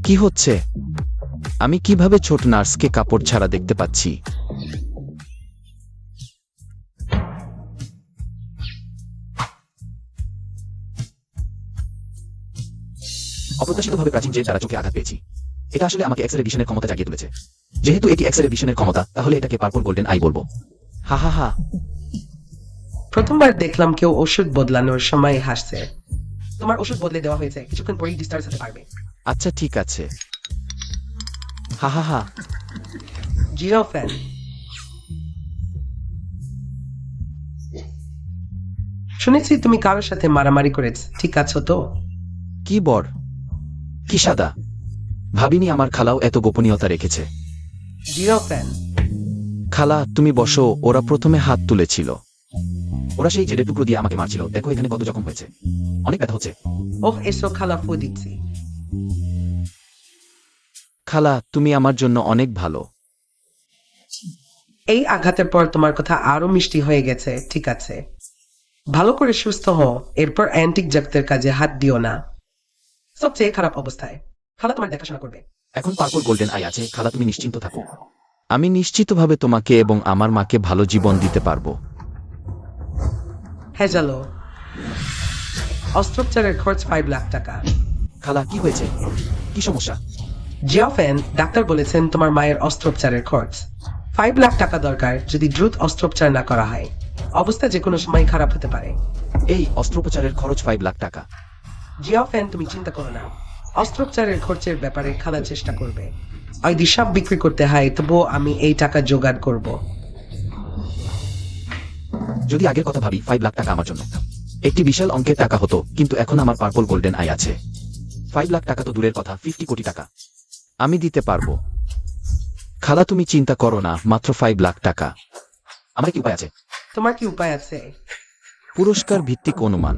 কি হচ্ছে? আমি কিভাবে ছোট নার্সকে কাপড় ছাড়া দেখতে পাচ্ছি? অপ্রত্যাশিতভাবে প্রাচীন যে দ্বারা চোখে আঘাত পেয়েছি। এটা আসলে আমাকে এক্স রে ভিশনের ক্ষমতা জাগিয়ে তুলেছে। যেহেতু এটি এক্স রে ভিশনের ক্ষমতা, তাহলে এটাকে পার্পল গোল্ডেন আই বলবো। হা হা হা। প্রথমবার দেখলাম কেউ ওষুধ বদলানোর সময় হাসছে। তোমার ওষুধ বদলে দেওয়া হয়েছে, কিছুক্ষণ পরেই ডিসচার্জ হতে পারবে। আচ্ছা ঠিক আছে। হা হা হা। Zero fan. শুনেছি তুমি কারোর সাথে মারামারি করেছ, ঠিক আছো তো? কি বর? কি সাদা? ভাবিনি আমার খালাও এত গোপনীয়তা রেখেছে। Zero fan. খালা তুমি বসো, ওরা প্রথমে হাত তুলেছিল। ওরা সেই জেডের টুকরো দিয়ে আমাকে মারছিল, দেখো এখানে কত জখম হয়েছে। অনেক ব্যথা হচ্ছে। ওহ, এসো খালা, ফু দিচ্ছি। খালা তুমি আমার জন্য অনেক ভালো। এই আঘাতের পর তোমার কথা আরো মিষ্টি হয়ে গেছে, ঠিক আছে। ভালো করে সুস্থ হও, এরপর অ্যান্টিক জগতের কাজে হাত দিও না। সবচেয়ে খারাপ অবস্থায় খালা তোমার দেখাশোনা করবে। এখন পার্পল গোল্ডেন আই আছে, খালা তুমি নিশ্চিন্ত থাকো। আমি নিশ্চিতভাবে তোমাকে এবং আমার মাকে ভালো জীবন দিতে পারবো। হ্যাঁ জালো, অস্ত্রোপচারের খরচ 5 লাখ টাকা। খালা কি হয়েছে? কি সমস্যা? জিওফেন, ডাক্তার বলেছেন তোমার মায়ের অস্ত্রোপচারের খরচ 5 লাখ টাকা দরকার। যদি দ্রুত অস্ত্রোপচার না করা হয়, অবস্থা যে কোনো সময় খারাপ হতে পারে। এই অস্ত্রোপচারের খরচ 5 লাখ টাকা? জিওফেন, তুমি চিন্তা করো না, অস্ত্রোপচারের খরচের ব্যাপারে খালা চেষ্টা করবে। যদি সব বিক্রি করতে হয়, তবুও আমি এই টাকা জোগাড় করব। যদি আগের কথা ভাবি, 5 লাখ টাকা আমার জন্য একটি বিশাল অঙ্কের টাকা হতো, কিন্তু এখন আমার পার্পল গোল্ডেন আই আছে। 5 লাখ টাকা তো দূরের কথা, 50 কোটি টাকা আমি দিতে পারবো। খালা তুমি চিন্তা করো না, মাত্র 5 লাখ টাকা। আমার কি উপায় আছে? তোমার কি উপায় আছে? পুরস্কার ভিত্তিক অনুমান।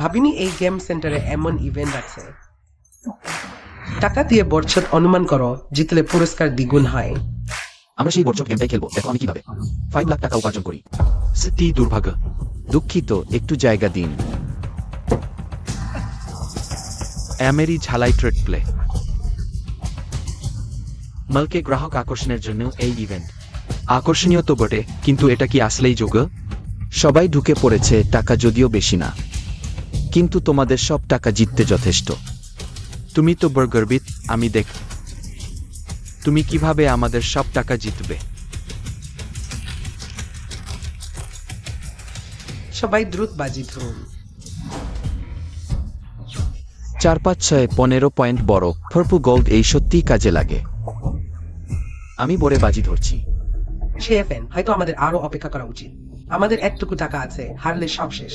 ভাবিনি এই গেম সেন্টারে এমন ইভেন্ট আছে। টাকা দিয়ে বর্ষত অনুমান করো, জিতলে পুরস্কার দ্বিগুণ হয়। আমরা সেই বর্ষক গেমটাই খেলবো, দেখো আমি কিভাবে 5 লাখ টাকা উপার্জন করি। সত্যি দুর্ভাগ্য। দুঃখিত, একটু জায়গা দিন। অ্যামেরি ঝালাই ট্রেড প্লে মালকে গ্রাহক আকর্ষণের জন্য এই ইভেন্ট। আকর্ষণীয় তো বটে, কিন্তু এটা কি আসলেই যোগ্য? সবাই ঢুকে পড়েছে, টাকা যদিও বেশি না, কিন্তু তোমাদের সব টাকা জিততে যথেষ্ট। তুমি তো বড় গর্বিত, আমি দেখ তুমি কিভাবে আমাদের সব টাকা জিতবে। সবাই দ্রুত বাজি ধরুন। 4 5 6 15 পয়েন্ট বড় পার্পল গোল্ড, এই সত্যিই কাজে লাগে। আমি বড়ে বাজি ধরছি। জিএফএন, হয়তো আমাদের আরো অপেক্ষা করা উচিত। আমাদের একটুকু টাকা আছে, হারলে সব শেষ।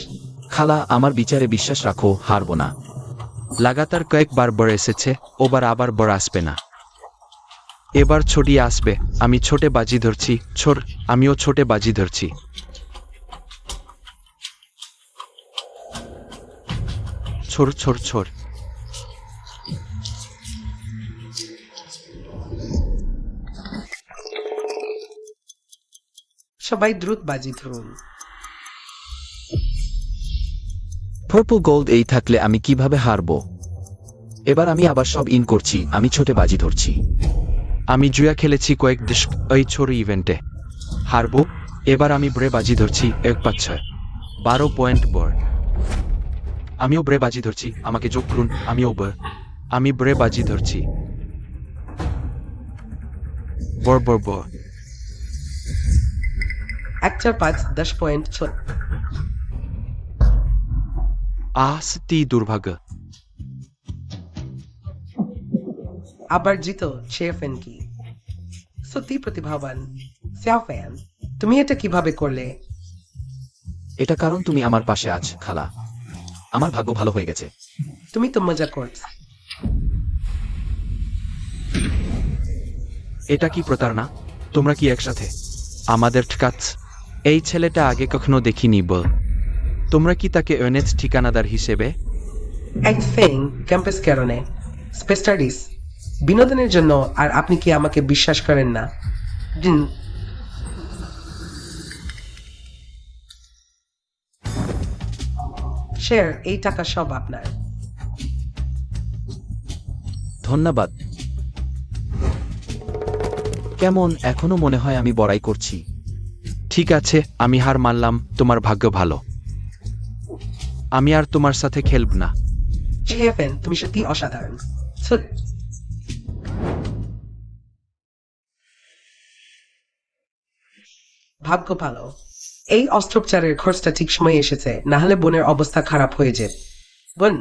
খালা আমার বিচারে বিশ্বাস রাখো, হারবো না। লাগাতার কয়েকবার বড় এসেছে, ওবার আবার বড় আসবে না। এবার ছোটি আসবে, আমি ছোটে বাজি ধরছি। আমিও ছোটে বাজি ধরছি। ছোড়। সবাই দ্রুত বাজি ধরুন। পার্পল গোল্ড এই থাকলে আমি কিভাবে হারবো? এবার আমি আবার সব ইন করছি, আমি ছোটে বাজি ধরছি। আমি জুয়া খেলেছি কয়েক দেশ এই ছোট ইভেন্টে, হারবো। এবার আমি ব্রে বাজি ধরছি, 1 5 6 12 পয়েন্ট বড়। আমিও ব্রে বাজি ধরছি, আমাকে যোগ করুন। আমি ব্রে বাজি ধরছি, বড় 1 4 5 10 পয়েন্ট। সত্যি দুর্ভাগ্য। আবার জিতো জিএফএন কি সত্যি প্রতিভাবান। জিএফএন, তুমি এটা কিভাবে করলে? এটা কারণ তুমি আমার পাশে আছ, খালা। আমার ভাগ্য ভালো হয়ে গেছে। তুমি তো মজা করছ। এটা কি প্রতারণা? তোমরা কি একসাথে আমাদের ঠকাচ্ছ? এই ছেলেটা আগে কখনো দেখিনি বল। তোমরা কি তাকে এনএচ ঠিকানাদার হিসেবে? এক ফেং ক্যাম্পাস কারণে স্পেস স্টাডিজ বিনোদনের জন্য। আর আপনি কি আমাকে বিশ্বাস করেন না? দিন। শেয়ার, এই টাকা সব আপনার। ধন্যবাদ। কেমন এখনো মনে হয় আমি বড়াই করছি? ঠিক আছে, আমি হার মানলাম। তোমার ভাগ্য ভালো। আমি আর তোমার সাথে খেলব না। জেএফএন, তুমি সত্যি অসাধারণ। ভাগ্য ভালো। এই অস্ত্রোপচারের খরচটা ঠিক সময়ে এসেছে, না হলে বোনের অবস্থা খারাপ হয়ে যেত। বোন,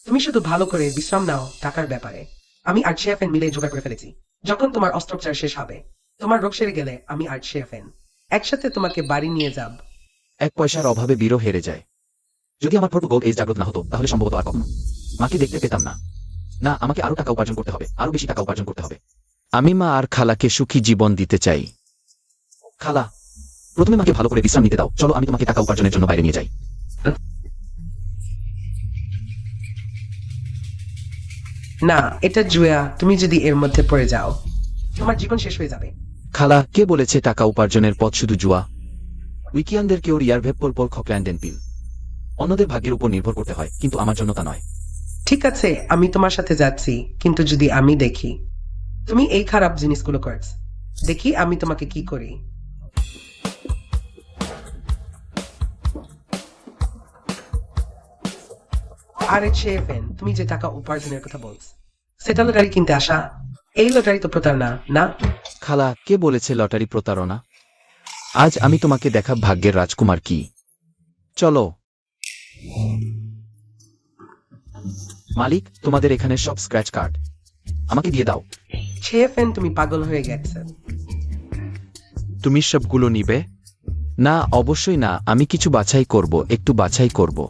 তুমি শুধু ভালো করে বিশ্রাম নাও। টাকার ব্যাপারে আমি আর জেএফএন মিলে জোগাড় করে ফেলেছি। যখন তোমার অস্ত্রোপচার শেষ হবে, তোমার রোগ সেরে গেলে আমি আর জেএফএন একসাথে তোমাকে বাড়ি নিয়ে যাব। এক পয়সার অভাবে বীরও হেরে যায়। যদি আমার পূর্ব গোল্ড এজ জাগ্রত না হতো, তাহলে সম্ভবত আর কখনো মাকে দেখতে পেতাম না। না, আমাকে আরো টাকা উপার্জন করতে হবে, আরো বেশি টাকা উপার্জন করতে হবে। আমি মা আর খালাকে সুখী জীবন দিতে চাই। খালা, প্রথমে মাকে ভালো করে বিশ্রাম নিতে দাও। চলো, আমি তোমাকে টাকা উপার্জনের জন্য বাইরে নিয়ে যাই। না, এটা জুয়া। তুমি যদি এর মধ্যে পড়ে যাও, তোমার জীবন শেষ হয়ে যাবে। খালা, কে বলেছে টাকা উপার্জনের পথ শুধু জুয়া? উইকিয়ানদেরকেও রিয়ার ভেব পল খক্ল্যান্ডেন পিল। অন্যদের ভাগ্যের উপর নির্ভর করতে হয়, কিন্তু আমার জন্য তা নয়। ঠিক আছে, আমি তোমার সাথে যাচ্ছি, কিন্তু যদি আমি দেখি তুমি এই খারাপ জিনিসগুলো করছ, দেখি আমি তোমাকে কি করি। আরে জেএফএন, তুমি যে টাকা উপার্জনের কথা বলছ, সেটা লটারি কিনতে আসা। এই লটারি তো প্রতারণা, না? খালা, কে বলেছে লটারি প্রতারণা? আজ আমি তোমাকে দেখা ভাগ্যের রাজকুমার কি। চলো। মালিক, তোমাদের এখানে সব স্ক্র্যাচ কার্ড আমাকে দিয়ে দাও। জেএফএন, তুমি পাগল হয়ে গেছে। তুমি সবগুলো নিবে? না, অবশ্যই না। আমি কিছু বাছাই করব, একটু বাছাই করব।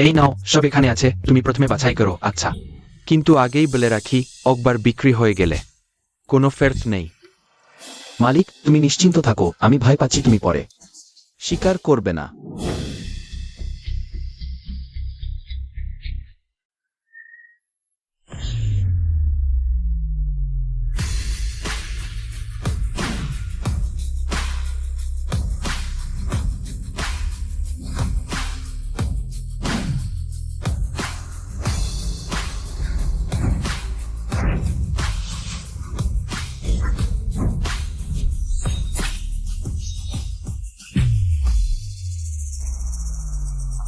এই নাও, সব এখানে আছে। তুমি প্রথমে বাছাই করো। আচ্ছা, কিন্তু আগেই বলে রাখি, একবার বিক্রি হয়ে গেলে কোনো ফেরত নেই। মালিক, তুমি নিশ্চিন্ত থাকো। আমি ভয় পাচ্ছি তুমি পরে স্বীকার করবে না।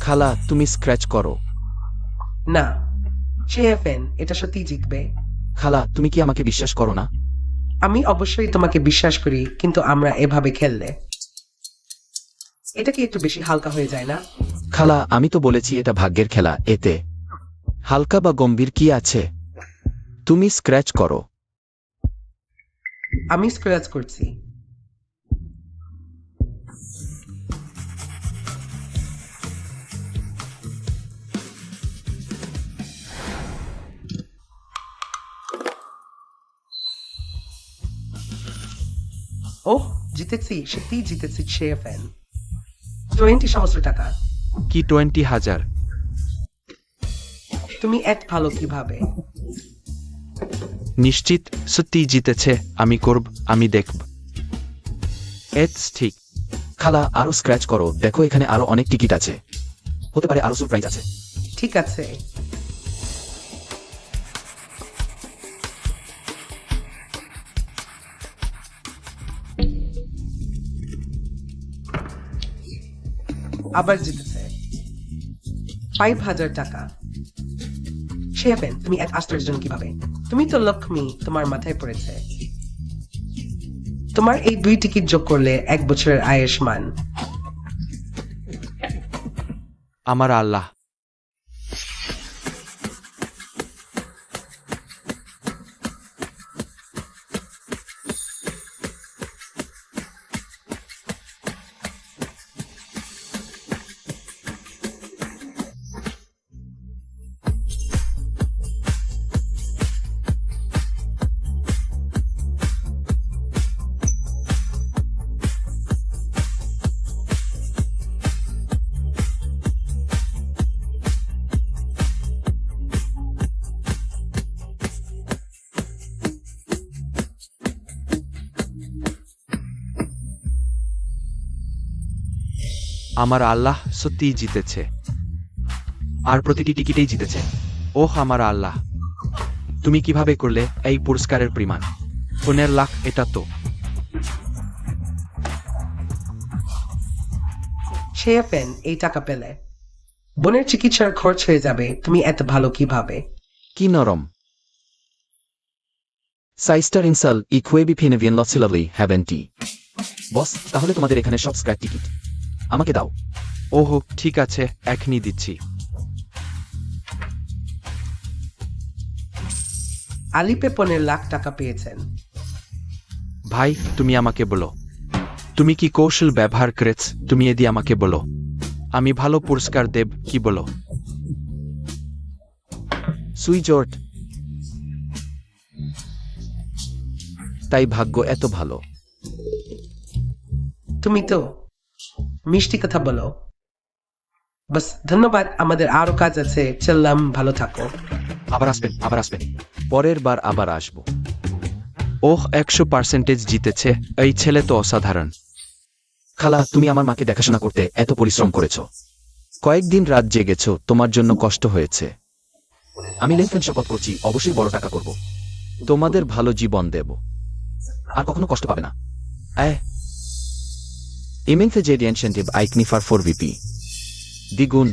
খালা, তুমি স্ক্র্যাচ করো। না জেএফএন, এটা সত্যি জিতবে। খালা, তুমি কি আমাকে বিশ্বাস করো না? আমি অবশ্যই তোমাকে বিশ্বাস করি, কিন্তু আমরা এভাবে খেললে এটা কি একটু বেশি হালকা হয়ে যায় না? খালা, আমি তো বলেছি এটা ভাগ্যের খেলা। এতে হালকা বা গম্ভীর কি আছে? তুমি স্ক্র্যাচ করো। আমি স্ক্র্যাচ করছি। ওহ, জিতেছি, সত্যিই জিতেছি জেএফএন। 20,000 টাকা। কি 20,000? তুমি এত ভালো কিভাবে? নিশ্চিত সত্যি জিতেছে। আমি করব, আমি দেখব। এটস ঠিক। খালা, আরো স্ক্র্যাচ করো। দেখো, এখানে আরো অনেক টিকিট আছে। হতে পারে আরো সারপ্রাইজ আছে। ঠিক আছে। আবার জিতেছে 5,000 টাকা। জেএফএন, তুমি এক আশ্চর্যজন কিভাবে? তুমি তো লক্ষ্মী, তোমার মাথায় পড়েছে। তোমার এই 2 টিকিট যোগ করলে 1 বছরের আয়ের সমান। আমার আল্লাহ। আমার আল্লাহ সত্যিই জিতেছে, আর প্রতিটি টিকিটেই জিতেছে। ওহ আমার আল্লাহ, তুমি কিভাবে করলে এই পুরস্কারের পরিমাণ? 15 লাখ, এটা তো। শেয়াফেন এই টাকা পেলে বোনের চিকিৎসার খরচ হয়ে যাবে। তুমি এত ভালো কিভাবে? কি নরম। সাইস্টার ইনসাল ইকুয়েবি ফিনেভিয়ান লসিলাভলি হ্যাভেন্টি। বস, তাহলে তোমাদের এখানে সব স্ক্র্যাপ টিকিট আমাকে দাও। ওহ ঠিক আছে, এখনই দিচ্ছি। আলিপে 15 লাখ টাকা পেয়েছেন। ভাই তুমি আমাকে বলো, তুমি কি কৌশল ব্যবহার করেছ? তুমি এদি আমাকে বলো, আমি ভালো পুরস্কার দেব, কি বলো? সুইজর্ট, তাই ভাগ্য এত ভালো। তুমি তো মিষ্টি কথা বলো। বাস, ধন্যবাদ, আমাদের আরো কাজ আছে, চললাম, ভালো থাকো। আবার আসবেন, আবার আসবেন, পরের বার আবার আসবো। ওহ 100% জিতেছে, এই ছেলে তো অসাধারণ। খালা, তুমি আমার মাকে দেখাশোনা করতে এত পরিশ্রম করেছ, কয়েকদিন রাত জেগেছ, তোমার জন্য কষ্ট হয়েছে। আমি লেনফেন শপথ করছি, অবশ্যই বড় টাকা করব, তোমাদের ভালো জীবন দেব, আর কখনো কষ্ট পাবে না। ইমেন্থে যে ইনসেন্টিভ আইকনিফার 4 VP দ্বিগুণ।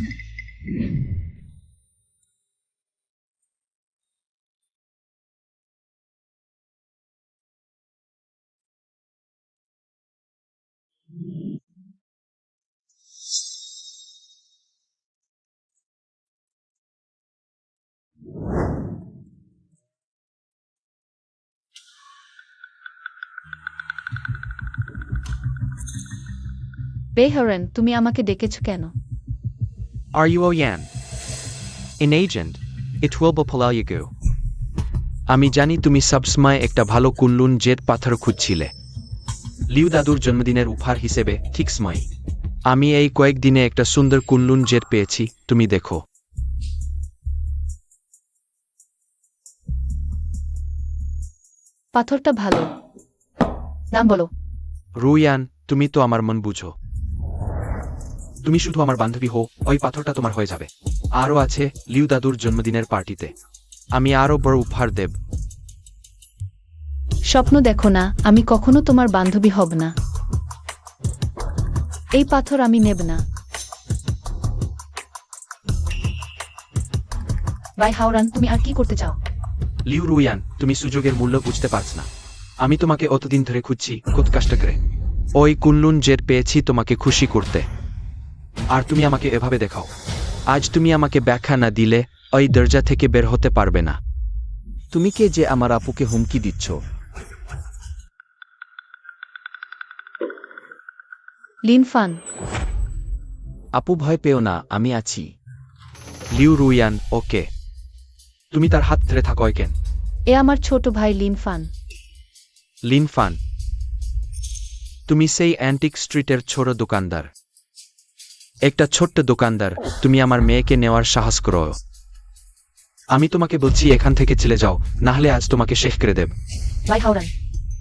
বেহরন, তুমি আমাকে ডেকেছ কেন? Are you Oyan? An agent? It will be Palayagu. আমি জানি তুমি সবসময় একটা ভালো কুনলুন জেট পাথর খুঁজছিলে লিউ দাদুর জন্মদিনের উপহার হিসেবে। ঠিক সময় আমি এই কয়েকদিনে একটা সুন্দর কুনলুন জেট পেয়েছি, তুমি দেখো। পাথরটা ভালো, নাম বলো। রুয়ান, তুমি তো আমার মন বুঝো, তুমি শুধু আমার বান্ধবী হও, ওই পাথরটা তোমার হয়ে যাবে। আরও আছে, লিউ দাদুর জন্মদিনের পার্টিতে আমি আরও বড় উপহার দেব। স্বপ্ন দেখো না, আমি কখনো তোমার বান্ধবী হব না। এই পাথর আমি নেব না। বাই হাওরান, তুমি আর কি করতে চাও? লিউ রুয়ান, তুমি সুযোগের মূল্য বুঝতে পারছ না। আমি তোমাকে অতদিন ধরে খুঁজছি, কত কষ্ট করে ওই কুনলুন জেট পেয়েছি তোমাকে খুশি করতে, আর তুমি আমাকে এভাবে দেখাও। আজ তুমি আমাকে ব্যাখ্যা না দিলে ওই দরজা থেকে বের হতে পারবে না। তুমি কে যে আমার আপুকে হুমকি দিচ্ছ? লিনফান, আপু ভয় পেও না, আমি আছি। লিউ রুয়ান, ওকে। তুমি তার হাত ধরে থাকো কেন? এ আমার ছোট ভাই লিনফান। লিনফান, তুমি সেই অ্যান্টিক স্ট্রিটের ছোট দোকানদার, একটা ছোট্ট দোকানদার। তুমি আমার মেয়েকে নেওয়ার সাহস করো? আমি তোমাকে বলছি এখান থেকে চলে যাও, না হলে আজ তোমাকে শেষ করে দেব। বাই হাওরান,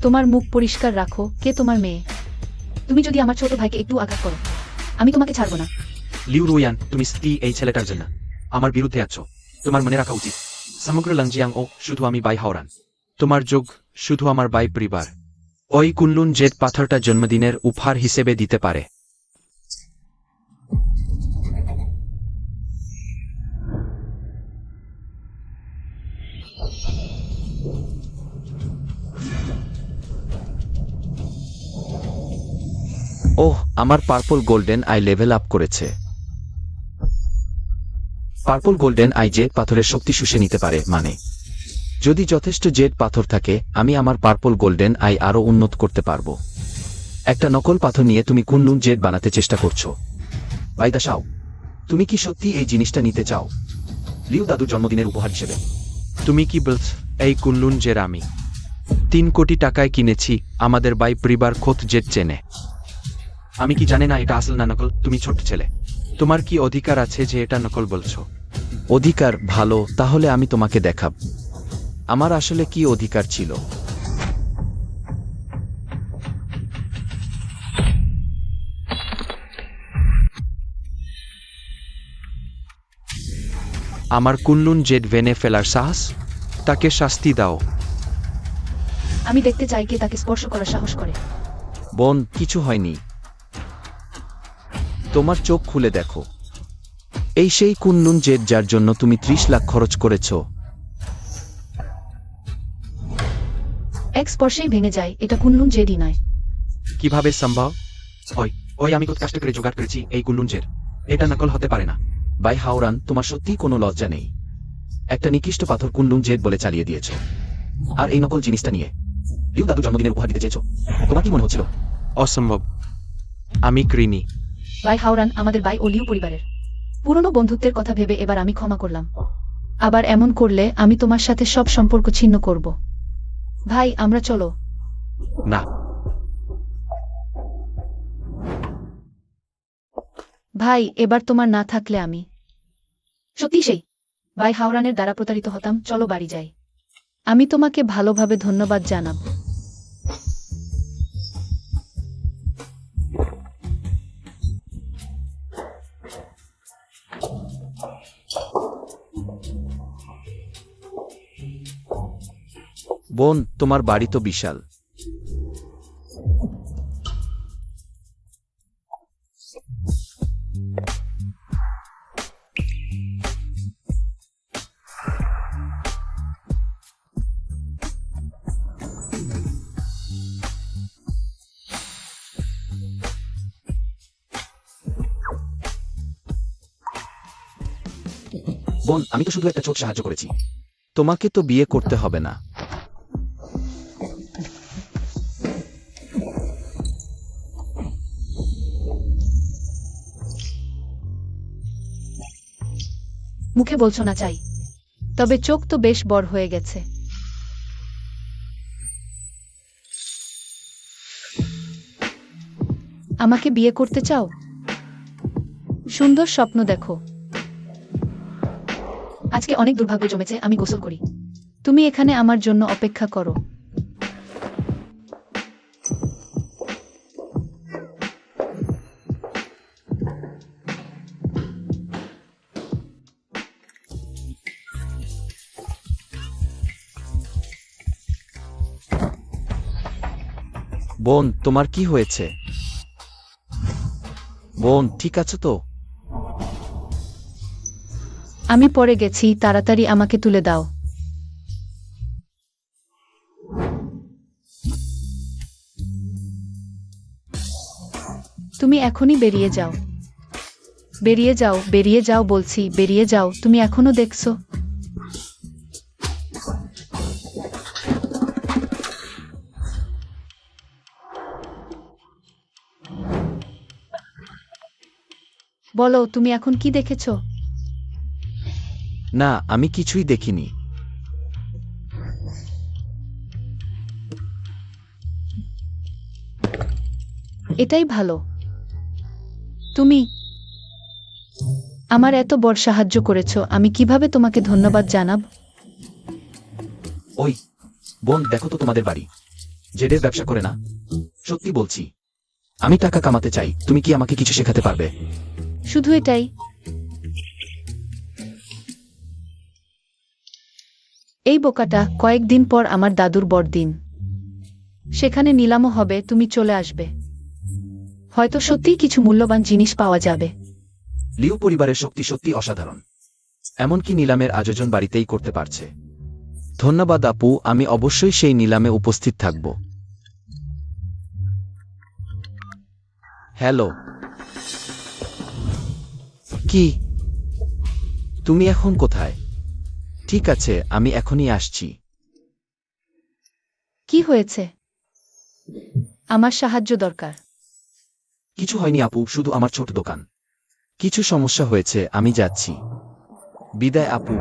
তোমার মুখ পরিষ্কার রাখো, কে তোমার মেয়ে? তুমি যদি আমার ছোট ভাইকে একটু আঘাত করো, আমি তোমাকে ছাড়বো না। লিউ রুয়ান, তুমি স্ত্রী এই ছেলেটার জন্য আমার বিরুদ্ধে আছো, তোমার মনে রাখা উচিত। সমগ্র লংজিয়াং ও শুধু আমি বাই হাওরান, তোমার যোগ শুধু আমার বাই পরিবার ওই কুনলুন জেট পাথরটা জন্মদিনের উপহার হিসেবে দিতে পারে। ওহ, আমার purple golden I level up করেছে। পার্পল গোল্ডেন আই জেট পাথরের শক্তি শুষে নিতে পারে, মানে যদি যথেষ্ট জেট পাথর থাকে আমি আমার পার্পল গোল্ডেন আই আরো উন্নত করতে পারবো। একটা নকল পাথর নিয়ে তুমি কুনলুন জেট বানাতে চেষ্টা করছো। বাইদা শাও, তুমি কি সত্যি এই জিনিসটা নিতে চাও লিউ দাদুর জন্মদিনের উপহার হিসেবে? তুমি কি বলছ? এই কুনলুন জেট আমি 3 কোটি টাকায় কিনেছি, আমাদের বাই পরিবার খোদ জেট চেনে। আমি কি জানে না এটা আসল না নকল? তুমি ছোট ছেলে, তোমার কি অধিকার আছে যে এটা নকল বলছো? অধিকার? ভালো, তাহলে আমি তোমাকে দেখাব আমার আসলে কি অধিকার ছিল। আমার কুনলুন জেড ভেনে ফেলার সাহস? তাকে শাস্তি দাও। আমি দেখতে চাই কে তাকে স্পর্শ করার সাহস করে। বোন, কিছু হয়নি। তোমার চোখ খুলে দেখো। এই সেই কুনলুন জেড যার জন্য তুমি 30 লাখ খরচ করেছ। এক স্পর্শেই ভেঙে যায়, এটা কুনলুন জেডি নয়। কিভাবে সম্ভব? ওই ওই আমি কত কষ্ট করে জোগাড় করেছি এই কুনলুন জেড। এটা নকল হতে পারে না। বাই হাওরান, তোমার সত্যিই কোনো লজ্জা নেই। একটা নিকৃষ্ট পাথর কুনলুন জেড বলে চালিয়ে দিয়েছ। আর এই নকল জিনিসটা নিয়ে লিউ দাদু জন্মদিনের উপহার দিতে চেয়েছ। তোমার কি মনে হচ্ছিল? অসম্ভব। আমি কৃণী। বাই হাওরান আমাদের বাই ও লিউ পরিবারের পুরনো বন্ধুত্বের কথা ভেবে এবার আমি ক্ষমা করলাম। আবার এমন করলে আমি তোমার সাথে সব সম্পর্ক ছিন্ন করব। ভাই, আমরা চলো। না। ভাই, এবার তোমার না থাকলে আমি সত্যি সেই বাই হাওরানের দ্বারা প্রতারিত হতাম। চলো বাড়ি যাই। আমি তোমাকে ভালোভাবে ধন্যবাদ জানাব। বোন, তোমার বাড়ি তো বিশাল। বোন, আমি তো শুধু একটা চোখ সাহায্য করেছি। তোমাকে তো বিয়ে করতে হবে না। মুখে বলছো না চাই, তবে চোখ তো বেশ বড় হয়ে গেছে। আমাকে বিয়ে করতে চাও? সুন্দর স্বপ্ন দেখো। আজকে অনেক দুর্ভাগ্য জমেছে, আমি গোসল করি। তুমি এখানে আমার জন্য অপেক্ষা করো। বোন, তোমার কি হয়েছে? বোন, ঠিক আছে তো? আমি পড়ে গেছি, তাড়াতাড়ি আমাকে তুলে দাও। তুমি এখনই বেরিয়ে যাও। বেরিয়ে যাও, বেরিয়ে যাও বলছি, বেরিয়ে যাও। তুমি এখনো দেখছো? বলো, তুমি এখন কি দেখেছো? না, আমি কিছুই দেখিনি। এটাই ভালো। তুমি আমার এত বড় সাহায্য করেছো, আমি কিভাবে তোমাকে ধন্যবাদ জানাব? ওই বোন, দেখো তো তোমাদের বাড়ি। জেডের ব্যবসা করে না? সত্যি বলছি, আমি টাকা কামাতে চাই। তুমি কি আমাকে কিছু শেখাতে পারবে? শুধু এটাই? এই বোকাটা, কয়েকদিন পর আমার দাদুর বড়দিন। সেখানে নিলামও হবে, তুমি চলে আসবে। হয়তো সত্যিই কিছু মূল্যবান জিনিস পাওয়া যাবে। লিও পরিবারের শক্তি সত্যি অসাধারণ। এমনকি নিলামের আয়োজন বাড়িতেই করতে পারছে। ধন্যবাদ আপু, আমি অবশ্যই সেই নিলামে উপস্থিত থাকব। হ্যালো। কি? তুমি এখন কোথায়? ঠিক আছে, আমি এখনই আসছি। কি হয়েছে? আমার সাহায্য দরকার। কিছু হয়নি আপু, শুধু আমার ছোট দোকান। কিছু সমস্যা হয়েছে, আমি যাচ্ছি। বিদায় আপু।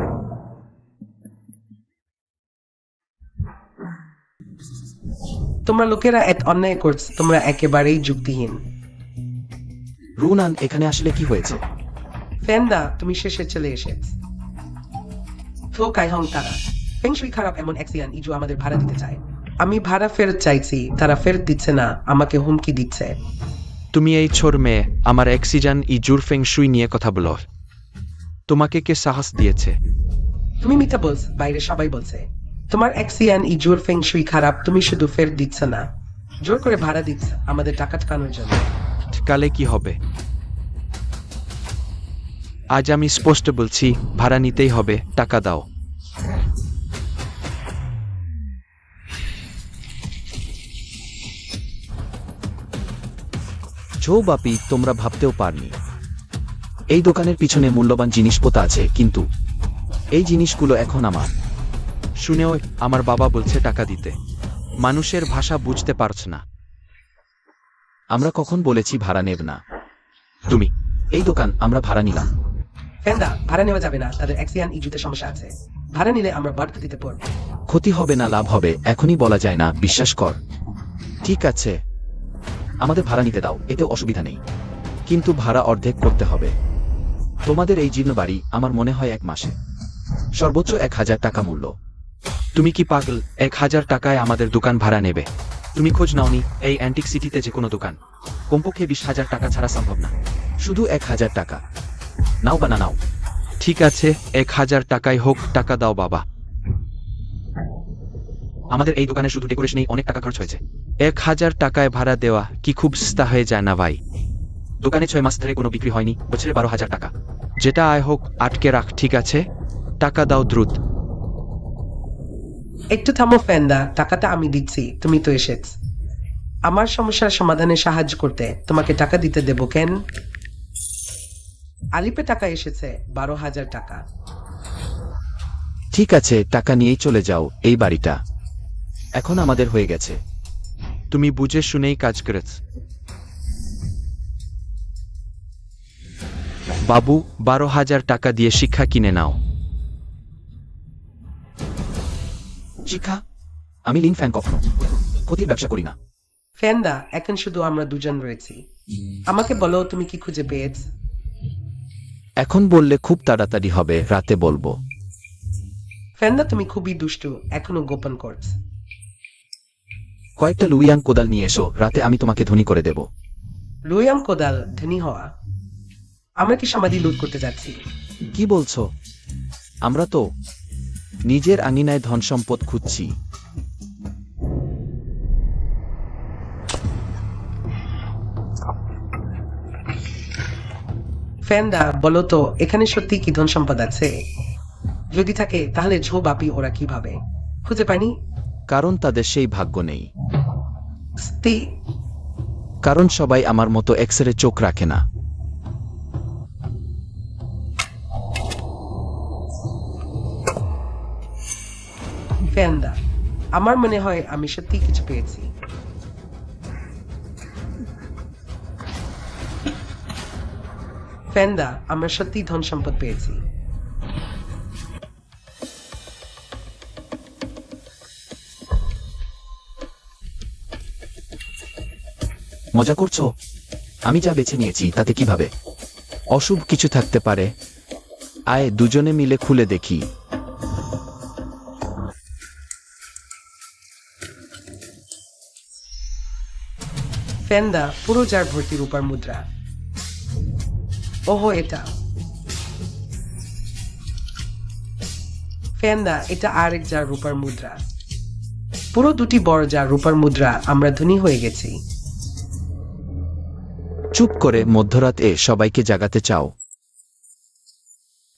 তোমরা লোকেরা এক অন্যায় করছ, তোমরা একেবারেই যুক্তিহীন। রুনান, এখানে আসলে কি হয়েছে? ফেন্দা, তুমি শেষে চলে এসেছ। তো কাইহং তারা ফেংশুই খারাপ এমন এক্সিয়ান ইজু আমাদের ভাড়া দিতে চায়। আমি ভাড়া ফেরত চাইছি, তারা ফেরত দিচ্ছে না, আমাকে হুমকি দিচ্ছে। তুমি এই ছোর মেয়ে, আমার অক্সিজেন ই জুর ফেংশুই নিয়ে কথা বলো। তোমাকে কে সাহস দিয়েছে? তুমি মিথ্যা বলছ, বাইরে সবাই বলছে তোমার এক্সিয়ান ইজোর ফেংশুই খারাপ, তুমি শুধু ফের দিচ্ছ না, জোর করে ভাড়া দিচ্ছ আমাদের টাকা টাকানোর জন্য। কালে কি হবে? আজ আমি স্পষ্ট বলছি, ভাড়া নিতেই হবে, টাকা দাও। ঝো বাপি, তোমরা ভাবতেও পারনি এই দোকানের পিছনে মূল্যবান জিনিসপত্র আছে, কিন্তু এই জিনিসগুলো এখন আমার। শুনেও আমার বাবা বলছে টাকা দিতে। মানুষের ভাষা বুঝতে পারছ না। আমরা কখন বলেছি ভাড়া নেব না? তুমি এই দোকান আমরা ভাড়া নিলাম। ফেন্দা, ভাড়া নেওয়া যাবে না, তাদের এক্সিয়ান ইজুতে সমস্যা আছে, ভাড়া নিলে আমরা বাড়তে দিতে পারবো। ক্ষতি হবে না লাভ হবে এখনই বলা যায় না, বিশ্বাস কর। ঠিক আছে, আমাদের ভাড়া নিতে দাও, এতেও অসুবিধা নেই, কিন্তু ভাড়া অর্ধেক করতে হবে। তোমাদের এই জীর্ণ বাড়ি আমার মনে হয় 1 মাসে সর্বোচ্চ 1000 টাকা মূল্য। তুমি কি পাগল? 1000 টাকায় আমাদের দোকান ভাড়া নেবে? তুমি খোঁজ নাওনি এই অ্যান্টিক সিটিতে যে কোনো দোকান কমপক্ষে 20,000 টাকা ছাড়া সম্ভব না। শুধু 1000 টাকা নাও বা না নাও। ঠিক আছে, 1000 টাকাই হোক, টাকা দাও বাবা। আমাদের এই দোকানে শুধু ডেকোরেশনেই অনেক টাকা খরচ হয়েছে। 1000 টাকায় ভাড়া দেওয়া কি খুব সস্তা হয়ে যায় না ভাই? দোকানে 6 মাস ধরে কোনো বিক্রি হয়নি, বছরে 12,000 টাকা। যেটা আয় হোক আটকে রাখ, ঠিক আছে? টাকা দাও দ্রুত। একটু থামো ফেন্দা, টাকাটা আমি দিচ্ছি, তুমি তো এসেছ আমার সমস্যার সমাধানে সাহায্য করতে, তোমাকে টাকা দিতে দেব কেন? আলিপে টাকা এসেছে 12,000 টাকা। ঠিক আছে, টাকা নিয়েই চলে যাও, এই বাড়িটা এখন আমাদের হয়ে গেছে। তুমি বুঝে শুনেই কাজ করেছ। বাবু, 12,000 টাকা দিয়ে শিক্ষা কিনে নাও। শিক্ষা? আমি লিন ফ্যান, কখনো ক্ষতির ব্যবসা করি না। ফেন্দা, এখন শুধু আমরা দুজন রয়েছি, আমাকে বলো তুমি কি খুঁজে পেয়েছ? এখন বললে খুব তাড়াতাড়ি হবে, রাতে বলবো। ফেন্দা, তুমি খুবই দুষ্টু, এখনো গোপন করছ। কয়েকটা লুইয়াং কোদাল নিয়ে এসো, রাতে আমি তোমাকে ধনী করে দেব। লুয়াম কোদাল ধনী হওয়া? আমরা কি সমাধি লুট করতে যাচ্ছি? কি বলছো? আমরা তো নিজের আঙিনায় ধন সম্পদ খুঁজছি। ফেন্দা, বলো তো এখানে সত্যি কি ধন সম্পদ আছে? যদি থাকে তাহলে ঝো বাপি ওরা কিভাবে খুঁজে পায়নি? কারণ তাদের সেই ভাগ্য নেই। স্তি, কারণ সবাই আমার মতো এক্সরে চোখ রাখে না। ফেন্দা, আমার মনে হয় আমি সত্যি কিছু পেয়েছি। ফেন্দা, আমরা সত্যি ধন সম্পদ পেয়েছি। মজা করছো? আমি যা বেছে নিয়েছি তাতে কিভাবে অশুভ কিছু থাকতে পারে? আয় দুজনে মিলে খুলে দেখি। ফেন্দা, পুরো জার ভর্তি রূপার মুদ্রা। ওহো, এটা ফেন্দা, এটা আরেক জার রূপার মুদ্রা। পুরো 2টি বড় জার রূপার মুদ্রা, আমরা ধনী হয়ে গেছি। চুপ করে মধ্যরাত সবাইকে জাগাতে চাও,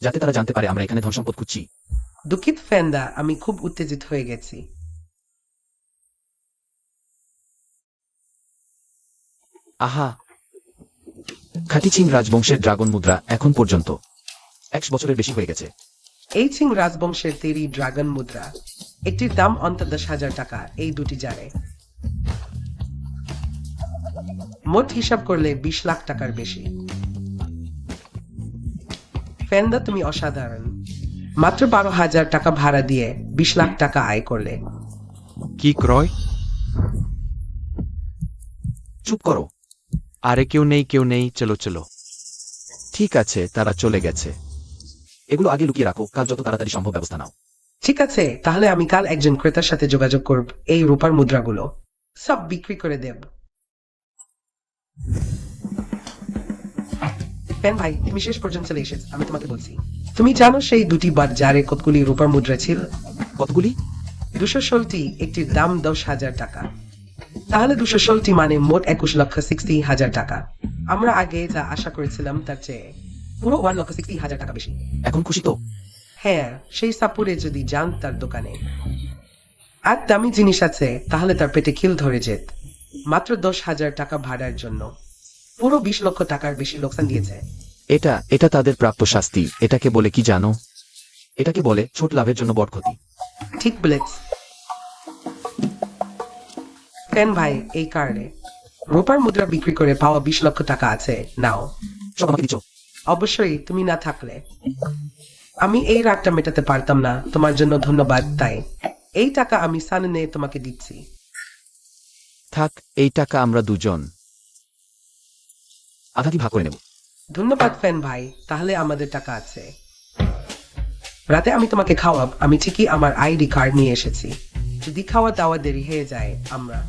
যাতে তারা জানতে পারে আমরা এখানে ধন সম্পদ খুঁজছি। দুঃখিত ফেন্দা, আমি খুব উত্তেজিত হয়ে গেছি। আহা, খাটি চিং রাজবংশের ড্রাগন মুদ্রা, এখন পর্যন্ত 1 বছরের বেশি হয়ে গেছে। এই সিং রাজবংশের তৈরি ড্রাগন মুদ্রা, একটির দাম অন্তত 10,000 টাকা এই 2টি জারে। মোট হিসাব করলে 20 লাখ টাকার বেশি। ফেন্দা, তুমি অসাধারণ, মাত্র 12,000 টাকা ভাড়া দিয়ে 20 লাখ টাকা আয় করলে। কি ক্রয়? চুপ করো। আরে কেউ নেই, চলো চলো। ঠিক আছে, তারা চলে গেছে। এগুলো আগে লুকিয়ে রাখো, কাল যত তাড়াতাড়ি সম্ভব ব্যবস্থা নাও। ঠিক আছে, তাহলে আমি কাল একজন ক্রেতার সাথে যোগাযোগ করব, এই রূপার মুদ্রাগুলো সব বিক্রি করে দেব। ফেন ভাই, তুমি শেষ পর্যন্ত চলে এসেছ, আমি তোমাকে বলছি তুমি জানো সেই দুটি বাজারে কতগুলি রূপার মুদ্রা ছিল? কতগুলি? 216টি, একটির দাম 10,000 টাকা। তাহলে 216টি মানে মোট 21,60,000 টাকা। আমরা আগে যা আশা করেছিলাম তার চেয়ে পুরো 1,60,000 টাকা বেশি। এখন খুশি তো? হ্যাঁ, সেই সাপুরে যদি যান তার দোকানে আর দামি জিনিস আছে তাহলে তার পেটে খিল ধরে যেত। মাত্র 10,000 টাকা ভাড়ার জন্য পুরো 20 লক্ষ টাকার বেশি লোকসান দিয়েছে। এটা তাদের প্রাপ্য শাস্তি। এটাকে বলে কি জানো? এটাকে বলে ছোট লাভের জন্য বড় ক্ষতি। ঠিক বলেছ। ফ্যান ভাই, এই কারণে রূপার মুদ্রা বিক্রি করে পাওয়া 20 লক্ষ টাকা আছে, নাও। সব আমাকে দিচ্ছ? অবশ্যই, তুমি না থাকলে আমি এই রাগটা মেটাতে পারতাম না। তোমার জন্য ধন্যবাদ। তাই এই টাকা আমি সাননে তোমাকে দিচ্ছি। থাক, এই টাকা আমরা দুজন আধাটি ভাগ করে নেব। ধন্যবাদ ফ্যান ভাই, তাহলে আমাদের টাকা আছে। রাতে আমি তোমাকে খাওয়াব। আমি ঠিকই আমার আইডি কার্ড নিয়ে এসেছি। যদি খাওয়া দাওয়া দেরি হয়ে যায় আমরা।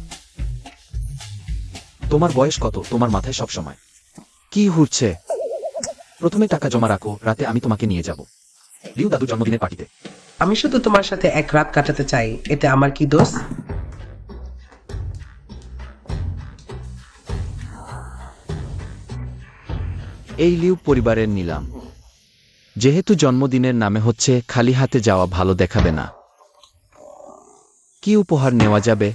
তোমার বয়স কত? তোমার মাথায় সব সময় কি ঘুরছে? প্রথমে টাকা জমা রাখো, রাতে আমি তোমাকে নিয়ে যাব লিউ দাদুর জন্মদিনের পার্টিতে। আমি শুধু তোমার সাথে এক রাত কাটাতে চাই, এতে আমার কি দোষ? এই লিউ পরিবারের নিলাম। যেহেতু জন্মদিনের নামে হচ্ছে, খালি হাতে যাওয়া ভালো দেখাবে না। কি উপহার নেওয়া যাবে?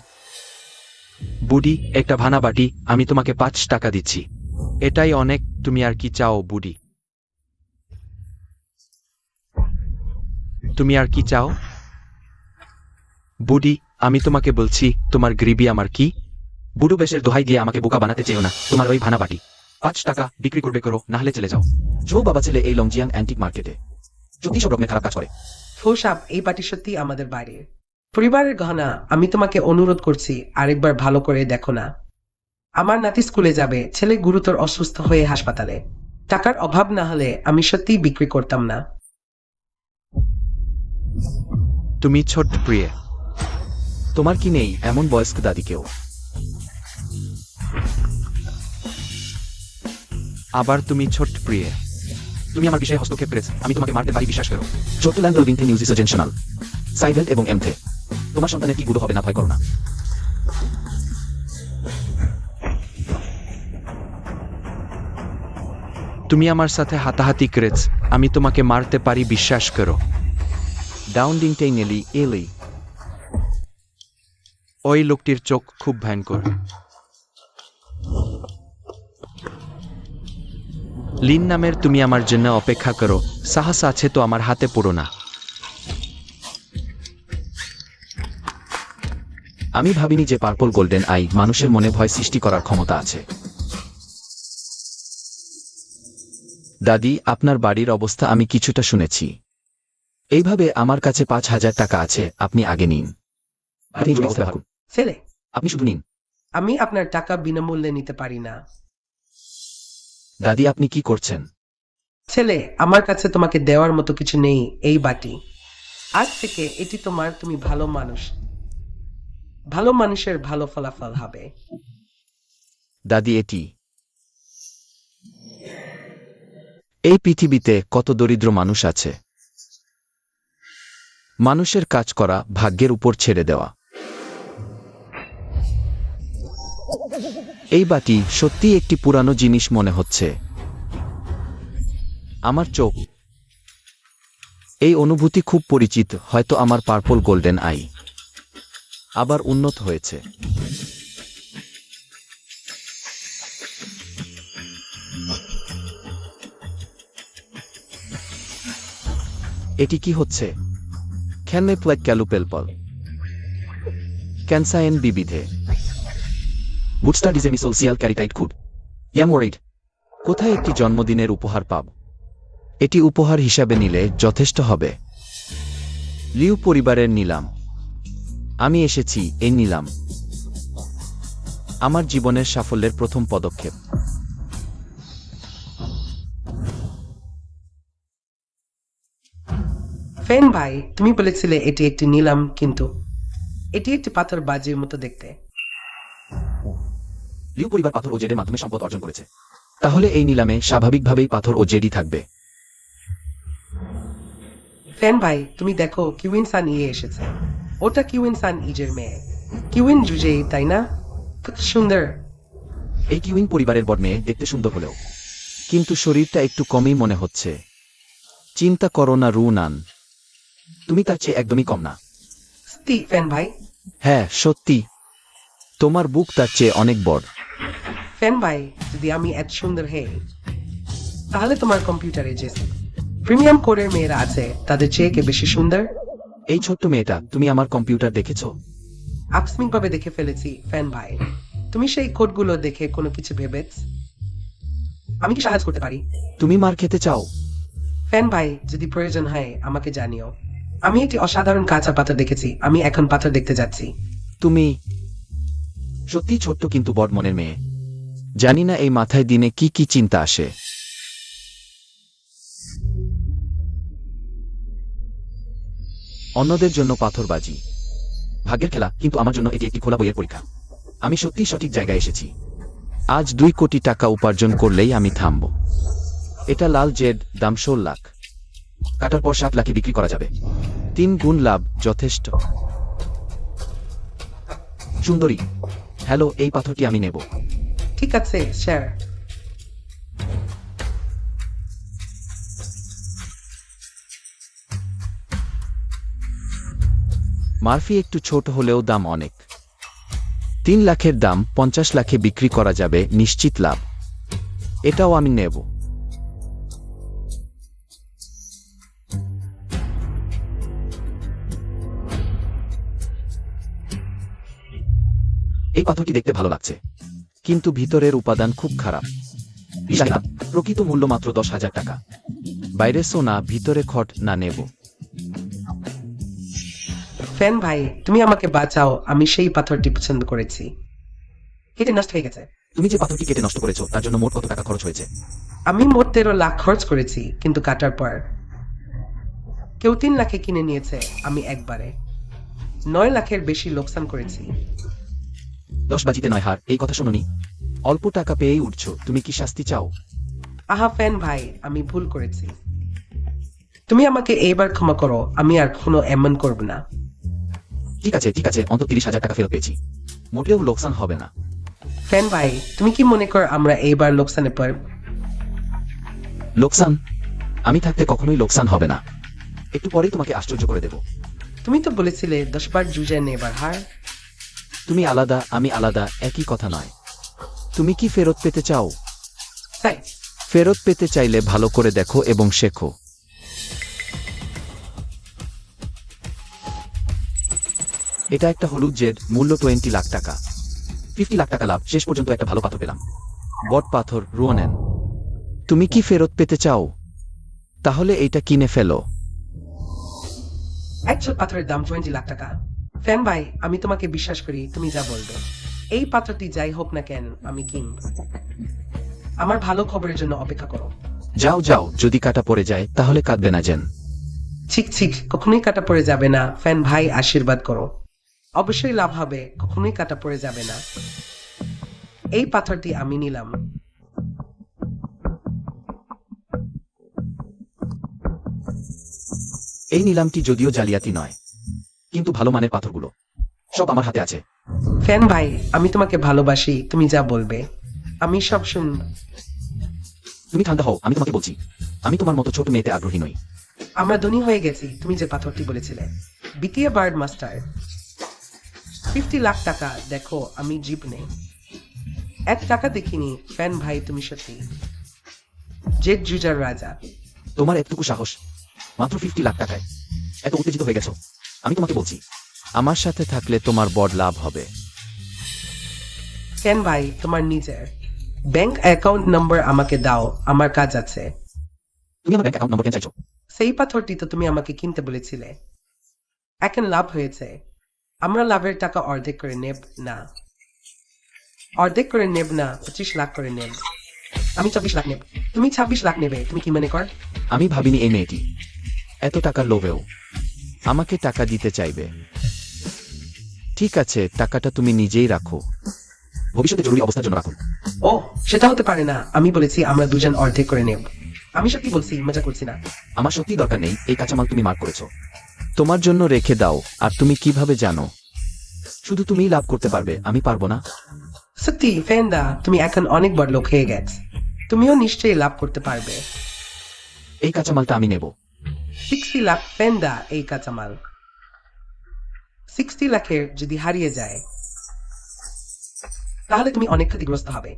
বুড়ি, একটা ভানা বাটি। আমি তোমাকে 5 টাকা দিচ্ছি। এটাই অনেক। তুমি আর কি চাও বুড়ি? তুমি আর কি চাও? বুড়ি, আমি তোমাকে বলছি, তোমার গরিবি আমার কি? বুড়ো বেশের দোহাই দিয়ে আমাকে বোকা বানাতে চেও না। তোমার ওই ভানা বাটি 5 টাকা বিক্রি করবে করো, না হলে চলে যাও। জো বাবা ছেলে এই লংজিয়াং অ্যান্টিক মার্কেটে সত্যি সব রকমের খারাপ কাজ করে। ফোসাপ, এই পার্টি সত্যি আমাদের বাড়ির পরিবারের গহনা। আমি তোমাকে অনুরোধ করছি, আরেকবার ভালো করে দেখো না। আমার নাতি স্কুলে যাবে, ছেলে গুরুতর অসুস্থ হয়ে হাসপাতালে। টাকার অভাব না হলে আমি সত্যি বিক্রি করতাম না। তুমি ছোট্ট প্রিয়ে, তোমার কি নেই এমন বয়স্ক দাদিকেও? আবার তুমি ছোট্ট প্রিয়ে, তুমি আমার বিষয়ে হস্তক্ষেপ করেছ। আমি তোমাকে মারতে পারি, বিশ্বাস করো। চট্টল্যান্ড রবিনথে নিউজিস জেনশনাল সাইভেল এবং এমথে। তোমার সন্তানের কি গুলো হবে না, ভয় করো না। তুমি আমার সাথে হাতাহাতি করেছ, আমি তোমাকে মারতে পারি, বিশ্বাস করো। ডাউন্ডিংটাই নেলি এলি। ওই লোকটির চোখ খুব ভয়ঙ্কর। লিন নামের তুমি আমার জন্য অপেক্ষা করো। সাহস আছে তো আমার হাতে পড়ো না। আমি ভাবিনি যে পার্পল গোল্ডেন আই মানুষের মনে ভয় সৃষ্টি করার ক্ষমতা আছে। দাদি, আপনার বাড়ির অবস্থা আমি কিছুটা শুনেছি। এইভাবে আমার কাছে 5,000 টাকা আছে, আপনি আগে নিন। আপনি ব্যবস্থা রাখুন। ছেলে, আপনি শুধু নিন। আমি আপনার টাকা বিনামূল্যে নিতে পারি না। দাদি, আপনি কি করছেন? ছেলে, আমার কাছে তোমাকে দেওয়ার মতো কিছু নেই। এই বাটি আজ থেকে এটি তোমার। তুমি ভালো মানুষ, ভালো মানুষের ভালো ফলাফল হবে। দাদি, এটি এই পৃথিবীতে কত দরিদ্র মানুষ আছে। মানুষের কাজ করা ভাগ্যের উপর ছেড়ে দেওয়া। এই বাটি সত্যি একটি পুরানো জিনিস মনে হচ্ছে। আমার চোখ, এই অনুভূতি খুব পরিচিত। হয়তো আমার পার্পল গোল্ডেন আই আবার উন্নত হয়েছে। এটি কি হচ্ছে? খেলনে প্লেক ক্যালুপেলপল ক্যান্সায়েন বিবিধে বুটস্টার ডিজেমি সোলসিয়াল ক্যারিটাইট খুব ইয়ামোরিড। কোথায় একটি জন্মদিনের উপহার পাব? এটি উপহার হিসাবে নিলে যথেষ্ট হবে। লিউ পরিবারের নিলাম। আমি এসেছি এই নিলাম আমার জীবনের সাফল্যের প্রথম পদক্ষেপ। ফেন ভাই, তুমি বলেছিলে এটি একটি নিলাম, কিন্তু এটি একটি পাথর বাজির মতো দেখতে। লিউ পরিবার পাথর ও জেডের মাধ্যমে সম্পদ অর্জন করেছে। তাহলে এই নিলামে স্বাভাবিকভাবেই পাথর ও জেডি থাকবে। ফ্যান ভাই তুমি দেখো কিউইন সান ইয়ে এসেছে। ওটা কিউইন সান ইজের মেয়ে। কিউইন জুজে, তাই না? খুব সুন্দর। এই কিউইন পরিবারের বড় মেয়ে, দেখতে সুন্দর হলেও কিন্তু শরীরটা একটু কমই মনে হচ্ছে। চিন্তা করো না রুনান, তুমি তার চেয়ে একদমই কম না। সত্যি ফ্যান ভাই? হ্যাঁ সত্যি, তোমার বুক তার চেয়ে অনেক বড়। ফ্যান ভাই, যদি আমি এত সুন্দর হই, তাহলে তোমার কম্পিউটারে যে প্রিমিয়াম কোডের মেয়েরা আছে তাদের চেয়ে কে বেশি সুন্দর? এই ছোট্ট মেয়েটা, তুমি আমার কম্পিউটার দেখেছো? আকস্মিকভাবে দেখে ফেলেছি ফ্যান ভাই। তুমি সেই কোডগুলো দেখে কোনো কিছু ভেবেছ? আমি কি সাহায্য করতে পারি? তুমি মার খেতে চাও? ফ্যান ভাই, যদি প্রয়োজন হয় আমাকে জানিও। আমি একটি অসাধারণ কাঁচা পাথর দেখেছি, আমি এখন পাথর দেখতে যাচ্ছি। তুমি সত্যি ছোট্ট কিন্তু বড় মনের মেয়ে। জানি না এই মাথায় দিনে কি কি চিন্তা আসে। অন্যদের জন্য পাথরবাজি ভাগ্যের খেলা, কিন্তু আমার জন্য এটি একটি খোলা বইয়ের পরীক্ষা। আমি সত্যিই সঠিক জায়গায় এসেছি। আজ 2 কোটি টাকা উপার্জন করলেই আমি থামব। এটা লাল জেড, দাম 16 লাখ। কাটার পর 7 লাখে বিক্রি করা যাবে। 3 গুণ লাভ যথেষ্ট। সুন্দরী, হ্যালো, এই পাথরটি আমি নেব। ঠিক আছে স্যার। মার্ফি একটু ছোট হলেও দাম অনেক। 3 লাখের দাম 50 লাখে বিক্রি করা যাবে, নিশ্চিত লাভ। এটাও আমি নেব। এই পাথরটি দেখতে ভালো লাগছে, কিন্তু ভিতরের উপাদান খুব খারাপ। প্রকৃত মূল্য মাত্র 10,000 টাকা। বাইরে সোনা, ভিতরে খট না নেব। ফ্যান ভাই, তুমি আমাকে বাঁচাও, আমি সেই পাথরটি পছন্দ করেছি। কেটে নষ্ট হয়ে গেছে। তুমি যে পাথরটি কেটে নষ্ট করেছো তার জন্য মোট কত টাকা খরচ হয়েছে? আমি মোট 13 লাখ খরচ করেছি, কিন্তু কাটার পর কেউ 3 লাখে কিনে নিয়েছে, আমি একবারে 9 লাখের বেশি লোকসান করেছি। 10 বাজিতে 9 হার, এই কথা শুনুনি? অল্প টাকা পেয়েই উঠছো, তুমি কি শাস্তি চাও? আহা ফ্যান ভাই, আমি ভুল করেছি। তুমি আমাকে এইবার ক্ষমা করো, আমি আর কোনো এমন করব না। ঠিক আছে ঠিক আছে, অন্তত 30,000 টাকা ফেরত পেয়েছি। মোটেও লোকসান হবে না। ফ্যান ভাই, তুমি কি মনে কর আমরা এইবার লোকসানে পড়ব? লোকসান? আমি থাকতে কখনোই লোকসান হবে না। একটু পরেই তোমাকে আশ্চর্য করে দেব। তুমি তো বলেছিলে 10 বার জুজে নেবার হার। তুমি আলাদা, আমি আলাদা, একই কথা নয়। তুমি কি ফেরত পেতে চাও? তাই ফেরত পেতে চাইলে ভালো করে দেখো এবং শেখো। এটা একটা হলুদ জেড, মূল্য 20 লাখ টাকা। 50 লাখ টাকা লাভ, শেষ পর্যন্ত একটা ভালো পাথর পেলাম। বট পাথর, রুয়ানেন। তুমি কি ফেরত পেতে চাও? তাহলে এইটা কিনে ফেলো। একশো পাথরের দাম 20 লাখ টাকা। ফ্যান ভাই, আমি তোমাকে বিশ্বাস করি, তুমি যা বলবে। এই পাথরটি যাই হোক না কেন আমি কিনব। আমার ভালো খবরের জন্য অপেক্ষা করো। যাও যাও, যদি কাটা পড়ে যায় তাহলে কাঁদবে না যেন। ঠিক ঠিক, কখনোই কাটা পড়ে যাবে না। ফ্যান ভাই, আশীর্বাদ করো। অবশ্যই লাভ হবে, কখনোই কাটা পড়ে যাবে না। এই পাথরটি আমি নিলাম। এই নিলামটি যদিও জালিয়াতি নয়, কিন্তু ভালো মানের পাথরগুলো সব আমার হাতে আছে। ফ্যান ভাই, আমি তোমাকে ভালোবাসি, তুমি যা বলবে আমি সব শুনব। তুমি ঠান্ডা হও, আমি তোমাকে বলছি, আমি তোমার মতো ছোট মেয়েতে আগ্রহী নই। আমরা ধনী হয়ে গেছি, তুমি যে পাথরটি বলেছিলে। বিটিএ বার্ড মাস্টার, 50 লাখ টাকা। দেখো আমি জিপ নেই, 1 টাকা দেখিনি। ফ্যান ভাই, তুমি সত্যি জেড জুজার রাজা। তোমার এতটুকু সাহস, মাত্র 50 লাখ টাকায় এত উত্তেজিত হয়ে গেছো। আমি তোমাকে বলছি, আমার সাথে থাকলে তোমার বড় লাভ হবে। ফ্যান ভাই, তোমার নিজের ব্যাংক অ্যাকাউন্ট নম্বর আমাকে দাও, আমার কাজ আছে। তুমি আমার ব্যাংক অ্যাকাউন্ট নম্বর কেন চাইছো? সেই পাথরটি তো তুমি আমাকে কিনতে বলেছিলে। এখন লাভ হয়েছে, আমরা লাভের টাকা অর্ধেক করে নেব না। অর্ধেক করে নেব না, 25 লাখ করে নেব। আমি 24 লাখ নেব, তুমি 26 লাখ নেবে। তুমি কি মনে কর? আমি ভাবিনি এই মেয়েটি এত টাকার লোভেও আমাকে টাকা দিতে চাইবে। ঠিক আছে, টাকাটা তুমি নিজেই রাখো, ভবিষ্যতে জরুরি অবস্থার জন্য রাখুন। ও, সেটা হতে পারে না। আমি বলেছি আমরা দুজন অর্ধেক করে নেব। আমি সত্যি বলছি, মজা করছি না। আমার সত্যি দরকার নেই, এই কাঁচামাল তুমি মার্ক করেছো। তোমার জন্য রেখে দাও। আর তুমি কিভাবে জানো শুধু তুমিই লাভ করতে পারবে, আমি পারবো না? সত্যি ফেন্দা, তুমি এখন অনেক বড় লোক হয়ে গেছ, তুমিও নিশ্চয়ই লাভ করতে পারবে। এই কাঁচামালটা আমি নেব। 60 লাখ ফেন্দা এই কাঁচামাল। 60 লাখের যদি হারিয়ে যায় তাহলে তুমি অনেক ক্ষতিগ্রস্ত হবে।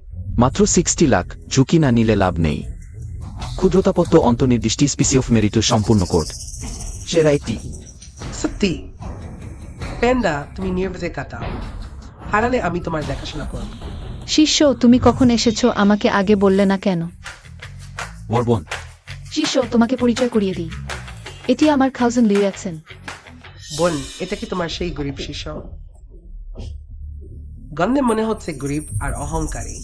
মাত্র 60 লাখ, ঝুঁকি না নিলে লাভ নেই। ক্ষুদ্রতাপত্য অন্তর্নির্দিষ্ট স্পিসি অফ মেরিট সম্পূর্ণ কোড সেরা একটি। সত্যি ফেন্দা, তুমি নির্ভেজে কাটাও, হারালে আমি তোমার দেখাশোনা করব। শিষ্য, তুমি কখন এসেছো আমাকে আগে বললে না কেন? বর্বন, শিষ্য, তোমাকে পরিচয় করিয়ে দিই, এটি আমার কাজিন লিওয়াক্সেন। বোন, এটা কি তোমার সেই গরিব শিষ্য? গন্ধে মনে হচ্ছে গরিব আর অহংকারী।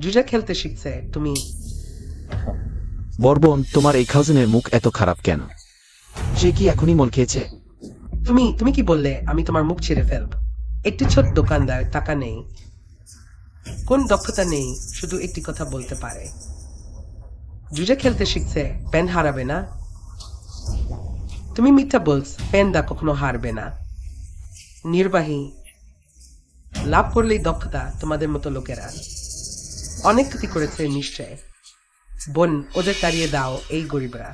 জুজা খেলতে শিখছে তুমি। বর্বন, তোমার এই কাজিনের মুখ এত খারাপ কেন? সে কি এখনই মল খেয়েছে? তুমি কি বললে আমি তোমার মুখ ছিঁড়ে ফেলব? একটি ছোট দোকানদার, টাকা নেই, কোন দক্ষতা নেই, শুধু একটি কথা বলতে পারে। জুজা খেলতে শিখছে, পেন হারাবে না। তুমি মিথ্যা বলছ, পেনদা কখনো হারবে না। নির্বাহী, লাভ করলেই দক্ষতা। তোমাদের মতো লোকেরা অনেক ক্ষতি করেছে নিশ্চয়। বোন, ওদের তাড়িয়ে দাও, এই গরিবরা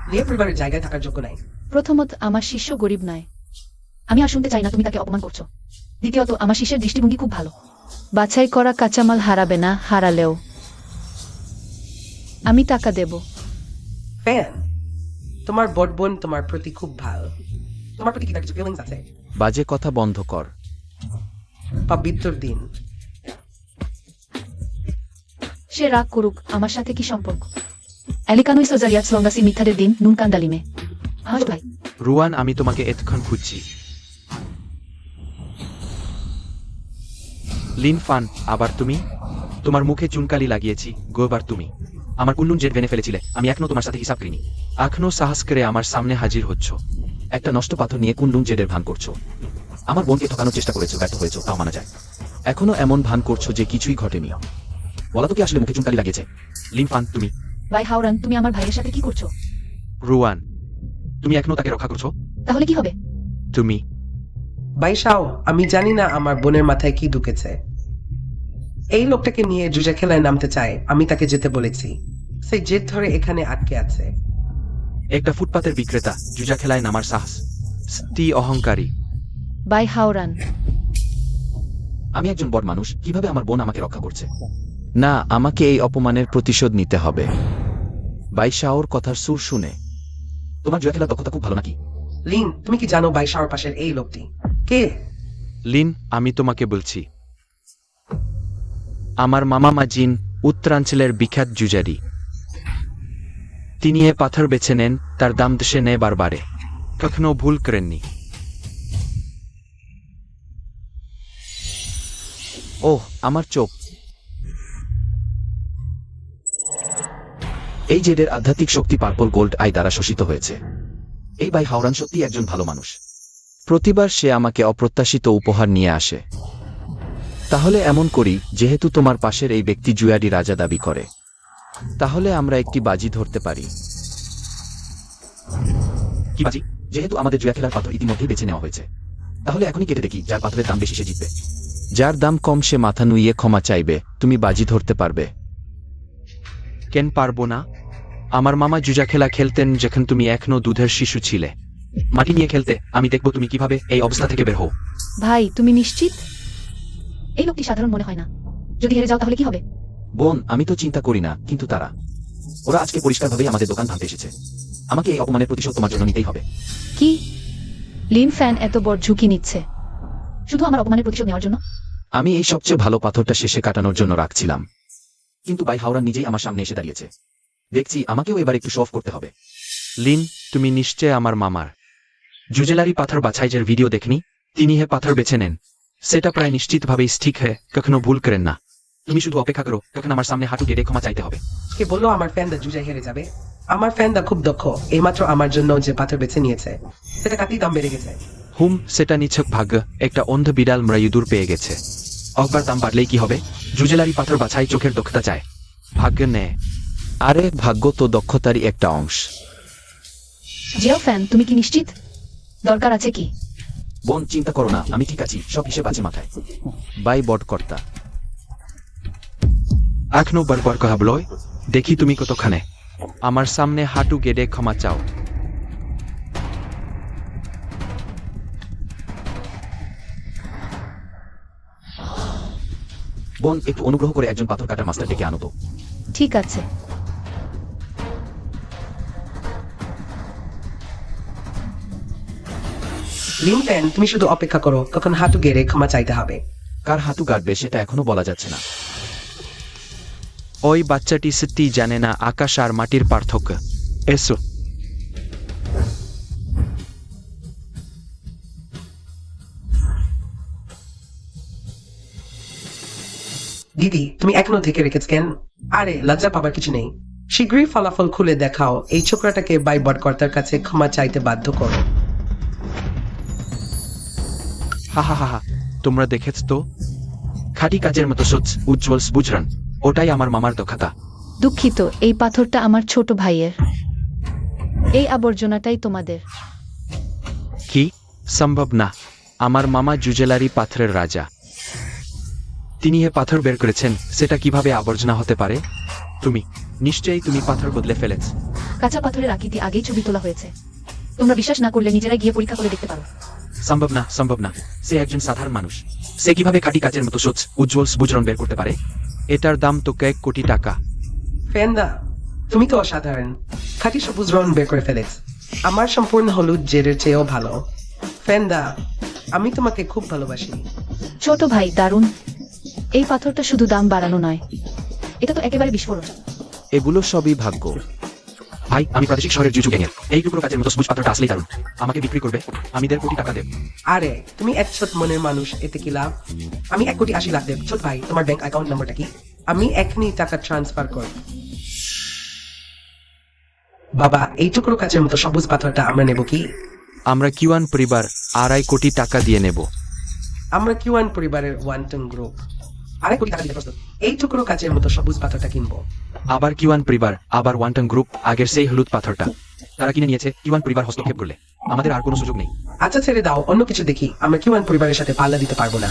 লিয়া পরিবারের জায়গায় থাকার যোগ্য নাই। প্রথমত, আমার শিষ্য গরিব নয়, আমি আর শুনতে চাই না তুমি তাকে অপমান করছো। দ্বিতীয়ত, আমার শিষ্যের দৃষ্টিভঙ্গি খুব ভালো, বাছাই করা কাঁচামাল হারাবে না, হারালেও আমি টাকা দেব। ফ্যান, তোমার বড় বোন তোমার প্রতি খুব ভালো। তোমার প্রতি কি তার কিছু ফিলিংস আছে? বাজে কথা বন্ধ কর। পবিত্র দিন। সে রাগ করুক, আমার সাথে কি সম্পর্ক? এলিকানুই সোজারিয়াত সঙ্গাসি মিথাদের দিন নুন কান্দালিমে। হাজ ভাই, রুয়ান, আমি তোমাকে এতক্ষণ খুঁজছি। লিন ফান, আবার তুমি? তোমার মুখে চুনকালি লাগিয়েছি, গোবার তুমি আমার কুন্নুন জেট ভেনে ফেলেছিলে, আমি এখনো তোমার সাথে হিসাব করিনি। এখনো সাহস করে আমার সামনে হাজির হচ্ছ, একটা নষ্ট পাথর নিয়ে কুন্নুন জেটের ভান করছো। আমার বোনকে ঠকানোর চেষ্টা করেছো, ব্যর্থ হয়েছো, তাও মানা যায়। এখনো এমন ভান করছো যে কিছুই ঘটেনি। বলা তো কি আসলে মুখে চুনকালি লাগিয়েছে? লিন ফান, তুমি? ভাই হাওরান, তুমি আমার ভাইয়ের সাথে কি করছো? রুয়ান, তুমি এখনো তাকে রক্ষা করছো? তাহলে কি হবে? তুমি? বাইশাও, আমি জানি না আমার বোনের মাথায় কি ঢুকেছে। এই লোকটাকে নিয়ে জুজা খেলায় নামতে চায়, আমি তাকে যেতে বলেছি, সেই জেদ ধরে এখানে আটকে আছে। একটা ফুটপাতের বিক্রেতা, জুজা খেলায় নামার সাহস, স্ত্রী অহংকারী। ভাই হাওরান, আমি একজন বড় মানুষ, কিভাবে আমার বোন আমাকে রক্ষা করছে? না, আমাকে এই অপমানের প্রতিশোধ নিতে হবে। বাইশাওর কথার সুর শুনে তোমার জুয়া খেলার দক্ষতা খুব ভালো নাকি? লিন, তুমি কি জানো বাইশাওর পাশের এই লোকটি কে? লিন, আমি তোমাকে বলছি, আমার মামা মাজিন উত্তরাঞ্চলের বিখ্যাত জুজারি। তিনি এ পাথর বেছে নেন, তার দাম দেশে নেয় বারবারে, কখনো ভুল করেননি। ওহ, আমার চোখ। এই জেডের আধ্যাত্মিক শক্তি পার্পল গোল্ড আই দ্বারা শোষিত হয়েছে। এই ভাই হাওরান সত্যি একজন ভালো মানুষ। প্রতিবার সে আমাকে অপ্রত্যাশিত উপহার নিয়ে আসে। তাহলে এমন করি, যেহেতু তোমার পাশের এই ব্যক্তি জুয়াডি রাজা দাবি করে, তাহলে আমরা একটি বাজি ধরতে পারি। কি বাজি? যেহেতু আমাদের জুয়া খেলার পাথর ইতিমধ্যেই বেছে নেওয়া হয়েছে, তাহলে এখনই কেটে দেখি যার পাথরের দাম বেশি সে জিতবে। যার দাম কম সে মাথা নুইয়ে ক্ষমা চাইবে। তুমি বাজি ধরতে পারবে? কেন পারবো না? আমার মামা জুজা খেলা খেলতেন যখন তুমি এখনো দুধের শিশু ছিলে। মাটি নিয়ে খেলতে। আমি দেখবো তুমি কিভাবে এই অবস্থা থেকে বের হও। ভাই তুমি নিশ্চিত? এই লোকটি সাধারণ মনে হয় না, যদি হেরে যাও তাহলে কি হবে? বোন, আমি তো চিন্তা করি না, কিন্তু ওরা আজকে পরিষ্কারভাবেই আমাদের দোকান ভাঙতে এসেছে। আমাকে এই অপমানের প্রতিশোধ তোমার জন্য নিতেই হবে। কি? লিন ফ্যান এত বড় ঝুঁকি নিচ্ছে শুধু আমার অপমানের প্রতিশোধ নেওয়ার জন্য? আমি এই সবচেয়ে ভালো পাথরটা শেষে কাটানোর জন্য রাখছিলাম, কিন্তু ভাই হাওড়া নিজেই আমার সামনে এসে দাঁড়িয়েছে। দেখছি আমাকেও এবার একটু শো অফ করতে হবে। লিন, তুমি নিশ্চয় আমার মামার জুজেলারি পাথর বাছাইয়ের ভিডিও দেখনি? তিনি হে পাথর বেছে নেন, সেটা প্রায় নিশ্চিতভাবেই ঠিক হয়, কখনো ভুল করেন না। তুমি শুধু অপেক্ষা করো, তখন আমার সামনে হাঁটু গেড়ে ক্ষমা চাইতে হবে। কে বললো আমার ফ্যানদা জুজা হেরে যাবে? আমার ফ্যানদা খুব দক্ষ, এইমাত্র আমার জন্য যে পাথর বেছে নিয়েছে সেটা কাটতেই দাম বেড়ে গেছে। সেটা নিছক ভাগ্য। একটা অন্ধ বিড়াল মৃত্যুদূর পেয়ে গেছে। একবার দাম বাড়লেই কি হবে? জুজেলারি পাথর বাছাই চোখের দক্ষতা চায়, ভাগ্য নে। আরে ভাগ্য তো দক্ষতারই একটা অংশ। জিও ফ্যান, তুমি কি নিশ্চিত? দরকার আছে কি? বোন চিন্তা করো না, আমি ঠিক আছি, সব হিসেব আছে মাথায়। বাই বটকর্তা। এখনো বারবার কহাবলয়, দেখি তুমি কতখানে। আমার সামনে হাঁটু গেড়ে ক্ষমা চাও। বোন একটু অনুগ্রহ করে একজন পাথর কাটার মাস্টার ডেকে আনো তো। ঠিক আছে। লিন ফ্যান, তুমি শুধু অপেক্ষা করো, কখন হাঁটু গেড়ে ক্ষমা চাইতে হবে। কার হাঁটু গাড়বে সেটা এখনো বলা যাচ্ছে না। ওই বাচ্চাটি সত্যি জানে না আকাশ আর মাটির পার্থক্য। এসো। দিদি, তুমি এখনো থেকে রেখেছ কেন? আরে লজ্জা পাবার কিছু নেই। শীঘ্রই ফলাফল খুলে দেখাও, এই ছোকরাটাকে বাই বটকর্তার কাছে ক্ষমা চাইতে বাধ্য করো। হা হা হা হা, তোমরা দেখেছ তো? খাঁটি কাজের মতো সচ উজ্জ্বল বুঝরান, ওটাই আমার মামার দক্ষতা। দুঃখিত, এই পাথরটা আমার ছোট ভাইয়ের। এই আবর্জনাটাই তোমাদের। কি? সম্ভব না। আমার মামা জুজেলারি পাথরের রাজা। তিনি এ পাথর বের করেছেন, সেটা কিভাবে আবর্জনা হতে পারে? তুমি নিশ্চয়ই তুমি পাথর বদলে ফেলেছ। কাঁচা পাথরের আকৃতি আগেই ছবি তোলা হয়েছে। তোমরা বিশ্বাস না করলে নিজেরাই গিয়ে পরীক্ষা করে দেখতে পারো। সম্ভব না, সম্ভব না। সে একজন সাধারণ মানুষ, সে কিভাবে খাঁটি কাচের মতো সচ উজ্জ্বল বুঝরণ বের করতে পারে? এটার দাম তো কয়েক কোটি টাকা। ফেন্দা, তুমি তো অসাধারণ। খাঁটি সবুজ রং বের করে ফেলেছ। আমার সম্পূর্ণ হলুদ জেরের চেয়েও ভালো। ফেন্দা, আমি তোমাকে খুব ভালোবাসি। ছোট ভাই, দারুণ। এই পাথরটা শুধু দাম বাড়ানো নয়, এটা তো একেবারে বিস্ফোরণ। এগুলো সবই ভাগ্য। ভাই, আমি প্রাদেশিক শহরের জুজু গ্যাংয়ের। এই টুকরো কাজের মতো সবুজ পাথরটা আসলেই দারুণ। আমাকে বিক্রি করবে? আমি 1.5 কোটি টাকা দেব। আরে তুমি এক ছোট মনের মানুষ, এতে কি লাভ? আমি 1,80,00,000 দেব। ছোট ভাই, তোমার ব্যাংক অ্যাকাউন্ট নাম্বারটা কি? আমি এখনই টাকা ট্রান্সফার করব। বাবা, এই টুকরো কাচের মতো সবুজ পাথরটা আমরা নেব কি? আমরা কিওয়ান পরিবার 2.5 কোটি টাকা দিয়ে নেব। আমরা কিউয়ান পরিবারের ওয়ান্টন গ্রুপ 2.5 কোটি টাকা দিতে প্রস্তুত। এই টুকরো কাচের মতো সবুজ পাথরটা কিনবো। আবার কিওয়ান পরিবার, আবার ওয়ান্টন গ্রুপ, আগের সেই হলুদ পাথরটা তারা কিনে নিয়েছে। কিওয়ান পরিবার হস্তক্ষেপ করলে আমাদের আর কোনো সুযোগ নেই। আচ্ছা ছেড়ে দাও, অন্য কিছু দেখি। আমরা কিউয়ান পরিবারের সাথে পাল্লা দিতে পারবো না।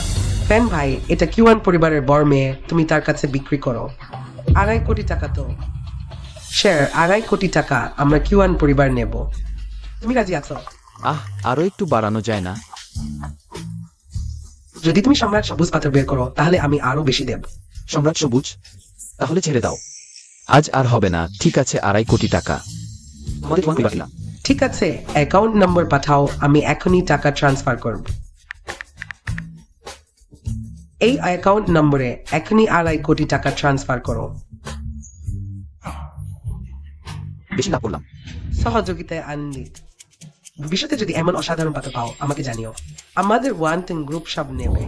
ফ্যান ভাই, এটা কিউয়ান পরিবারের বড় মেয়ে, তুমি তার কাছে বিক্রি করো। 2.5 কোটি টাকা তো শেয়ার, 2.5 কোটি টাকা আমরা কিউয়ান পরিবার নেব। তুমি রাজি আছো? আরো একটু বাড়ানো যায় না? যদি তুমি সম্রাট সবুজ পাথর বের করো, তাহলে আমি আরো বেশি দেব। সম্রাট সবুজ? তাহলে ছেড়ে দাও, আজ আর হবে না। ঠিক আছে, 2.5 কোটি টাকা তোমাদের কিওয়ান পরিবার দিলাম। ঠিক আছে, অ্যাকাউন্ট নম্বর পাঠাও, আমি এখনই টাকা ট্রান্সফার করব। এই অ্যাকাউন্ট নম্বরে এখনই 2.5 কোটি টাকা ট্রান্সফার করো। বেশি লাভ করলাম। সহযোগিতায় আনন্দিত। ভবিষ্যতে যদি এমন অসাধারণ পাথর পাও, আমাকে জানিও। আমাদের ওয়ান্টন গ্রুপ সব নেবে।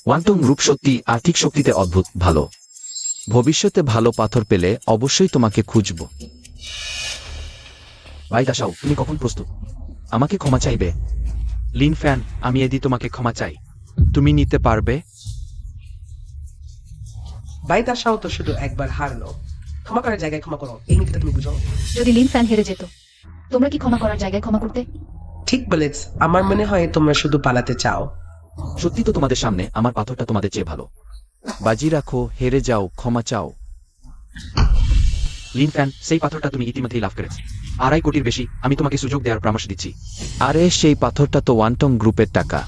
ওয়ান্টন গ্রুপ সত্যি আর্থিক শক্তিতে অদ্ভুত ভালো। ভবিষ্যতে ভালো পাথর পেলে অবশ্যই তোমাকে খুঁজব। ভাই দাসাও, তুমি কখন প্রস্তুত? আমাকে ক্ষমা চাইবে? লিন ফ্যান, আমি এদি তোমাকে ক্ষমা চাই। তুমি নিতে পারবে? বাইদাসাও তো শুধু একবার হারলো। ক্ষমা করার জায়গায় ক্ষমা করো, এই নীতিটা তুমি বুঝো? যদি লিন ফ্যান হেরে যেত, তোমরা কি ক্ষমা করার জায়গায় ক্ষমা করতে? ঠিক বলেছ। আমার মনে হয় তোমরা শুধু পালাতে চাও। সত্যি তো তোমাদের সামনে আমার পাথরটা তোমাদের চেয়ে ভালো। বাজি রাখো, হেরে যাও, ক্ষমা চাও। লিন ফ্যান, সেই পাথরটা তুমি ইতিমধ্যেই লাভ করেছ। 2.5 কোটির বেশি। আমি তোমাকে সুযোগ দেওয়ার পরামর্শ দিচ্ছি। আরে সেই পাথরটা তো ওয়ান্টন গ্রুপের টাকা।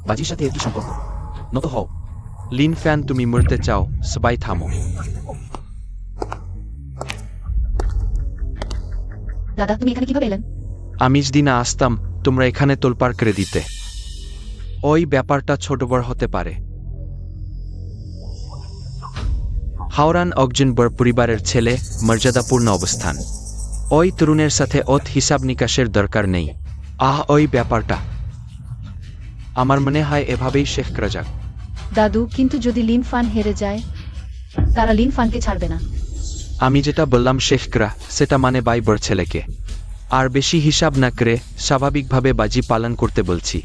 বাজির সাথে এর কি সম্পর্ক? নত হও। লিন ফ্যান, তুমি মরতে চাও? সবাই থামো। দাদা, তুমি এখানে কিভাবে এলেন? আমি যদি না আসতাম, তোমরা এখানে তোলপাড় করে দিতে। ওই ব্যাপারটা ছোট বড় হতে পারে। হাওরান একজন বড় পরিবারের ছেলে, মর্যাদাপূর্ণ অবস্থান। ওই তরুণের সাথে হিসাব নিকাশের দরকার নেই। ওই ব্যাপারটা আমার মনে হয় এভাবেই শেষ করা যাক। দাদু, কিন্তু যদি লিন ফান হেরে যায়, তারা লিন ফানকে ছাড়বে না। আমি যেটা বললাম শেষ করা, সেটা মানে বাই বড় ছেলেকে আর বেশি হিসাব না করে স্বাভাবিকভাবে বাজি পালন করতে বলছি।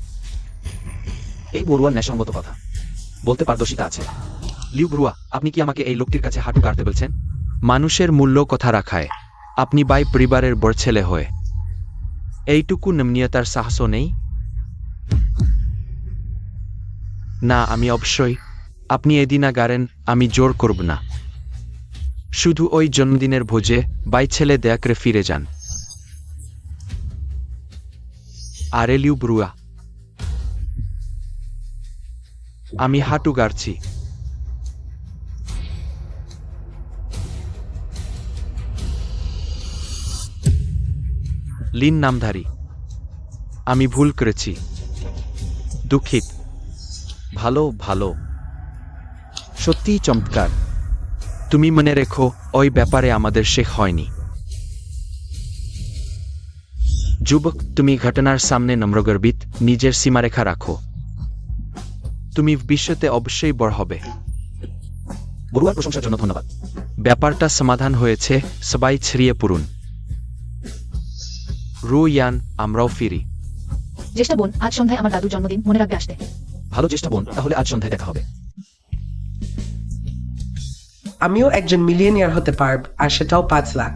এই বড়ুয়ার ন্যায়সঙ্গত কথা বলতে পারদর্শিতা আছে। লিউ ব্রুয়া, আপনি কি আমাকে এই লোকটির কাছে হাঁটু কাটতে বলছেন? মানুষের মূল্য কথা রাখায় আপনি বাই পরিবারের বড় ছেলে হয়ে এইটুকু নমনীয়তার সাহসও নেই? না, আমি অবশ্যই। আপনি এদিনা গারেন, আমি জোর করব না। শুধু ওই জন্মদিনের ভোজে বাই ছেলে দয়া করে ফিরে যান। আরে লিউ ব্রুয়া, আমি হাঁটু গাড়ছি। লিন নামধারী, আমি ভুল করেছি, দুঃখিত। ভালো ভালো, সত্যিই চমৎকার। তুমি মনে রেখো, ওই ব্যাপারে আমাদের শেখ হয়নি। যুবক, তুমি ঘটনার সামনে নম্রগর্বিত, নিজের সীমারেখা রাখো। তুমি ভবিষ্যতে অবশ্যই বড় হবে। বড়ুয়ার প্রশংসার জন্য ধন্যবাদ। ব্যাপারটা সমাধান হয়েছে, সবাই ছড়িয়ে পড়ুন। রু ইয়ান, আমরাও ফিরি। জ্যেষ্ঠা বোন, আজ সন্ধ্যায় আমার দাদুর জন্মদিন, মনে রাখবে আসতে। ভালো চেষ্টা বোন, তাহলে আজ সন্ধ্যায় দেখা হবে। আমিও একজন মিলিয়নিয়ার হতে পারব, আর সেটাও 5 লাখ।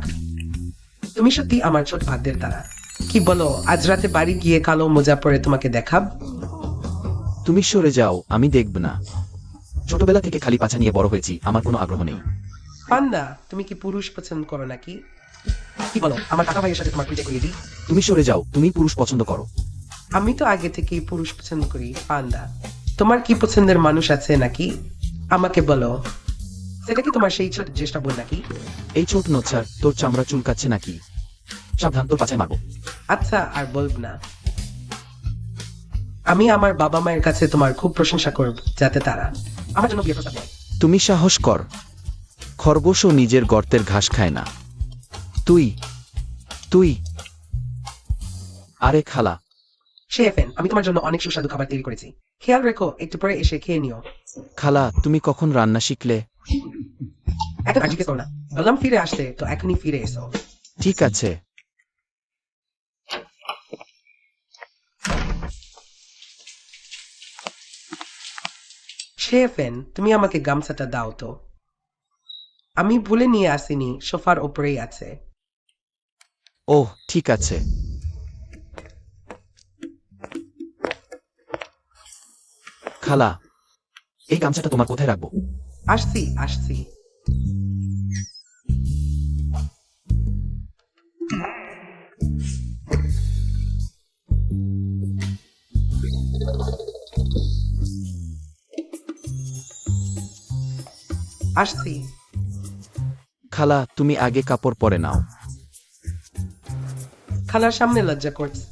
তুমি সত্যি আমার ছোট ভাগ্যের তারা। কি বলো, আজ রাতে বাড়ি গিয়ে কালো মোজা পরে তোমাকে দেখাব? তুমি সরে যাও, আমি দেখব না। ছোটবেলা থেকে খালি পাছা নিয়ে বড় হয়েছি, আমার কোনো আগ্রহ নেই। পান্ডা, তুমি কি পুরুষ পছন্দ করো নাকি? কি বলো, আমার কাকা ভাইয়ের সাথে তোমার পরিচয় করিয়ে দিই? তুমি সরে যাও, তুমি পুরুষ পছন্দ করো। আমি তো আগে থেকেই পুরুষ পছন্দ করি। পান্ডা, তোমার কি পছন্দের মানুষ আছে নাকি? আমাকে বলো। সেটা কি তোমার সেই ছোট জ্যেষ্ঠা বোন নাকি? এই ছোট নোচ্ছার, তোর চামড়া চুলকাচ্ছে নাকি? সাবধান, তোর পাছায় মারবো। আচ্ছা, আর বলব না। আমি আমার বাবা মায়ের কাছে তোমার খুব প্রশংসা করব, যাতে তারা আমার জন্য বিয়ে প্রস্তাব দেয়। তুমি সাহস কর। খরগোশও নিজের গর্তের ঘাস খায় না। তুই তুই আরে খালা, শেফেন, আমি তোমার জন্য অনেক সুস্বাদু খাবার তৈরি করেছি। খেয়াল রেখো, একটু পরে এসে খেয়ে নিও। খালা, তুমি কখন রান্না শিখলে? এখন আর জিজ্ঞেস করো না। বললাম ফিরে আসতে, তো এখনই ফিরে এসো। ঠিক আছে। শেফেন, তুমি আমাকে গামছাটা দাও তো। আমি ভুলে নিয়ে আসিনি, সোফার ওপরেই আছে। ওহ, ঠিক আছে। খালা, এই গামছাটা তোমার কোথায় রাখবো? আসছি আসছি। আসছি। খালা, তুমি আগে কাপড় পরে নাও। খালার সামনে লজ্জা করছে।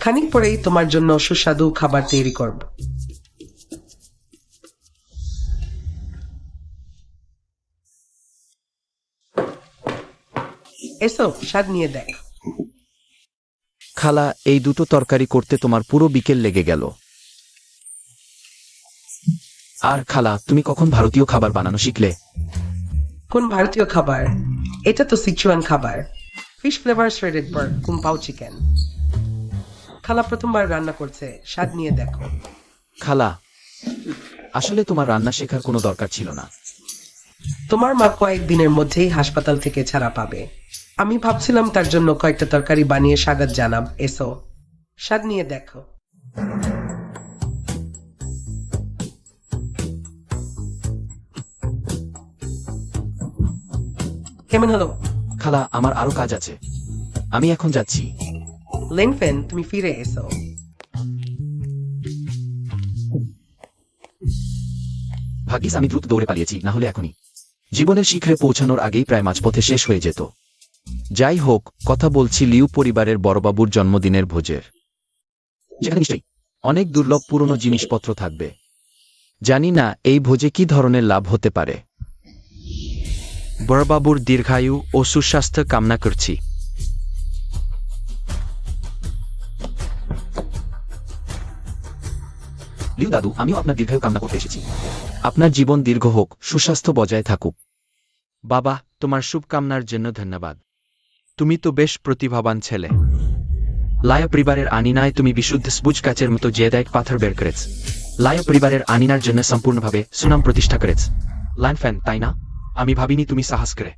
খানিক পরেই তোমার জন্য সুস্বাদু খাবার তৈরি করব। এসো, স্বাদ নিয়ে দেখ। খালা, এই দুটো তরকারি করতে তোমার পুরো বিকেল লেগে গেল। আর খালা, তুমি কখন ভারতীয় খাবার বানানো শিখলে? কোন ভারতীয় খাবার? এটা তো সিচুয়ান খাবার। ফিশ ফ্লেভার শ্রেডেড বার্গ, কুম্পাও চিকেন। খালা প্রথমবার রান্না করছে, স্বাদ নিয়ে দেখো। খালা, আসলে তোমার রান্না শেখার কোনো দরকার ছিল না। তোমার মা কয়েকদিনের মধ্যেই হাসপাতাল থেকে ছাড়া পাবে। আমি ভাবছিলাম তার জন্য কয়েকটা তরকারি বানিয়ে স্বাগত জানাব। এসো, স্বাদ নিয়ে দেখো। কেমন হলো? খালা, আমার আরো কাজ আছে, আমি এখন যাচ্ছি। লেনফেন, তুমি ফিরে এসো। ভাগ্যিস আমি দ্রুত দৌড়ে পালিয়েছি, না হলে এখনই জীবনের শিখরে পৌঁছানোর আগেই প্রায় মাঝপথে শেষ হয়ে যেত। যাই হোক, কথা বলছি লিউ পরিবারের বড়বাবুর জন্মদিনের ভোজের, যেখানে নিশ্চয়ই অনেক দুর্লভ পুরনো জিনিসপত্র থাকবে। জানি না এই ভোজে কি ধরনের লাভ হতে পারে। বড়বাবুর দীর্ঘায়ু ও সুস্বাস্থ্য কামনা করছি। লিউ দাদু, আমিও আপনার দীর্ঘায়ু কামনা করতে এসেছি। আপনার জীবন দীর্ঘ হোক, সুস্বাস্থ্য বজায় থাকুক। বাবা, তোমার শুভকামনার জন্য ধন্যবাদ। তুমি তো বেশ প্রতিভাবান ছেলে। লায়া পরিবারের আনিনায় তুমি বিশুদ্ধ সবুজ কাচের মতো জেদাইক পাথর বের করেছ। লায় পরিবারের আনিনার জন্য সম্পূর্ণভাবে সুনাম প্রতিষ্ঠা করেছ। লাইন ফ্যান, তাই না? আমি ভাবিনি তুমি সাহস করে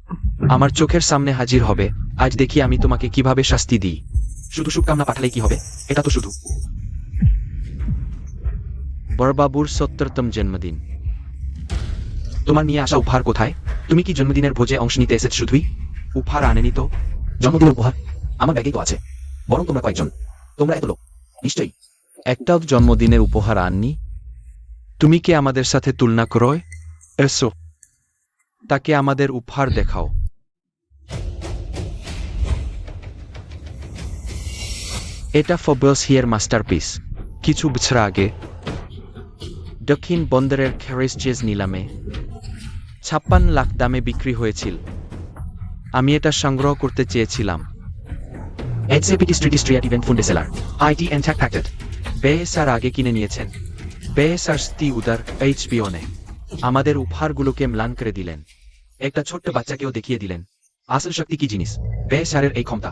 আমার চোখের সামনে হাজির হবে। আজ দেখি আমি তোমাকে কিভাবে শাস্তি দিই। শুধু শুভকামনা পাঠালেই কি হবে? এটা তো শুধু বড়বাবুর 70তম জন্মদিন। তোমার নিয়ে আসা উপহার কোথায়? তুমি কি জন্মদিনের ভোজে অংশ নিতে এসেছ? শুধুই উপহার আনেনি তো? জন্মদিনের উপহার আমার ব্যাগেই তো আছে। বরং তোমরা কয়েকজন, তোমরা এত লোক, নিশ্চয়ই একটাও জন্মদিনের উপহার আননি। তুমি কি আমাদের সাথে তুলনা করো? এসো, তাকে আমাদের উপহার দেখাও। এটা ফোবস হিয়ার মাস্টারপিস। কিছু বছর আগে দক্ষিণ বন্দরের ক্যারেজেস নিলামে 56 লাখ দামে বিক্রি হয়েছিল। আমি এটা সংগ্রহ করতে চেয়েছিলাম। এক্সিপিটি স্ট্রিট স্ট্রিয়াট ইভেন্ট ফুন্ডে সেলার আইটি এন্ড প্যাকেট বেসার আগে কিনে নিয়েছেন। বেসার স্তি উদার এইচপিও নে আমাদের উপহারগুলোকে ম্লান করে দিলেন। একটা ছোট্ট বাচ্চাকেও দেখিয়ে দিলেন আসল শক্তি কি জিনিস। বেসারের এই ক্ষমতা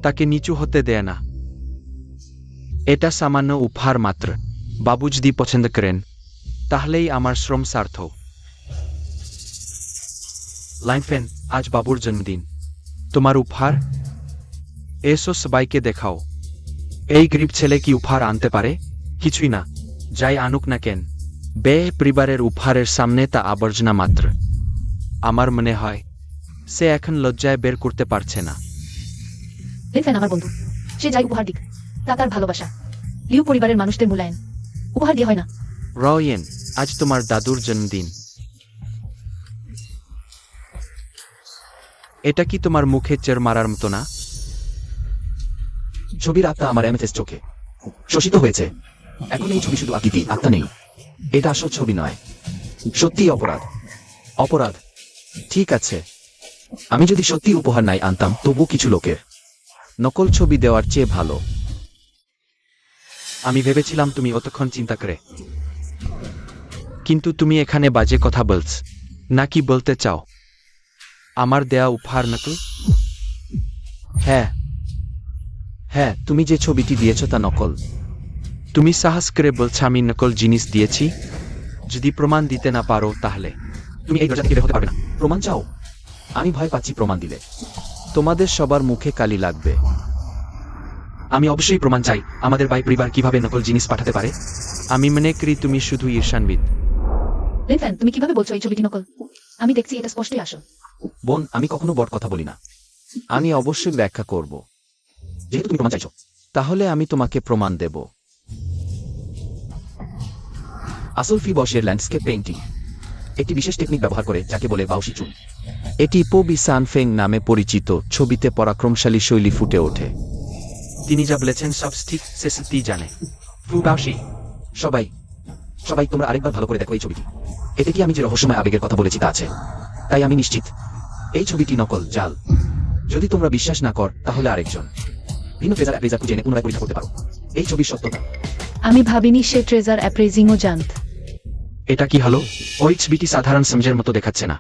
তাকে নিচু হতে দেয় না। এটা সামান্য উপহার মাত্র। বাবু যদি পছন্দ করেন তাহলেই আমার শ্রম সার্থক। লাইন ফ্যান, আজ বাবুর জন্মদিন। তোমার উপহার এসো সবাইকে দেখাও। এই গরিব ছেলে কি উপহার আনতে পারে? কিছুই না। যাই আনুক না কেন, বে পরিবারের উপহারের সামনে তা আবর্জনা মাত্র। আমার মনে হয় সে এখন লজ্জায় বের করতে পারছে না। লাইন ফ্যান আমার বন্ধু, সে যাই উপহার দিক, তা তার ভালোবাসা। লিউ পরিবারের মানুষদের মূল্যায়ন উপহার দিয়ে হয় না। রয়েন, আজ তোমার দাদুর জন্মদিন। এটা কি তোমার মুখে চের মারার মতো না? ছবির আত্মা আমার এমএস চোখে শোষিত হয়েছে। এখন এই ছবি শুধু আকৃতি, আত্মা নেই। এটা আসল ছবি নয়। সত্যি অপরাধ। অপরাধ, ঠিক আছে। আমি যদি সত্যি উপহার নাই আনতাম, তবু কিছু লোকের নকল ছবি দেওয়ার চেয়ে ভালো। আমি ভেবেছিলাম তুমি অতক্ষণ চিন্তা করে, কিন্তু তুমি এখানে বাজে কথা বলছ। নাকি বলতে চাও আমার দেয়া উপহার নকল? হ্যাঁ হ্যাঁ, তুমি যে ছবিটি দিয়েছ তা নকল। তুমি সাহস করে বলছ আমি নকল জিনিস দিয়েছি? যদি প্রমাণ দিতে না পারো তাহলে তুমি এই দরজা থেকে বের হতে পারবে না। প্রমাণ চাও? আমি ভয় পাচ্ছি প্রমাণ দিলে তোমাদের সবার মুখে কালি লাগবে। আমি অবশ্যই প্রমাণ চাই। আমাদের ভাই পরিবার কিভাবে নকল জিনিস পাঠাতে পারে? আমি মনে করি তুমি শুধু ঈর্ষান্বিত। লাইন ফ্যান, তুমি কিভাবে বলছো এই ছবিটি নকল? আমি দেখছি এটা স্পষ্টই আসল। বোন, আমি কখনো বড় কথা বলি না। আমি অবশ্যই ব্যাখ্যা করব। যেহেতু তুমি প্রমাণ চাইছো, তাহলে আমি তোমাকে প্রমাণ দেব। আসল ফি বসের ল্যান্ডস্কেপ পেইন্টিং একটি বিশেষ টেকনিক ব্যবহার করে, যাকে বলে বাউশি চুন। এটি পো বি সানফেং নামে পরিচিত। ছবিতে পরাক্রমশালী শৈলী ফুটে ওঠে। তিনি যা বলেছেন সব ঠিক, সে সত্যি জানে। ফু বাউশি। সবাই সবাই তোমরা আরেকবার ভালো করে দেখো এই ছবিটি। এতে কি আমি যে রহস্যময় আবেগের কথা বলেছি তা আছে। তাই আমি নিশ্চিত এই ছবিটি নকল, জাল। যদি তোমরা বিশ্বাস না কর, তাহলে আরেকজন ভিন্ন ট্রেজার অ্যাপ্রেজার খুঁজে এনে পুনরায় পরীক্ষা করতে পারো এই ছবির সত্যতা। আমি ভাবিনি সে ট্রেজার অ্যাপ্রেজিংও জানত। এটা কি হলো? ওই ছবিটি সাধারণ সমঝের মতো দেখাচ্ছে না,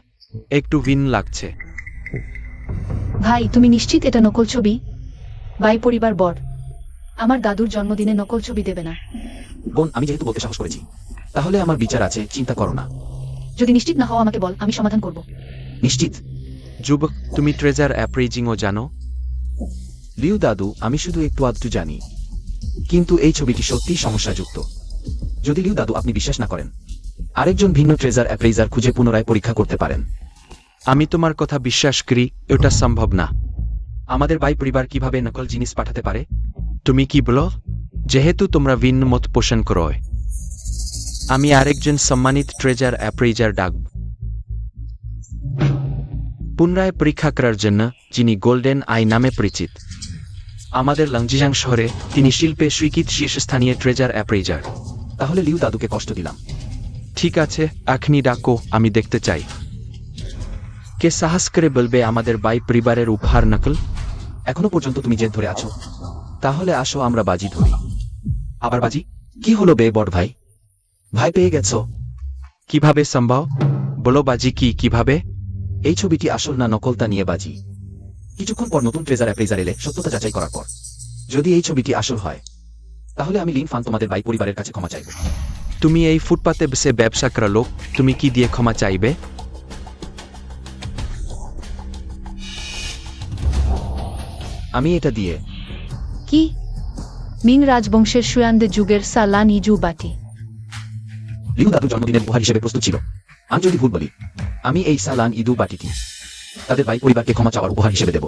একটু ভিন্ন লাগছে। ভাই, তুমি নিশ্চিত এটা নকল ছবি? ভাই পরিবার বর আমার দাদুর জন্মদিনে নকল ছবি দেবে না। বোন, আমি যেহেতু বলতে সাহস করেছি, তাহলে আমার বিচার আছে। চিন্তা করো না। যদি নিশ্চিত না হও আমাকে বল, আমি সমাধান করব। নিশ্চিত? যুবক, তুমি ট্রেজার অ্যাপ্রেজিংও জানো? লিউ দাদু, আমি শুধু একটু আধটু জানি, কিন্তু এই ছবিটি সত্যিই সমস্যাযুক্ত। যদি লিউ দাদু আপনি বিশ্বাস না করেন, আরেকজন ভিন্ন ট্রেজার অ্যাপ্রেজার খুঁজে পুনরায় পরীক্ষা করতে পারেন। আমি তোমার কথা বিশ্বাস করি, এটা সম্ভব না। আমাদের ভাই পরিবার কিভাবে নকল জিনিস পাঠাতে পারে? তুমি কি বলো? যেহেতু তোমরা ভিন্ন মত পোষণ করো, আমি আরেকজন সম্মানিত ট্রেজার অ্যাপ্রেজার ডাকব পুনরায় পরীক্ষা করার জন্য, যিনি গোল্ডেন আই নামে পরিচিত। আমাদের লংজিজাং শহরে তিনি শিল্পে স্বীকৃত শীর্ষস্থানীয় ট্রেজার অ্যাপ্রেজার। তাহলে লিউ দাদুকে কষ্ট দিলাম। ঠিক আছে, এখনই ডাকো, আমি দেখতে চাই কে সাহস করে বলবে আমাদের ভাই পরিবারের উপহার নকল। এখনো পর্যন্ত তুমি জেদ ধরে আছো, তাহলে আসো আমরা বাজি ধরি। আবার বাজি? কি হলো বে বড় ভাই? ভাই পেয়ে গেছো? কিভাবে সম্ভব? বলো বাজি কি, কিভাবে? এই ছবিটি আসল না নকল তা নিয়ে বাজি। কিছুক্ষণ পর নতুন ট্রেজার অ্যাপ্রেজার এলে সত্যতা যাচাই করার পর যদি এই ছবিটি আসল হয়, তাহলে আমি লিন ফান তোমাদের ভাই পরিবারের কাছে ক্ষমা চাইব। তুমি এই ফুটপাতে বসে ব্যবসা করা লোক, তুমি কি দিয়ে ক্ষমা চাইবে? আমি এটা দিয়ে। কি? মিং রাজবংশের সুয়ান্দে যুগের সালান ইজু বাটি। লিউ দাদুর জন্মদিনের উপহার হিসেবে প্রস্তুত ছিল। আমি যদি ভুল বলি, আমি এই সালান ইদু বাটিটি তাদের ভাই পরিবারকে ক্ষমা চাওয়ার উপহার হিসেবে দেব।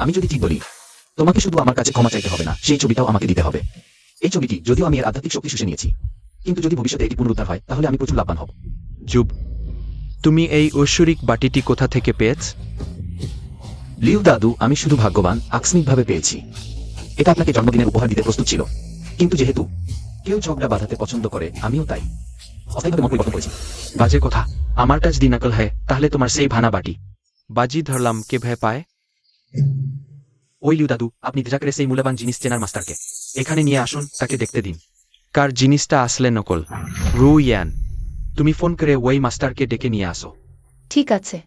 আমি যদি ঠিক বলি, তোমাকে শুধু আমার কাছে ক্ষমা চাইতে হবে না, সেই ছবিটাও আমাকে দিতে হবে। এই ছবিটি যদিও আমি এর আধ্যাত্মিক শক্তি শুষে নিয়েছি, কিন্তু যদি ভবিষ্যতে এটি পুনরুদ্ধার হয় তাহলে আমি প্রচুর লাভবান হব। চুপ। তুমি এই ঐশ্বরিক বাটিটি কোথা থেকে পেয়েছ? লিউ দাদু, আমি শুধু ভাগ্যবান আকস্মিকভাবে পেয়েছি। এটা আপনাকে জন্মদিনের উপহার দিতে প্রস্তুত ছিল, কিন্তু যেহেতু কেউ ঝগড়া বাঁধাতে পছন্দ করে, আমিও তাই অস্থায়ীভাবে মত পরিবর্তন করেছি। বাজে কথা। আমার টাচ দি নকল হয়, তাহলে তোমার সেই ভানা বাটি। বাজি ধরলাম, কে ভয় পায়? ওই লিউ দাদু, আপনি দয়া করে সেই মূল্যবান জিনিস চেনার মাস্টারকে এখানে নিয়ে আসুন, তাকে দেখতে দিন। কার জিনিসটা আসলে নকল? রু ইয়ান, তুমি ফোন করে ওই মাস্টারকে ডেকে নিয়ে আসো। ঠিক আছে।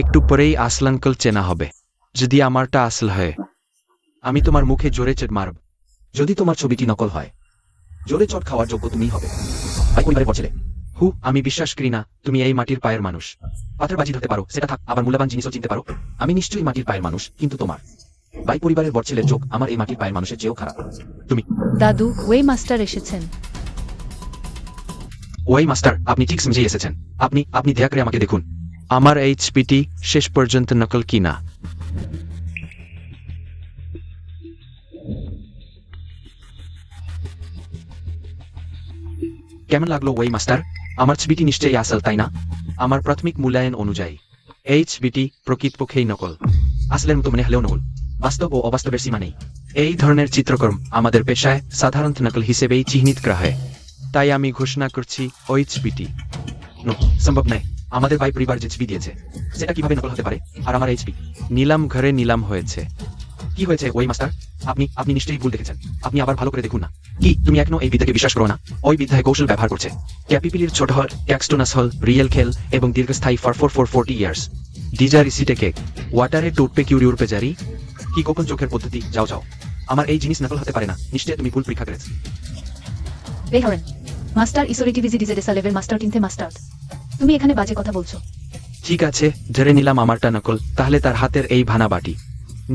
একটু পরেই আসল আঙ্কল চেনা হবে। যদি আমারটা আসল হয়, আমি তোমার মুখে জোরে চেট মারব। যদি তোমার ছবিটি নকল হয়, জোরে চট খাওয়ার যোগ্য তুমিই হবে। ভাই পরিবারের পর ছেলে। আমি বিশ্বাস করি না তুমি এই মাটির পায়ের মানুষ। পাথর বাজি ধরতে পারো, সেটা থাক, আবার মূল্যবান জিনিসও চিনতে পারো। আমি নিশ্চয়ই মাটির পায়ের মানুষ, কিন্তু তোমার ভাই পরিবারের বড় ছেলের চোখ আমার এই মাটির পায়ের মানুষের চেয়েও খারাপ। তুমি দাদু, ওয়ে মাস্টার এসেছেন। ওই মাস্টার, আপনি ঠিক সমঝে এসেছেন। আপনি দয়া করে আমাকে দেখুন। আমার এই ছবিটি শেষ পর্যন্ত নকল কিনা। কেমন লাগলো ওই মাস্টার? আমার ছবিটি নিশ্চয়ই আসল, তাই না? আমার প্রাথমিক মূল্যায়ন অনুযায়ী এই ছবিটি প্রকৃতপক্ষেই নকল। আসলের মতো মনে হলেও নকল। বাস্তব ও অবাস্তবের সীমা নেই। এই ধরনের চিত্রকর্ম আমাদের পেশায় সাধারণত নকল হিসেবেই চিহ্নিত করা হয়। তাই আমি ঘোষণা করছি ওই ছবিটি নো, সম্ভব নয়। আমাদের ভাই পরিবার যে ছবি দিয়েছে, সেটা কিভাবে নকল হতে পারে? আর আমার এই ছবি নিলাম ঘরে নিলাম হয়েছে। কি হয়েছে ওই মাস্টার? আপনি নিশ্চয়ই ভুল দেখেছেন। আপনি আবার ভালো করে দেখুন না। কি তুমি এখনো এই বিদ্যাকে বিশ্বাস করো না? ওই বিদ্যায় কৌশল ব্যবহার করছে। ক্যাপিপিলির ছোট হল, ট্যাক্সটোনাস হল, রিয়েল খেল এবং দীর্ঘস্থায়ী ফর 40 ইয়ার্স। ডিজা রিসিটে কেক ওয়াটারে টুটপে কিউরিউর পে জারি। কি গোপন চোখের পদ্ধতি! যাও। আমার এই জিনিস নকল হতে পারে না। নিশ্চয়ই তুমি ভুল পরীক্ষা করেছ। বেহরেন মাস্টার ইসোরিটিভিজি ডিজেডেসা লেভেল মাস্টার টিনতে মাস্টার। তুমি এখানে বাজে কথা বলছো। ঠিক আছে, ধরে নিলাম আমারটা নকল, তাহলে তার হাতের এই ভানা বাটি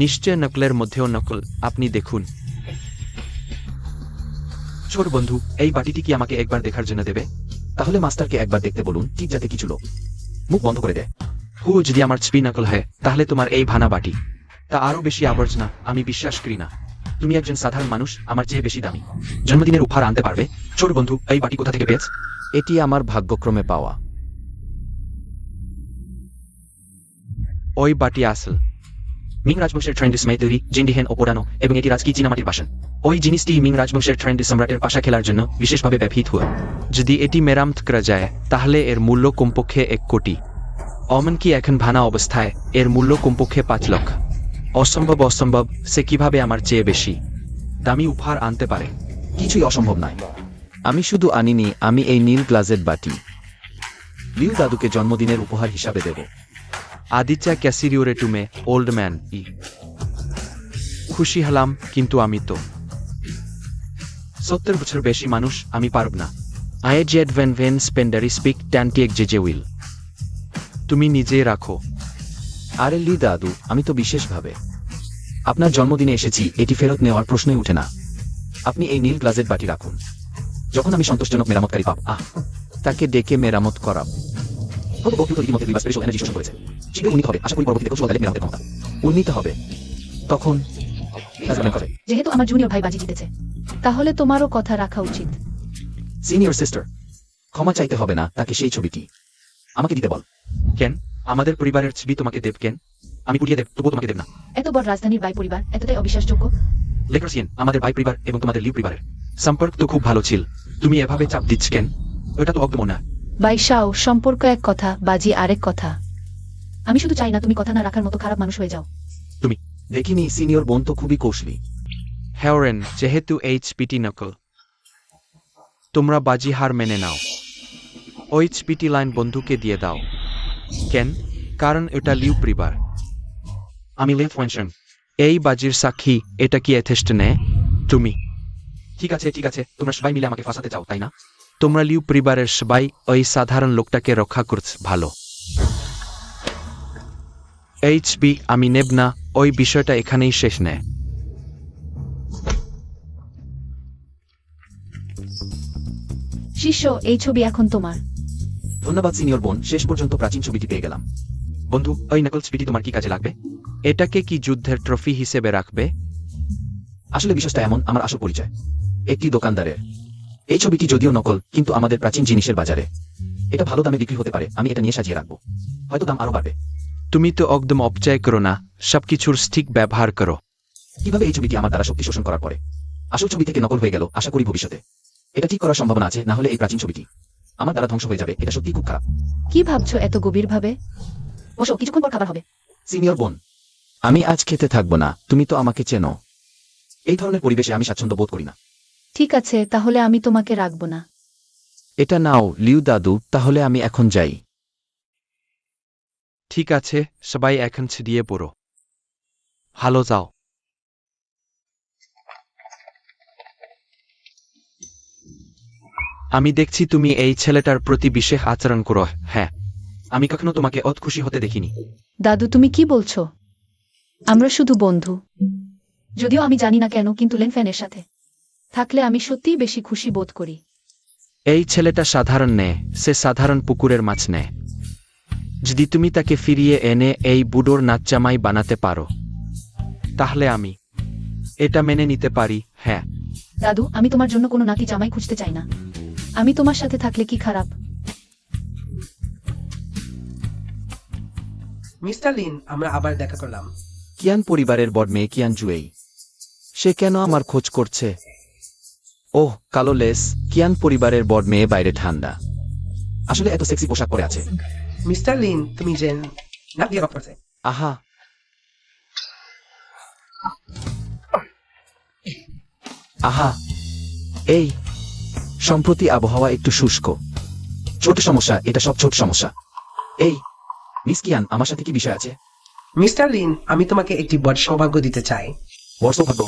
নিশ্চয় নকলের মধ্যেও নকল। আপনি দেখুন। ছোট বন্ধু, এই বাটিটি কি আমাকে একবার দেখার জন্য দেবে? তাহলে মাস্টারকে একবার দেখতে বলুন, ঠিক যাতে কিছু লোক মুখ বন্ধ করে দেয়। যদি আমার ছবি নকল হয়, তাহলে তোমার এই ভানা বাটি তা আরো বেশি আবর্জনা। আমি বিশ্বাস করি না। তুমি একজন সাধারণ মানুষ, আমার চেয়ে বেশি দামি। জন্মদিনের উপহার আনতে পারবে? ছোট বন্ধু, এই বাটি কোথা থেকে পেয়েছ? এটি আমার ভাগ্যক্রমে পাওয়া। ওই বাটি আসল। মিং রাজবংশের ট্রেন্ডি সময় তৈরি, জিন্ডিহেন ও পোড়ানো, এবং এটি রাজকীয় চীনামাটির বাসন। ওই জিনিসটি মিং রাজবংশের ট্রেন্ডি সম্রাটের পাশা খেলার জন্য বিশেষভাবে ব্যবহৃত হয়। যদি এটি মেরামত করা যায়, তাহলে এর মূল্য কমপক্ষে 1 কোটি। এমনকি এখন ভানা অবস্থায় এর মূল্য কমপক্ষে 5 লক্ষ। অসম্ভব। সে কিভাবে আমার চেয়ে বেশি দামি উপহার আনতে পারে? কিছুই অসম্ভব নয়। আমি শুধু আনিনি, আমি এই নীল গ্লাসের বাটি লিউ দাদুকে জন্মদিনের উপহার হিসাবে দেব। আদিচা ক্যাসিরিওরে টুমে ওল্ড ম্যান। খুশি হলাম, কিন্তু আমি তো 70 বছর বেশি মানুষ, আমি পারব না। আয়ে জেড ভেন স্পেন্ডারি স্পিক ট্যান্টিয়েক জেজে উইল। তুমি নিজেই রাখো। আরে লি দাদু, আমি তো বিশেষভাবে আপনার জন্মদিনে এসেছি, এটি ফেরত নেওয়ার প্রশ্নই উঠে না। আপনি এই নীল গ্লাসের বাটি রাখুন। যখন আমি সন্তোষজনক মেরামতকারী পাব, তাকে ডেকে মেরামত করাব। ইতিমধ্যে দুইবার স্পেশাল এনার্জি শোষণ করেছে। শীঘ্রই উন্নীত হবে। আশা করি পরবর্তীতে কৌশল আদালে মেরামতের ক্ষমতা উন্নীত হবে। তখন যেহেতু আমার জুনিয়র ভাই বাজি জিতেছে, তাহলে তোমারও কথা রাখা উচিত। সিনিয়র সিস্টার, ক্ষমা চাইতে হবে না, তাকে সেই ছবিটি আমাকে দিতে বল। কেন? আমাদের পরিবারের ছবি তোমাকে দেব কেন? আমি পুড়িয়ে দেব, তবুও তোমাকে দেব না। এত বড় রাজধানীর ভাই পরিবার এতটাই অবিশ্বাসযোগ্য? লেক্রসিয়ান, আমাদের ভাই পরিবার এবং তোমাদের লিউ পরিবারের সম্পর্ক তো খুব ভালো ছিল। তুমি এভাবে চাপ দিচ্ছ কেন? ওটা তো অজ্ঞ না। বাইশাও, সম্পর্ক এক কথা, বাজি আরেক কথা। আমি শুধু চাই না তুমি কথা না রাখার মতো খারাপ মানুষ হয়ে যাও। তুমি দেখিনি, সিনিয়র বোন তো খুবই কৌশলী। হেওরেন, যেহেতু এইচপিটি নকল, তোমরা বাজি হার মেনে নাও। এইচপিটি লাইন বন্ধুকে দিয়ে দাও। কেন? কারণ এটা লিউ পরিবার। আমি লেফ ওয়েনশন। এই বাজির সাক্ষী, এটা কি যথেষ্ট নেই? তুমি ঠিক আছে তোমরা সবাই মিলে আমাকে ফাঁসাতে চাও তাই না? তোমরা লিউ পরিবারের সবাই ওই সাধারণ লোকটাকে রক্ষা করছ ভালো। এইচবি আমি নেব না, ওই বিষয়টা এখানেই শেষ নেয়। শিষ্য, এই ছবি এখন তোমার। ধন্যবাদ সিনিয়র বোন, শেষ পর্যন্ত প্রাচীন ছবিটি পেয়ে গেলাম। বন্ধু, ওই নকল ছবিটি তোমার কি কাজে লাগবে? এটাকে কি যুদ্ধের ট্রফি হিসেবে রাখবে? আসলে বিষয়টা এমন, আমার আসল পরিচয় একটি দোকানদারের। এই ছবিটি যদিও নকল, কিন্তু আমাদের প্রাচীন জিনিসের বাজারে এটা ভালো দামে বিক্রি হতে পারে। আমি এটা নিয়ে সাজিয়ে রাখবো, হয়তো দাম আরো বাড়বে। তুমি তো একদম অপচয় করো না, সবকিছুর ঠিক ব্যবহার করো। কিভাবে এই ছবিটি আমার দ্বারা শক্তি শোষণ করার পরে আসল ছবি থেকে নকল হয়ে গেল? আশা করি ভবিষ্যতে এটা ঠিক করার সম্ভাবনা আছে, না হলে এই প্রাচীন ছবিটি আমার দ্বারা ধ্বংস হয়ে যাবে। এটা সত্যি খুব খারাপ। কি ভাবছো এত গভীরভাবে? বসো, কিছুক্ষণ পর খাবার হবে। সিনিয়র বোন, আমি আজ খেতে থাকবো না। তুমি তো আমাকে চেনো, এই ধরনের পরিবেশে আমি স্বাচ্ছন্দ্য বোধ করি না। ঠিক আছে, তাহলে আমি তোমাকে রাখবো না। এটা নাও লিউ দাদু, তাহলে আমি এখন যাই। ঠিক আছে, সবাই এখন ছিড়িয়ে পড়ো। ভালো যাও। আমি দেখছি তুমি এই ছেলেটার প্রতি বিশেষ আচরণ করো। হ্যাঁ, আমি কখনো তোমাকে খুশি হতে দেখিনি। দাদু, তুমি কি বলছো? আমরা শুধু বন্ধু। যদিও আমি জানি না কেন, কিন্তু লেন ফ্যানের সাথে থাকলে আমি সত্যিই বেশি খুশি বোধ করি। এই ছেলেটা সাধারণ নেয়, সে সাধারণ পুকুরের মাছ নেয়। যদি তুমি তাকে ফিরিয়ে এনে এই বুড়োর নাচ্চামাই বানাতে পারো, তাহলে আমি এটা মেনে নিতে পারি। হ্যাঁ দাদু, আমি তোমার জন্য কোনো নাতি জামাই খুঁজতে চাই না। আমি তোমার সাথে থাকলে কি খারাপ? মিস্টার লিন, আমরা আবার দেখা করলাম। কিয়ান পরিবারের বড় মেয়ে কিয়ান জুয়েই। সে কেন আমার খোঁজ করছে? ওহ, কালো লেস। কিয়ান পরিবারের বড় মেয়ে বাইরে ঠান্ডা, আসলে এত সেক্সি পোশাক পরে আছে। মিস্টার লিন, তুমি জেন না দিয়ে রক করছে। আহা, আহা, এই সম্প্রতি আবহাওয়া একটু শুষ্ক। ছোট সমস্যা, এটা সব ছোট সমস্যা। এই মিস কিয়ান, আমার সাথে কি বিষয় আছে? মিস্টার লিন, আমি তোমাকে একটি বড় সৌভাগ্য দিতে চাই। বড় সৌভাগ্য?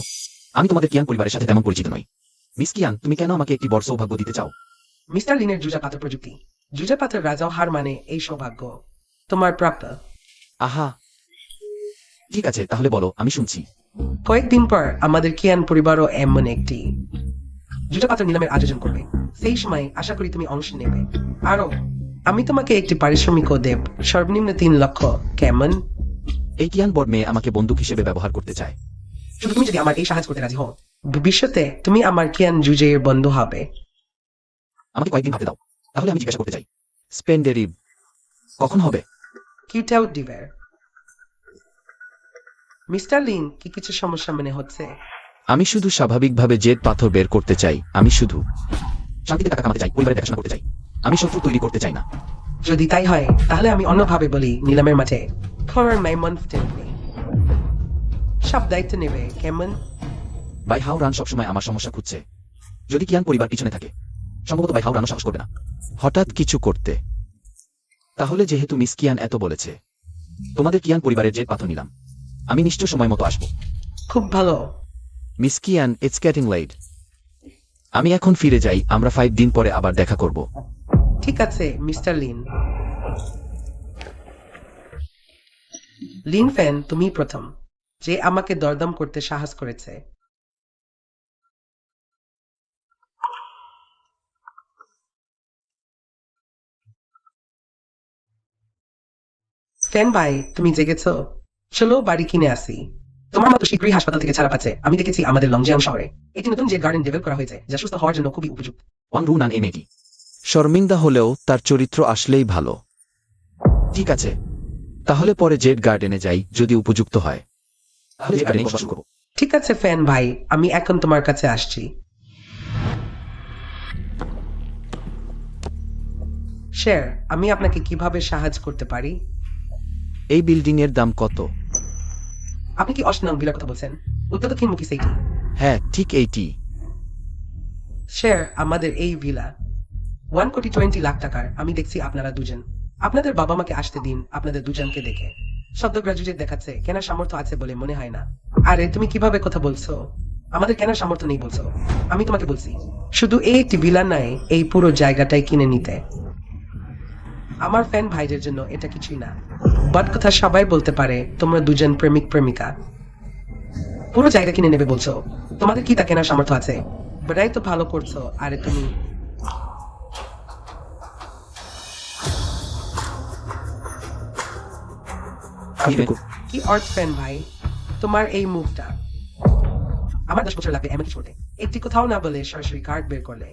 আমি তোমাদের কিয়ান পরিবারের সাথে তেমন পরিচিত নই। মিস কিয়ান, তুমি কেন আমাকে একটি বড় সৌভাগ্য দিতে চাও? মিস্টার লিনের জুজা পাথর প্রযুক্তি। জুজা পাথর রাজাও হার মানে এই সৌভাগ্য তোমার প্রাপ্ত। আহা, ঠিক আছে, তাহলে বলো, আমি শুনছি। কয়েকদিন পর আমাদের কিয়ান পরিবারও এমন একটি জুজা পাথর নিলামের আয়োজন করবে। সেই সময় আশা করি তুমি অংশ নেবে। আরো আমি তোমাকে একটি পারিশ্রমিকও দেব, সর্বনিম্ন 3 লক্ষ। কেমন? এই কিয়ান বড় মেয়ে আমাকে বন্দুক হিসেবে ব্যবহার করতে চায়। শুধু তুমি যদি আমার এই সাহায্য করতে রাজি হও, ভবিষ্যতে তুমি আমার কিয়ান জুজের বন্ধু হবে। আমাকে কয়েকদিন ভাবতে দাও, তাহলে আমি জিজ্ঞাসা করতে চাই, স্পেন্ডেরিব কখন হবে? কিটাও ডিভার। মিস্টার লিন, কি কিছু সমস্যা মনে হচ্ছে? আমি শুধু স্বাভাবিকভাবে জেদ পাথর বের করতে চাই। আমি শুধু শান্তিতে টাকা কামাতে চাই, পরিবারের দেখাশোনা করতে চাই। আমি শত্রু তৈরি করতে চাই না। যদি তাই হয়, তাহলে আমি অন্যভাবে বলি, নিলামের মাঠে খবর মাইমন নেবে, সব দায়িত্ব নেবে। কেমন? বাই হাও রান সবসময় আমার সমস্যা খুঁজছে। যদি কিয়ান পরিবার পিছনে থাকে, সম্ভবত বাই হাও রানও সাহস করবে না হঠাৎ কিছু করতে। তাহলে যেহেতু মিস কিয়ান এত বলেছে, তোমাদের কিয়ান পরিবারের জেদ পাথর নিলাম। আমি নিশ্চয় সময় মতো আসবো। খুব ভালো। Miss Kian, it's getting late. আমি এখন ফিরে যাই, আমরা 5 দিন পরে আবার দেখা করব। ঠিক আছে মিস্টার লিন। লিন ফ্যান, তুমি প্রথম যে আমাকে দরদাম করতে সাহস করেছে। ফ্যান ভাই, তুমি জেগেছো? চলো বাড়ি কিনে আসি। তোমার মতো শীঘ্রই হাসপাতাল থেকে ছাড়া পাচ্ছে। আমি দেখেছি আমাদের লংজিয়াং শহরে একটি নতুন যে গার্ডেন ডেভেলপ করা হয়েছে, যা সুস্থ হওয়ার জন্য খুবই উপযুক্ত। ওয়াং রু নান এই মেয়েটি শর্মিন্দা হলেও তার চরিত্র আসলেই ভালো। ঠিক আছে, তাহলে পরে জেড গার্ডেনে যাই, যদি উপযুক্ত হয় তাহলে জেড গার্ডেনে বসবাস করব। ঠিক আছে ফ্যান ভাই, আমি এখন তোমার কাছে আসছি। শের, আমি আপনাকে কিভাবে সাহায্য করতে পারি? এই বিল্ডিং এর দাম কত? আপনি কি অষ্টনং ভিলার কথা বলছেন? উত্তর দক্ষিণমুখী সেইটি। হ্যাঁ, ঠিক এইটি। শের, আমাদের এই ভিলা 1,20,00,000,000 টাকার। আমি দেখছি আপনারা দুজন। আপনাদের বাবা মাকে আসতে দিন, আপনাদের দুজনকে দেখে শব্দ গ্রাজুয়েট দেখাচ্ছে, কেনার সামর্থ্য আছে বলে মনে হয় না। আরে তুমি কিভাবে কথা বলছো? আমাদের কেনার সামর্থ্য নেই বলছো। আমি তোমাকে বলছি শুধু এই একটি ভিলা নাই, এই পুরো জায়গাটাই কিনে নিতে। আমার ফ্যান ভাইদের জন্য এটা কিছুই না। বাট কথা সবাই বলতে পারে তোমরা দুজন প্রেমিক প্রেমিকা। পুরো জায়গা কিনে নেবে বলছো। তোমাদের কি তা কেনার সামর্থ্য আছে? বেড়াই তো ভালো করছো। আরে তুমি কি অর্থ ফ্যান ভাই তোমার এই মুভটা? আমার 10 বছর লাগবে এমন কিছু করতে। একটি কোথাও না বলে সরাসরি কার্ড বের করলে।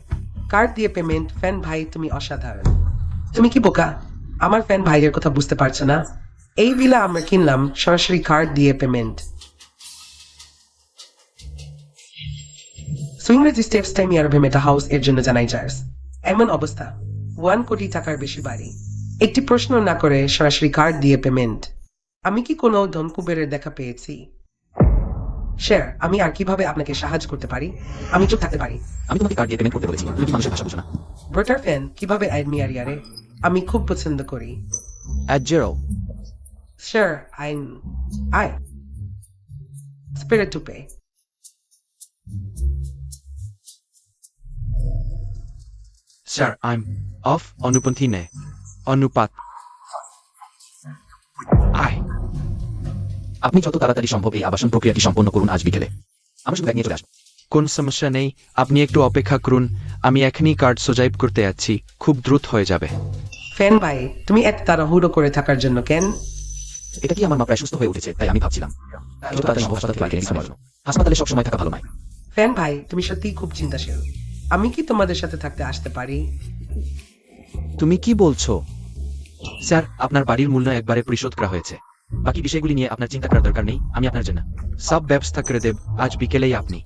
কার্ড দিয়ে পেমেন্ট। ফ্যান ভাই তুমি অসাধারণ। তুমি কি বোকা? আমার ফ্যান ভাইয়ের কথা বুঝতে পারছো না? এই ভিলা আমরা কিনলাম সরাসরি কার্ড দিয়ে পেমেন্ট। সুইং রেজিস্টার টাইম ইয়ারভে মেটা হাউস এর জন্য জানাই চার্জ। এমন অবস্থা 1 কোটি টাকার বেশি বাড়ি। একটি প্রশ্ন না করে সরাসরি কার্ড দিয়ে পেমেন্ট। আমি কি কোনো ধনকুবেরের দেখা পেয়েছি? স্যার আমি আর কিভাবে আপনাকে সাহায্য করতে পারি? আমি চুপ থাকতে পারি? আমি তোমাকে কার্ড দিয়ে পেমেন্ট করতে বলেছি, তুমি কি মানুষের ভাষা বুঝো না? ব্রোটার ফ্যান কিভাবে অ্যাডমিয়ার ইয়ারে আমি খুব পছন্দ করি। অ্যাডজেরো sir I spirit to pay. Sir আইম অফ অনুপন্থী নে অনুপাত আয়। আপনি যত তাড়াতাড়ি সম্ভব এই আবাসন প্রক্রিয়াটি সম্পন্ন করুন আজ বিকেলে। আমরা শুধু ব্যাগ নিয়ে চলে আসবো। কোন সমস্যা নেই, আপনি একটু অপেক্ষা করুন। আমি এখনই কার্ড সোজাইপ করতে যাচ্ছি, খুব দ্রুত হয়ে যাবে। ফ্যান ভাই তুমি এত তাড়াহুড়ো করে থাকার জন্য কেন? এটা কি আমার মা প্রায় সুস্থ হয়ে উঠেছে, তাই আমি ভাবছিলাম যত তাড়াতাড়ি সম্ভব হাসপাতাল থেকে নিয়ে যাওয়ার জন্য। হাসপাতালে সব সময় থাকা ভালো নয়। ফ্যান ভাই তুমি সত্যিই খুব চিন্তাশীল। আমি কি তোমাদের সাথে থাকতে আসতে পারি? তুমি কি বলছো? স্যার আপনার বাড়ির মূল্য একবারে পরিশোধ করা হয়েছে, বাকি বিষয়গুলি নিয়ে আপনার চিন্তা করার দরকার নেই। আমি আপনার জন্য সব ব্যবস্থা করে দেব। আজ বিকেলেই আপনি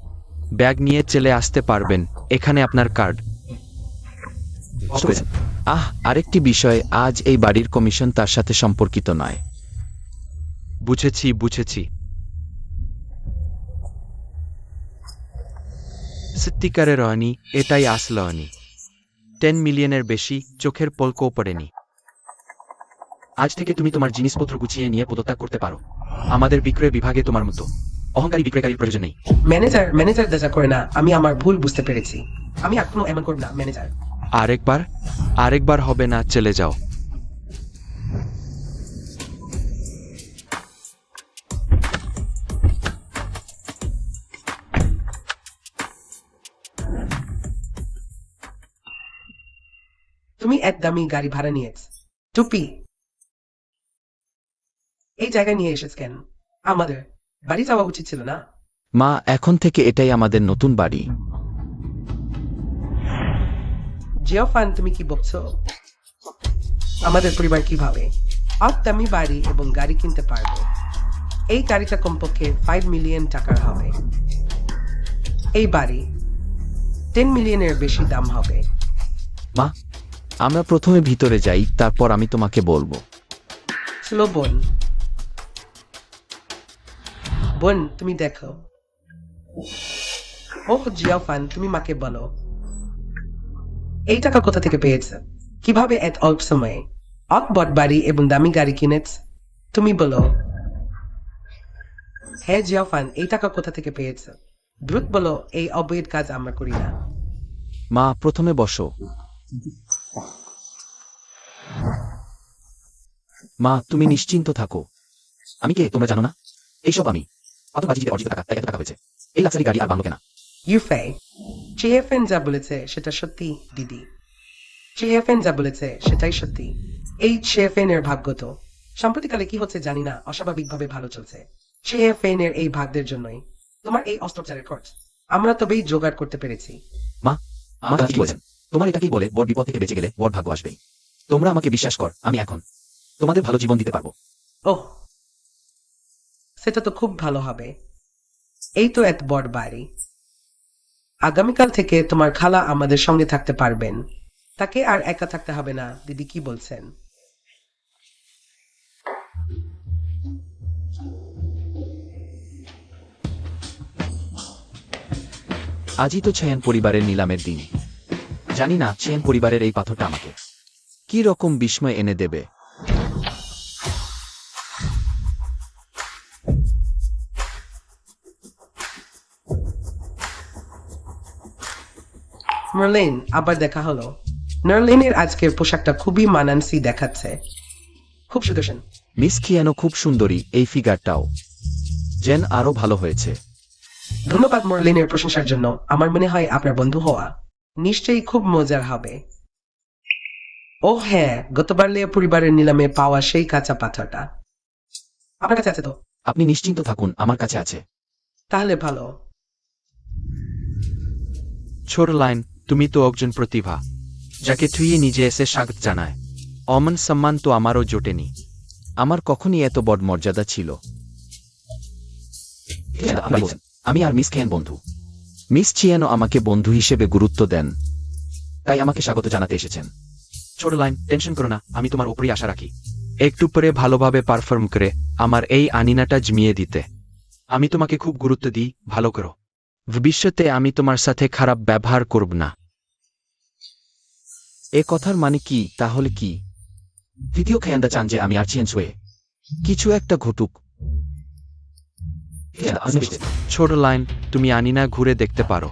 ব্যাগ নিয়ে চলে আসতে পারবেন। এখানে আপনার কার্ড। আরেকটি বিষয়, আজ এই বাড়ির কমিশন তার সাথে সম্পর্কিত নয়। বুঝেছি। সত্যিকারের রয়নি, এটাই আসল রয়নি। 10 মিলিয়নের বেশি, চোখের পলকও পড়েনি। আজ থেকে তুমি তোমার জিনিসপত্র গুছিয়ে নিয়ে পদত্যাগ করতে পারো। আমাদের বিক্রয় বিভাগে তোমার মতো অহংকারী বিক্রয়কারীর প্রয়োজন নেই। ম্যানেজার দেখা করে না। আমি আমার ভুল বুঝতে পেরেছি। আমি আর কোনো এমন করব না ম্যানেজার। আরেকবার হবে না, চলে যাও। তুমি এক দামি গাড়ি ভাড়া নিয়েছ। টুপি এই জায়গায় নিয়ে এসেছ কেন? আমাদের বাড়ি যাওয়া উচিত ছিল না? মা, এখন থেকে এটাই আমাদের নতুন বাড়ি। জিওফান তুমি কি বলছো? আমাদের পরিবার কিভাবে দামি বাড়ি এবং গাড়ি কিনতে পারবে? এই গাড়িটা কমপক্ষে 5 মিলিয়ন টাকার হবে। এই বাড়ি 10 মিলিয়নের বেশি দাম হবে। মা, আমরা প্রথমে ভিতরে যাই, তারপর আমি তোমাকে বলবো। চলো বোন তুমি দেখো। ওহ জিওফান তুমি মাকে বলো এই টাকা কোথা থেকে পেয়েছে? কিভাবে এত অল্প সময়ে বট বাড়ি এবং দামি গাড়ি কিনেছ? তুমি বলো। হ্যাঁ জিওফান এই টাকা কোথা থেকে পেয়েছে? দ্রুত বলো, এই অবৈধ কাজ আমরা করি না। মা, প্রথমে বসো। মা, তুমি নিশ্চিন্ত থাকো। আমি কে তোমরা জানো না? এইসব আমি অত বাজিতে অর্জিত টাকা, তাই এত টাকা হয়েছে। এই লাক্সারি গাড়ি আর বাংলো কেনা। ইউফে চেএফএন যা বলেছে সেটা সত্যি দিদি। চেএফএন যা বলেছে সেটাই সত্যি। এই চেএফএন এর ভাগ্য তো সাম্প্রতিককালে কি হচ্ছে জানি না, অস্বাভাবিকভাবে ভালো চলছে। চেএফএন এর এই ভাগ্যের জন্যই তোমার এই অস্ত্রোপচারের খরচ আমরা তবেই জোগাড় করতে পেরেছি। মা, আমার দাদা কি বলেছেন? তোমার এটাকেই বলে বড় বিপদ থেকে বেঁচে গেলে বড় ভাগ্য আসবেই। তোমরা আমাকে বিশ্বাস কর, আমি এখন তোমাদের ভালো জীবন দিতে পারবো। ওহ সেটা তো খুব ভালো হবে। এই তো এত বড় বাড়ি। আগামীকাল থেকে তোমার খালা আমাদের সঙ্গে থাকতে পারবেন। তাকে আর একা থাকতে হবে না। দিদি কি বলছেন? আজই তো চেয়ান পরিবারের নিলামের দিন। জানি না চেয়ান পরিবারের এই পাথরটা আমাকে কি রকম বিস্ময় এনে দেবে। মার্লিন, আবার দেখা হলো। নার্লিনের আজকের পোশাকটা খুবই মানানসি দেখাচ্ছে। খুব সুদর্শন। মিস কিয়ানো খুব সুন্দরী, এই ফিগারটাও জেন আরো ভালো হয়েছে। ধন্যবাদ মার্লিনের প্রশংসার জন্য। আমার মনে হয় আপনার বন্ধু হওয়া নিশ্চয়ই খুব মজার হবে। ও হ্যাঁ, গতবার লেয়া পরিবারের নিলামে পাওয়া সেই কাঁচা পাথরটা আপনার কাছে আছে তো? আপনি নিশ্চিন্ত থাকুন, আমার কাছে আছে। তাহলে ভালো। ছোট লাইন, তুমি তো একজন প্রতিভা, যাকে থুয়ে নিজে এসে স্বাগত জানায়। অমন সম্মান তো আমারও জোটেনি। আমার কখনই এত বড় মর্যাদা ছিল। আমি আর মিস কেন বন্ধু। মিস চিয়ানো আমাকে বন্ধু হিসেবে গুরুত্ব দেন, তাই আমাকে স্বাগত জানাতে এসেছেন। ছোট লাইন, টেনশন করো না, আমি তোমার উপরই আশা রাখি একটু পরে ভালোভাবে পারফর্ম করে আমার এই আনিনাটা জমিয়ে দিতে। আমি তোমাকে খুব গুরুত্ব দিই, ভালো করো। ভবিষ্যতে আমি তোমার সাথে খারাপ ব্যবহার করব না। এ কথার মানে কি তাহলে? কি দ্বিতীয় খেয়ান্দা চান যে আমি আর চেঞ্জ হয়ে কিছু একটা ঘটুক? ছোট লাইন, তুমি আনিনা ঘুরে দেখতে পারো।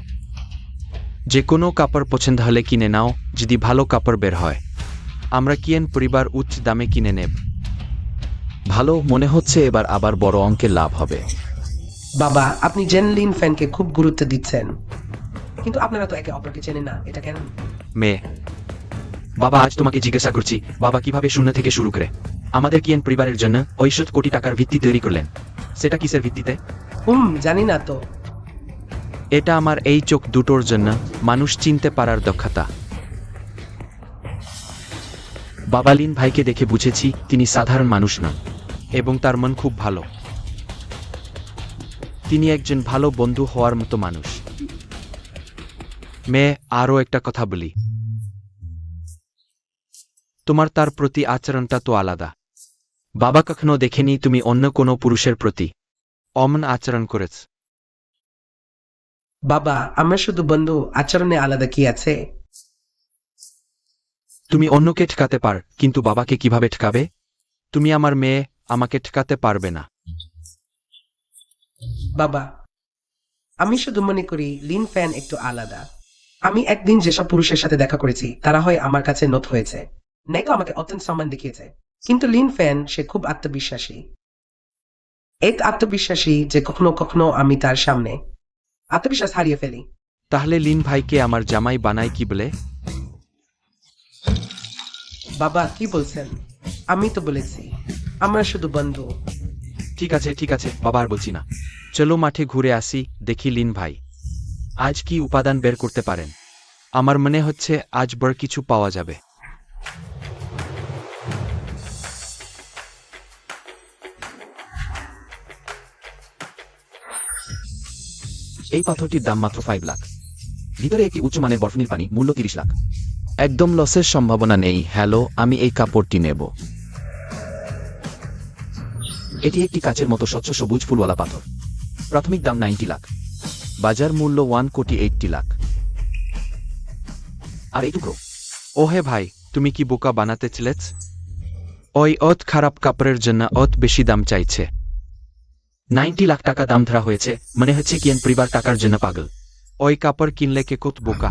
যে কোনো কাপড় পছন্দ হলে কিনে নাও, যদি ভালো কাপড় বের হয় আমরা কিয়েন পরিবার উচ্চ দামে কিনে নেব। ভালো মনে হচ্ছে এবার আবার বড় অঙ্কের লাভ হবে। বাবা, আপনি জেনলিন ফ্যানকে খুব গুরুত্ব দিচ্ছেন, কিন্তু আপনারা তো একে অপরকে চেনেন না, এটা কেন? মেয়ে, বাবা আজ তোমাকে জিজ্ঞাসা করছি, বাবা কিভাবে শূন্য থেকে শুরু করে আমাদের কিয়েন পরিবারের জন্য ৬০ কোটি টাকার ভিত্তি তৈরি করলেন? সেটা কিসের ভিত্তিতে? জানি না তো। এটা আমার এই চোখ দুটোর জন্য মানুষ চিনতে পারার দক্ষতা। বাবালিন ভাইকে দেখে বুঝেছি তিনি সাধারণ মানুষ নন, এবং তার মন খুব ভালো। তিনি একজন ভালো বন্ধু হওয়ার মতো মানুষ। মেয়ে, আরও একটা কথা বলি, তোমার তার প্রতি আচরণটা তো আলাদা। বাবা কখনো দেখেনি তুমি অন্য কোনো পুরুষের প্রতি অমন আচরণ করেছ। বাবা, আমরা শুধু বন্ধু, আচরণে আলাদা কি আছে? তুমি অন্যকে ঠকাতে পার, কিন্তু বাবাকে কিভাবে ঠকাবে? তুমি আমার মেয়ে, আমাকে ঠকাতে পারবে না। বাবা, আমি শুধু মনে করি লিন ফ্যান একটু আলাদা। আমি একদিন যেসব পুরুষের সাথে দেখা করেছি তারা হয় আমার কাছে নত হয়েছে, নাইতো আমাকে অত্যন্ত সম্মান দেখিয়েছে। কিন্তু লিন ফ্যান সে খুব আত্মবিশ্বাসী। এত আত্মবিশ্বাসী যে কখনো কখনো আমি তার সামনে আত্মবিশ্বাস হারিয়ে ফেলি। তাহলে লিন ভাইকে আমার জামাই বানাই কি বলে? বাবা, কি বলছেন? আমি তো বলেছি আমরা শুধু বন্ধু। ঠিক আছে ঠিক আছে বাবা, আর বলছি না। চলো মাঠে ঘুরে আসি, দেখি লিন ভাই আজ কি উপাদান বের করতে পারেন। আমার মনে হচ্ছে আজ বড় কিছু পাওয়া যাবে। এই পাথরটির দাম মাত্র 5 লাখ। ভিতরে একটি উচ্চমানের বরফনীল পানি, মূল্য 30 লাখ। একদম লসের সম্ভাবনা নেই। হ্যালো, আমি এই কাপড়টি নেব। এটি একটি কাচের মতো স্বচ্ছ সবুজ ফুলওয়ালা পাথর। প্রাথমিক দাম 90 লাখ, বাজার মূল্য 1,80,00,000 লাখ। আর এইটুকু? ওহে ভাই, তুমি কি বোকা বানাতে ছিলেছ? ওই অত খারাপ কাপড়ের জন্য অত বেশি দাম চাইছে। 90 লাখ টাকা দাম ধরা হয়েছে, মনে হচ্ছে কিয়েন পরিবার টাকার জন্য পাগল। ওই কাপড় কিনলে কে কত বোকা।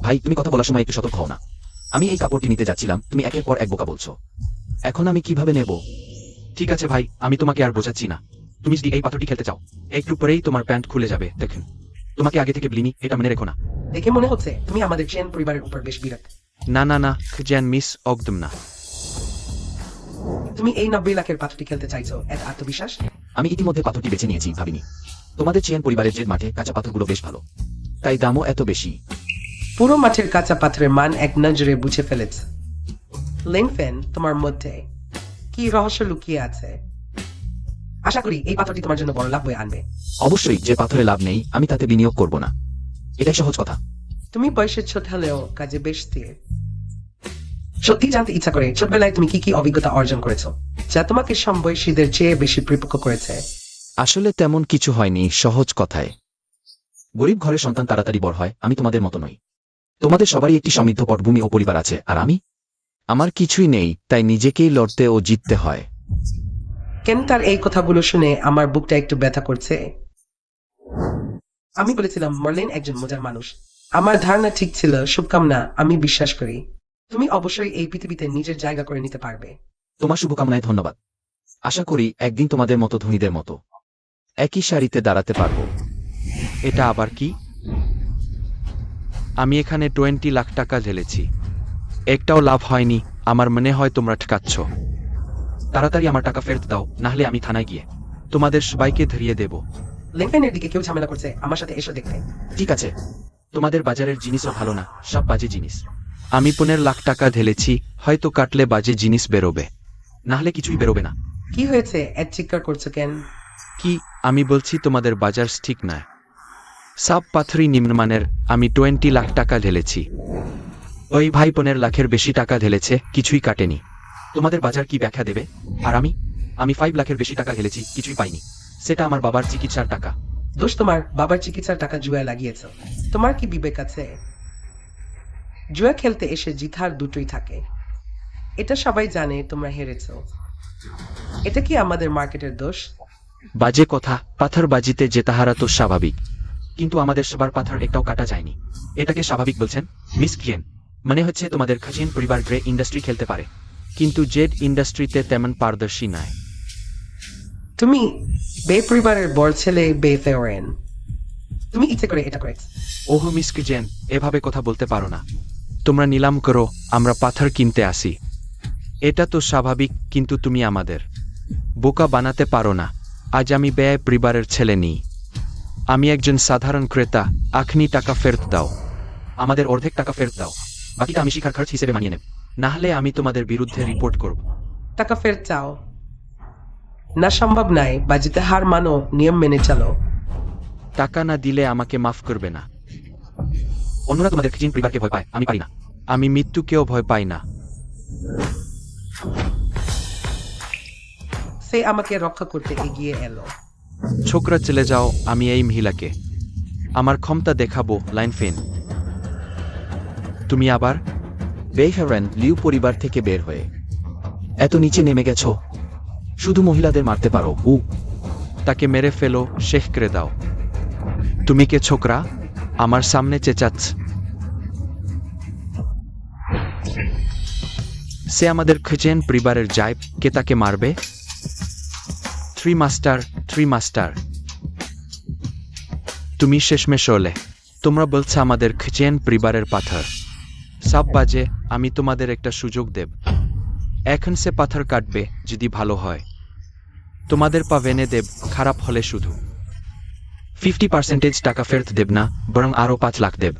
ভাই, তুমি কথা বলার সময় একটু সতর্ক হও না। আমি এই কাপড়টি নিতে যাচ্ছিলাম, তুমি একের পর এক বোকা বলছো। এখন আমি কিভাবে নেব? ঠিক আছে ভাই, আমি তোমাকে আর বোঝাচ্ছি না। তুমি যদি এই পাথরটি খেলতে চাও, একটু পরেই তোমার প্যান্ট খুলে যাবে। দেখুন, তোমাকে আগে থেকে বলিনি, এটা মনে রেখো না। দেখে মনে হচ্ছে তুমি আমাদের চেন পরিবারের উপর বেশ বিরক্ত। না না না, জ্যান মিস, একদম না। তুমি এই 90 লাখের পাথরটি খেলতে চাইছো, এত আত্মবিশ্বাস? আমি ইতিমধ্যে পাথরটি বেছে নিয়েছি, ভাবিনি। তোমাদের চেয়ান পরিবারের যে মাঠে কাঁচা পাথরগুলো বেশ ভালো, তাই দামও এত বেশি। পুরো মাঠের কাঁচা পাথরের মান এক নজরে বুঝে ফেলেছে। লিন ফ্যান, তোমার মধ্যে কি রহস্য লুকিয়ে আছে? আশা করি এই পাথরটি তোমার জন্য বড় লাভ বয়ে আনবে। অবশ্যই, যে পাথরে লাভ নেই আমি তাতে বিনিয়োগ করব না। এটাই সহজ কথা। তুমি বয়সে ছোট হলেও কাজে বেশ স্থির। সত্যি জানতে ইচ্ছা করে ছোটবেলায় তুমি কি কি অভিজ্ঞতা অর্জন করেছো, যা তোমাকে সমবয়সীদের চেয়ে বেশি পরিপক্ক করেছে? আসলে তেমন কিছু হয়নি, সহজ কথায়। গরিব ঘরের সন্তান তাড়াতাড়ি বড় হয়, আমি তোমাদের মতো নই। তোমাদের সবারই একটি সমৃদ্ধ পটভূমি ও পরিবার আছে, আর আমার কিছুই নেই, তাই নিজেকেই লড়তে ও জিততে হয়। কেন তার এই কথাগুলো শুনে আমার বুকটা একটু ব্যথা করছে। আমি বলেছিলাম মার্লিন একজন মজার মানুষ। আমার ধারণা ঠিক ছিল, শুভকামনা, আমি বিশ্বাস করি তুমি অবশ্যই এই পৃথিবীতে নিজের জায়গা করে নিতে পারবে। তোমার শুভকামনায় ধন্যবাদ। আশা করি একদিন তোমাদের মতো ধনীদের মতো একই সারিতে দাঁড়াতে পারবো। এটা আবার কি? আমি এখানে 20 লাখ টাকা ঢেলেছি, একটাও লাভ হয়নি। আমার মনে হয় তোমরা ঠকাচ্ছ। তাড়াতাড়ি আমার টাকা ফেরত দাও, নাহলে আমি থানায় গিয়ে তোমাদের সবাইকে ধরিয়ে দেব। লেনফেনের দিকে কেউ ঝামেলা করছে, আমার সাথে এসো দেখতে। ঠিক আছে, তোমাদের বাজারের জিনিসও ভালো না, সব বাজে জিনিস। আমি 15 লাখ টাকা ঢেলেছি, হয়তো কাটলে বাজে জিনিস বেরোবে, নাহলে কিছুই বেরোবে না। কি হয়েছে, এত চিৎকার করছো কেন? কি আমি বলছি, তোমাদের বাজার ঠিক নয়, সব পাথরই নিম্নমানের। আমি 20 লাখ টাকা ঢেলেছি, ওই ভাই 15 লাখের বেশি টাকা ঢেলেছে, কিছুই কাটেনি। তোমাদের বাজার কি ব্যাখ্যা দেবে? আর আমি 5 লাখের বেশি টাকা ঢেলেছি, কিছুই পাইনি। সেটা আমার বাবার চিকিৎসার টাকা। দোষ তোমার বাবার চিকিৎসার টাকা জুয়ায় লাগিয়েছ। তোমার কি বিবেক আছে? জুয়া খেলতে এসে জিত হার দুটোই থাকে, এটা সবাই জানে। তোমরা হেরেছ, এটা কি আমাদের মার্কেটের দোষ? বাজে কথা, পাথরবাজিতে জেতাহারা তো স্বাভাবিক, কিন্তু আমাদের সবার পাথর একটাও কাটা যায়নি। এটাকে স্বাভাবিক বলছেন মিস কিয়েন? মনে হচ্ছে তোমাদের খাজিন পরিবার গ্রে ইন্ডাস্ট্রি খেলতে পারে, কিন্তু জেড ইন্ডাস্ট্রিতে তেমন পারদর্শী নয়। তুমি বে পরিবারের বড় ছেলে, বে ফেওরেন। তুমি ইচ্ছে করে এটা করেছ। ওহ মিস কিজেন, এভাবে কথা বলতে পারো না। তোমরা নিলাম করো, আমরা পাথর কিনতে আসি। এটা তো স্বাভাবিক, কিন্তু তুমি আমাদের বোকা বানাতে পারো না। আজ আমি ব্যয় পরিবারের ছেলে নেই, আমি একজন সাধারণ ক্রেতা। আখনি টাকা ফেরত দাও, আমাদের অর্ধেক টাকা ফেরত দাও, বাকিটা আমি শিখার খরচ হিসেবে মানিয়ে নেব, নাহলে আমি তোমাদের বিরুদ্ধে রিপোর্ট করব। টাকা ফেরত চাও না? সম্ভব নাই, বাজিতে হার মানো, নিয়ম মেনে চলো। টাকা না দিলে আমাকে মাফ করবে না। অন্যরা তোমাদের খিজিন পরিবারকে ভয় পায়, আমি পারি না। আমি মৃত্যুকেও ভয় পাই না। সে আমাকে রক্ষা করতে এগিয়ে এলো। ছোকরা চলে যাও, আমি এই মহিলাকে আমার ক্ষমতা দেখাবো। লাইন ফেন, তুমি আবার বেইফারেন লিউ পরিবার থেকে বের হয়ে এত নিচে নেমে গেছো? শুধু মহিলাদের মারতে পারো? তাকে মেরে ফেলো, শেষ করে দাও। তুমি কে ছোকরা, আমার সামনে চেঁচাচ্ছ? সে আমাদের খিজেন পরিবারের যায়, কে তাকে মারবে? থ্রি মাস্টার, তুমি শেষমেশ হলে। তোমরা বলছো আমাদের খিজেন পরিবারের পাথর সব বাজে। আমি তোমাদের একটা সুযোগ দেব, এখন সে পাথর কাটবে, যদি ভালো হয় তোমাদের পা ভেনে দেব, খারাপ হলে শুধু 50% টাকা ফেরত দেব না, বরং আরো 5 লাখ দেব।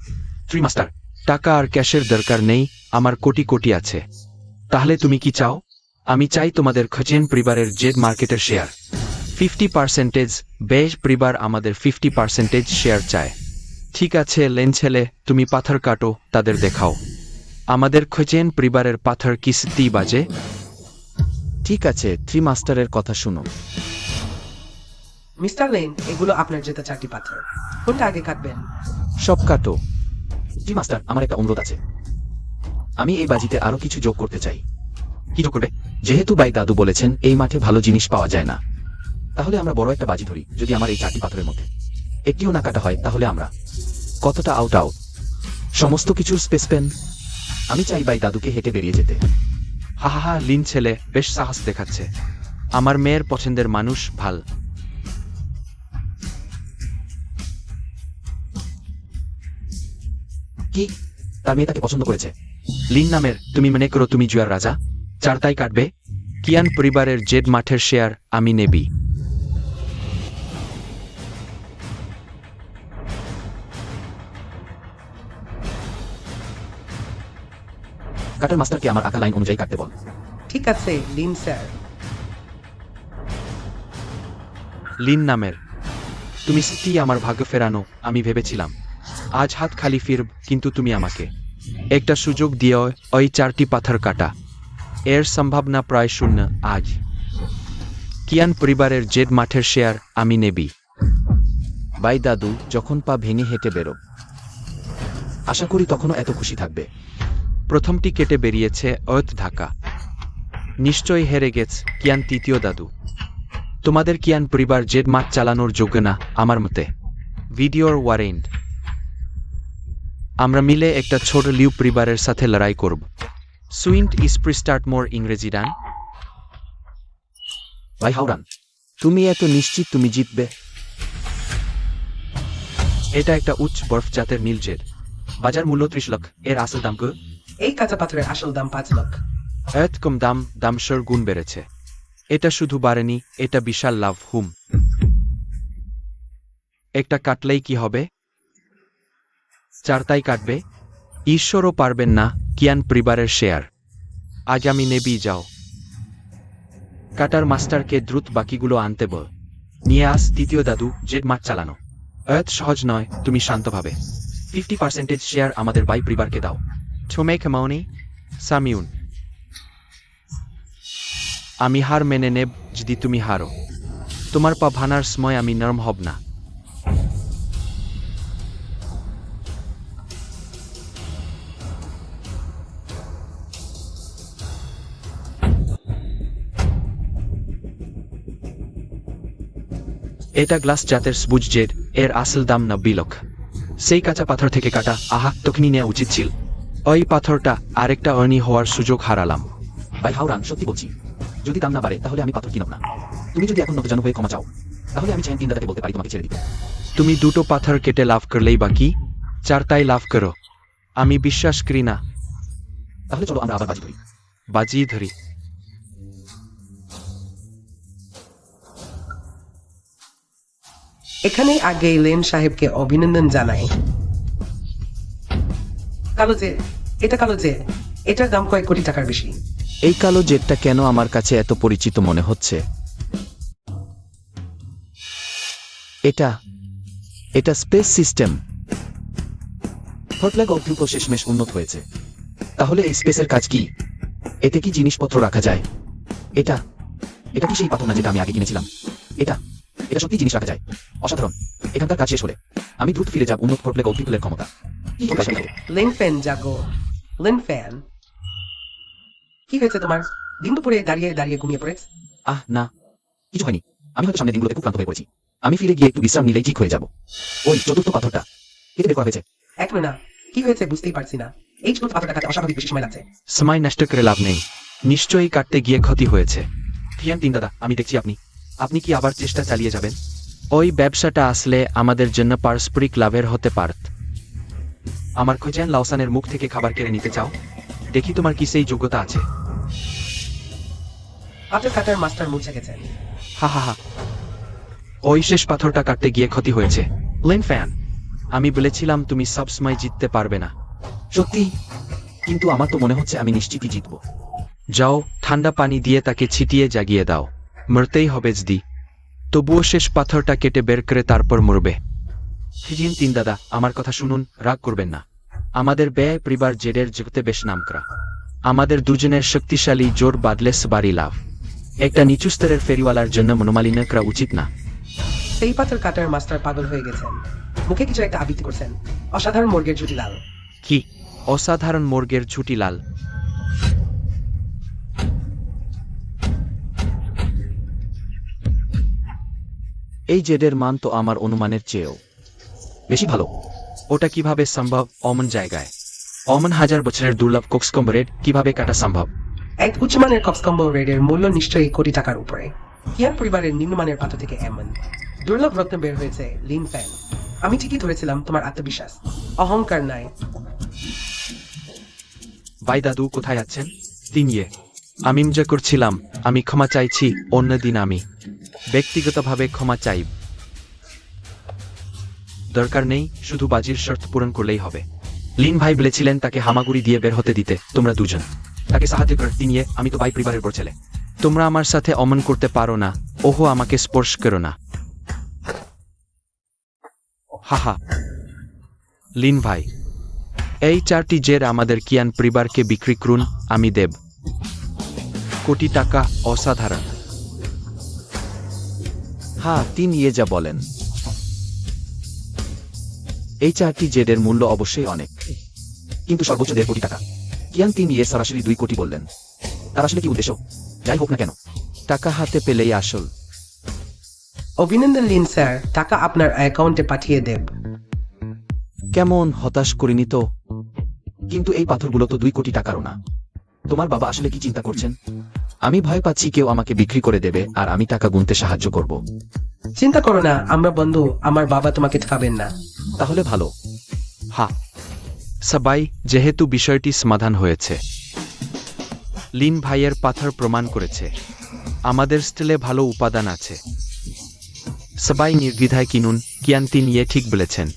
থ্রি মাস্টার, টাকা আর ক্যাশের দরকার নেই, আমার কোটি কোটি আছে। তাহলে তুমি কি চাও? আমি চাই তোমাদের খিজেন পরিবারের জেড মার্কেটের শেয়ার 50%। বেশ পরিবার আমাদের 50% শেয়ার চায়। ঠিক আছে লেন ছেলে, তুমি পাথর কাটো, তাদের দেখাও আমাদের খিজেন পরিবারের পাথর কি সত্যি বাজে। ঠিক আছে, থ্রি মাস্টারের কথা শুনো। মিস্টার লেন, এগুলো আপনার জেতা 4টি পাথর, কোনটা আগে কাটবেন? সব কাটো। জি মাস্টার, আমার একটা অনুরোধ আছে। আমি এই বাজিতে আরো কিছু যোগ করতে চাই। কি যোগ করবে? যেহেতু বাই দাদু বলেছেন এই মাঠে ভালো জিনিস পাওয়া যায় না, তাহলে আমরা বড় একটা বাজি ধরি। যদি আমার এই 4টি পাথরের মধ্যে একটিও না কাটা হয়, তাহলে আমরা কতটা আউট সমস্ত কিছুর স্পেস পেন। আমি চাই বাই দাদুকে হেঁটে বেরিয়ে যেতে। হা হা হা, লিন ছেলে বেশ সাহস দেখাচ্ছে। আমার মেয়ের পছন্দের মানুষ ভাল। কি, তার মেয়ে তাকে পছন্দ করেছে? লিন নামের? তুমি মনে করো তুমি জুয়ার রাজা? 4টাই কাটবে? কিয়ান পরিবারের জেড মাঠের শেয়ার আমি নেবি। কাটার মাস্টারকে আমার আঁকা লাইন অনুযায়ী কাটতে বল। ঠিক আছে লিন স্যার। লিন নামের, তুমি সত্যিই আমার ভাগ্য ফেরানো। আমি ভেবেছিলাম আজ হাত খালি ফিরব, কিন্তু তুমি আমাকে একটা সুযোগ দিও, ওই 4টি পাথর কাটা। এর সম্ভাবনা প্রায় শূন্য। আজ কিয়ান পরিবারের জেড মাঠের শেয়ার আমি নেবি। বাই দাদু যখন পা ভেঙে হেঁটে বেরো, আশা করি তখনও এত খুশি থাকবে। প্রথমটি কেটে বেরিয়েছে, ধাক্কা। নিশ্চয়ই হেরে গেছ কিয়ান তৃতীয় দাদু। তোমাদের কিয়ান পরিবার জেড মাঠ চালানোর যোগ্য না আমার মতে। ভিডিওর ওয়ারেন্ট। আমরা মিলে একটা ছোট লিউ পরিবারের সাথে লড়াই করব। সুইন্ট ইসপ্রি স্টার্ট মোর ইংরেজি ডান। ভাই হাওরান, তুমি এত নিশ্চিত তুমি জিতবে? এটা একটা উচ্চ বরফ জাতের নীল জেড। বাজার মূল্য 30 লাখ। এর আসল দাম কত? এই কাঁচা পাথরের আসল দাম 5 লাখ। এত কম দাম সর গুণ বেড়েছে। এটা শুধু বাড়েনি, এটা বিশাল লাভ। একটা কাটলেই কি হবে? চারটাই কাটবে। ঈশ্বরও পারবেন না। কিয়ান পরিবারের শেয়ার আগামী নেবি যাও। কাটার মাস্টারকে দ্রুত বাকিগুলো আনতে বল। নিয়ে আস তৃতীয় দাদু জেড মাঠ চালানো। এত সহজ নয়, তুমি শান্তভাবে 50% শেয়ার আমাদের বাই পরিবারকে দাও। ছুমে খেমাউনি সামিউন। আমি হার মেনে নেব যদি তুমি হারো। তোমার পা ভানার সময় আমি নরম হব না। এটা গ্লাস জাতের সবুজ জেড। এর আসল দাম 90 লাখ। সেই কাঁচা পাথর থেকে কাটা। আহা, তখনই নেওয়া উচিত ছিল। ওই পাথরটা আরেকটা অর্নি হওয়ার সুযোগ হারালাম। ভাই হাওরান, সত্যি বলছি, যদি দাম না বাড়ে তাহলে আমি পাথর কিনব না। তুমি যদি এখন নতজানু হয়ে ক্ষমা চাও তাহলে আমি চাই 3 দাদাকে বলতে পারি তোমাকে ছেড়ে দিতে। তুমি দুটো পাথর কেটে লাভ করলেই বাকি 4টাই লাভ করো। আমি বিশ্বাস করি না। তাহলে চলো আমরা আবার বাজি ধরি। বাজি ধরি। এখানে আগে লেন সাহেবকে অভিনন্দন জানাই। কালো জেড, এটা কালো জেড। এটার দাম কয়েক কোটি টাকার বেশি। এই কালো জেটটা কেন আমার কাছে এত পরিচিত মনে হচ্ছে? এটা স্পেস সিস্টেম। ফটল্যাগ অদ্ভুত শেষমেশ উন্নত হয়েছে। তাহলে এই স্পেসের কাজ কি? এতে কি জিনিসপত্র রাখা যায়? এটা কি সেই পাথর না যেটা আমি আগে কিনেছিলাম? এটা সত্যি জিনিস রাখা যায়। অসাধারণ। এখানকার কাজ শেষ হলে আমি দ্রুত ফিরে যাব উন্নত ফটল্যাগ অদ্ভুতের ক্ষমতা। কি করবে সেটা? লেন ফ্যান জাগো। লেন ফ্যান, কি হয়েছে তোমার? দিন দুপুরে দাঁড়িয়ে দাঁড়িয়ে ঘুমিয়ে পড়ে? না, কিছু হয়নি। আমি হয়তো সামনের দিনগুলোতে খুব ক্লান্ত হয়ে পড়েছি। আমি ফিরে গিয়ে একটু বিশ্রাম নিলেই ঠিক হয়ে যাব। ওই চতুর্থ পাথরটা কেটে বের করা হয়েছে। এক মিনিট না, কি হয়েছে বুঝতেই পারছি না। এই চতুর্থ পাথরটা কাটতে অস্বাভাবিক বেশি সময় লাগছে। সময় নষ্ট করে লাভ নেই। নিশ্চয়ই কাটতে গিয়ে ক্ষতি হয়েছে। তিন দাদা, আমি দেখছি আপনি কি আবার চেষ্টা চালিয়ে যাবেন? ওই ব্যবসাটা আসলে আমাদের জন্য পারস্পরিক লাভের হতে পারত। আমার খোঁজেন লাউসানের মুখ থেকে খাবার কেড়ে নিতে চাও? দেখি তোমার কি সেই যোগ্যতা আছে। পাথর কাটার মাস্টার মুছে গেছেন। হা। ওই শেষ পাথরটা কাটতে গিয়ে ক্ষতি হয়েছে। লেন ফ্যান, আমি বলেছিলাম তুমি সবসময় জিততে পারবে না। সত্যি? কিন্তু আমার তো মনে হচ্ছে আমি নিশ্চিতই জিতব। যাও, ঠান্ডা পানি দিয়ে তাকে ছিটিয়ে জাগিয়ে দাও। মরতেই হবে যদি। তবুও শেষ পাথরটা কেটে বের করে তারপর মরবে। তিন দাদা, আমার কথা শুনুন, রাগ করবেন না। আমাদের ব্যয় পরিবার জেডের জগতে বেশ নামকরা। আমাদের দুজনের শক্তিশালী জোর বাদলে সবারই লাভ। একটা নিচু স্তরের ফেরিওয়ালার জন্য মনোমালিন্য করা উচিত না। সেই পাথর কাটার মাস্টার পাগল হয়ে গেছেন। মুখে কিছু একটা আবৃত্তি করছেন। অসাধারণ মুরগের জুটি লাল। কি অসাধারণ মুরগের ছুটি লাল? এই জেডের মান তো আমার অনুমানের চেয়েও বেশি ভালো। ওটা কিভাবে সম্ভব? অমন জায়গায় অমন 1000 বছরের দুর্লভ কোক্সকম্ব রেড কিভাবে কাটা সম্ভব? এক উচ্চমানের কক্সকম্বো রেডের মূল্য নিশ্চয়ই কোটি টাকার উপরে। কিয়ান পরিবারের নিম্নমানের পাথর থেকে এমন দুর্লভ রত্ন বের হয়েছে। লিন ফ্যান, আমি ঠিকই ধরেছিলাম। তোমার আত্মবিশ্বাস, অহংকার নাই। ভাই দাদু কোথায় আছেন? আমি মজা করছিলাম। আমি ক্ষমা চাইছি। অন্যদিন আমি ব্যক্তিগতভাবে ক্ষমা চাই। দরকার নেই, শুধু বাজির শর্ত পূরণ করলেই হবে। লিন ভাই বলেছিলেন তাকে হামাগুড়ি দিয়ে বের হতে দিতে। তোমরা দুজন তাকে সাহায্য করতে নিয়ে। আমি তো ভাই পরিবারের বড় ছেলে। তোমরা আমার সাথে অমন করতে পারো না। ওহো, আমাকে স্পর্শ করো না। হাহা। লিন ভাই, এই 4টি জের আমাদের কিয়ান পরিবারকে বিক্রি করুন। আমি দেব কোটি টাকা। অসাধারণ। হ্যাঁ, 3 যা বলেন। এই 4টি জেডের মূল্য অবশ্যই অনেক, কিন্তু সর্বোচ্চ 1.5 কোটি টাকা। কিয়ান 3 সরাসরি 2 কোটি বললেন। তার আসলে কি উদ্দেশ্য? যাই হোক না কেন, টাকা হাতে পেলেই আসল। অভিনন্দন লিন স্যার, টাকা আপনার অ্যাকাউন্টে পাঠিয়ে দেব। কেমন হতাশ করিনি তো, কিন্তু এই পাথরগুলো তো 2 কোটি টাকারও না। তোমার বাবা আসলে কি চিন্তা করছেন? আমি ভয় পাচ্ছি কেউ আমাকে বিক্রি করে দেবে আর আমি টাকা গুনতে সাহায্য করব। চিন্তা করো না, আমরা বন্ধু, আমার বাবা তোমাকে ঠকাবেন না। তাহলে ভালো। হা সবাই, যেহেতু বিষয়টি সমাধান হয়েছে, লিন ভাইয়ের পাথর প্রমাণ করেছে আমাদের স্টিলে ভালো উপাদান আছে। সবাই নির্দ্বিধায় কিনুন, কিয়ান্তি নিয়ে ঠিক বলেছেন,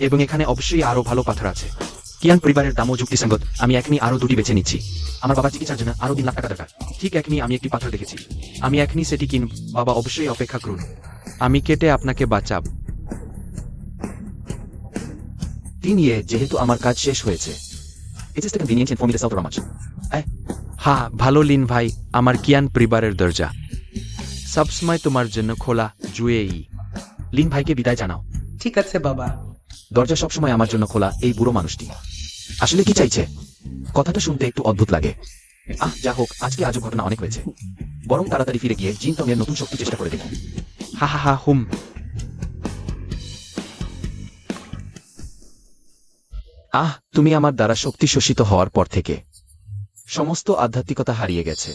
এবং এখানে অবশ্যই আরো ভালো পাথর আছে। কিয়ান পরিবারের দামও যুক্তিসঙ্গত। আমি এখনই আরো 2টি বেছে নিচ্ছি। আমার বাবার চিকিৎসার জন্য আরো 3 লাখ টাকা দরকার। ঠিক এখনই আমি একটি পাথর দেখেছি, আমি এখনই সেটি কিনব। বাবা অবশ্যই অপেক্ষা করুন, আমি কেটে আপনাকে বাঁচাব। নিয়ে যেহেতু আমার কাজ শেষ হয়েছে, it is the convenient for me to sell the much. হ্যাঁ ভালো লিন ভাই, আমার কিয়ান পরিবারের দরজা সবসময় তোমার জন্য খোলা। জুয়েই লিন ভাইকে বিদায় জানাও। ঠিক আছে বাবা। দরজা সবসময় আমার জন্য খোলা। এই বুড়ো মানুষটি আসলে কি চাইছে? কথাটা শুনতে একটু অদ্ভুত লাগে। যা হোক, আজকে আজব ঘটনা অনেক হয়েছে। বরং তাড়াতাড়ি ফিরে গিয়ে জিন টং এর নতুন শক্তি চেষ্টা করে দেখি। হা হা হা হুম। তুমি আমার দ্বারা শক্তি শোষিত হওয়ার পর থেকে সমস্ত আধ্যাত্মিকতা হারিয়ে গেছে।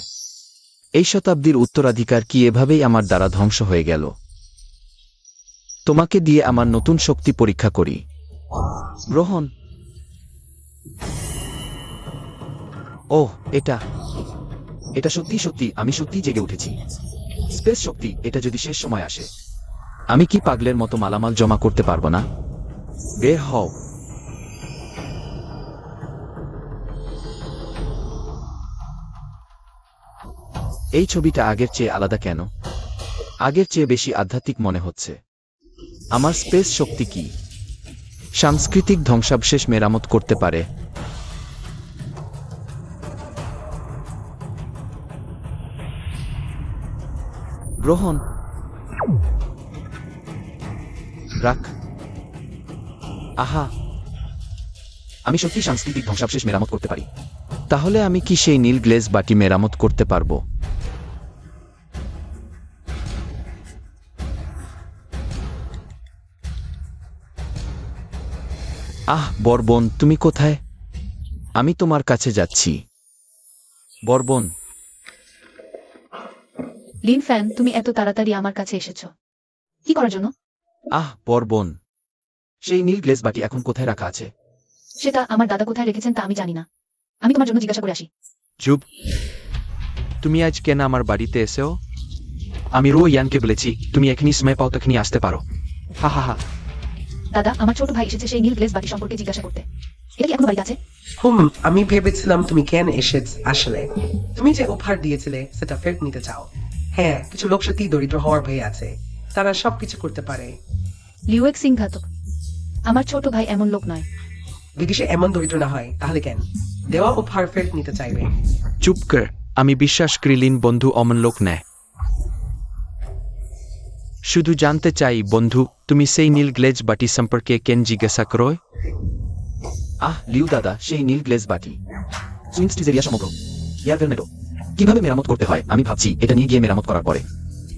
এই শতাব্দীর উত্তরাধিকার কি এভাবেই আমার দ্বারা ধ্বংস হয়ে গেল? তোমাকে দিয়ে আমার নতুন শক্তি পরীক্ষা করি। গ্রহণ। ওহ, এটা সত্যি সত্যি, আমি সত্যি জেগে উঠেছি। স্পেস শক্তি, এটা যদি শেষ সময় আসে, আমি কি পাগলের মতো মালামাল জমা করতে পারবো না? বের হও। এই ছবিটা আগের চেয়ে আলাদা কেন? আগের চেয়ে বেশি আধ্যাত্মিক মনে হচ্ছে। আমার স্পেস শক্তি কি সাংস্কৃতিক ধ্বংসাবশেষ মেরামত করতে পারে? গ্রহণ। রাখ। আমি সত্যি সাংস্কৃতিক ধ্বংসাবশেষ মেরামত করতে পারি। তাহলে আমি কি সেই নীল গ্লেজ বাটি মেরামত করতে পারবো? বরবন, তুমি কোথায়? আমি তোমার কাছে যাচ্ছি। বরবন। লিন ফ্যান, তুমি এত তাড়াতাড়ি আমার কাছে এসেছো কি করার জন্য? বরবন, সেই নীল গ্লেজ বাটি এখন কোথায় রাখা আছে? সেটা আমার দাদা কোথায় রেখেছেন তা আমি জানি না। আমি তোমার জন্য জিজ্ঞাসা করে আসি। চুপ। তুমি আজ কেন আমার বাড়িতে এসেও? আমি রো ইয়ানকে বলেছি তুমি এখনই সময় পাও তখনই আসতে পারো। হা হা হা। দাদা, আমার ছোট ভাই এসেছে সেই নীল গ্লেজ বাটি সম্পর্কে জিজ্ঞাসা করতে। এটা কি এখনো বাড়িতে আছে? আমি ভেবেছিলাম তুমি কেন আসলে তুমি যে উপহার দিয়েছিলে সেটা ফেরত নিতে চাও। হ্যাঁ, কিছু লোক সত্যি দরিদ্র হওয়ার ভয় আছে, তারা সবকিছু করতে পারে। লিউয়েক সিং ঘাতক। আমার ছোট ভাই এমন লোক নয়। যদি সে এমন দরিদ্র না হয় তাহলে কেন দেওয়া উপহার ফেরত নিতে চাইবে? চুপ কর। আমি বিশ্বাস করি লিন বন্ধু অমন লোক নেয়। শুধু জানতে চাই বন্ধু, তুমি সেই নীল গ্লেজ বাটি সম্পর্কে কেন জিজ্ঞাসা করো? লিউ দাদা, সেই নীল গ্লেজ বাটি সুইন্সটিজেরিয়া সমগ্র ইয়ারভেলনেটো কিভাবে মেরামত করতে হয় আমি ভাবছি এটা নিয়ে গিয়ে মেরামত করার পরে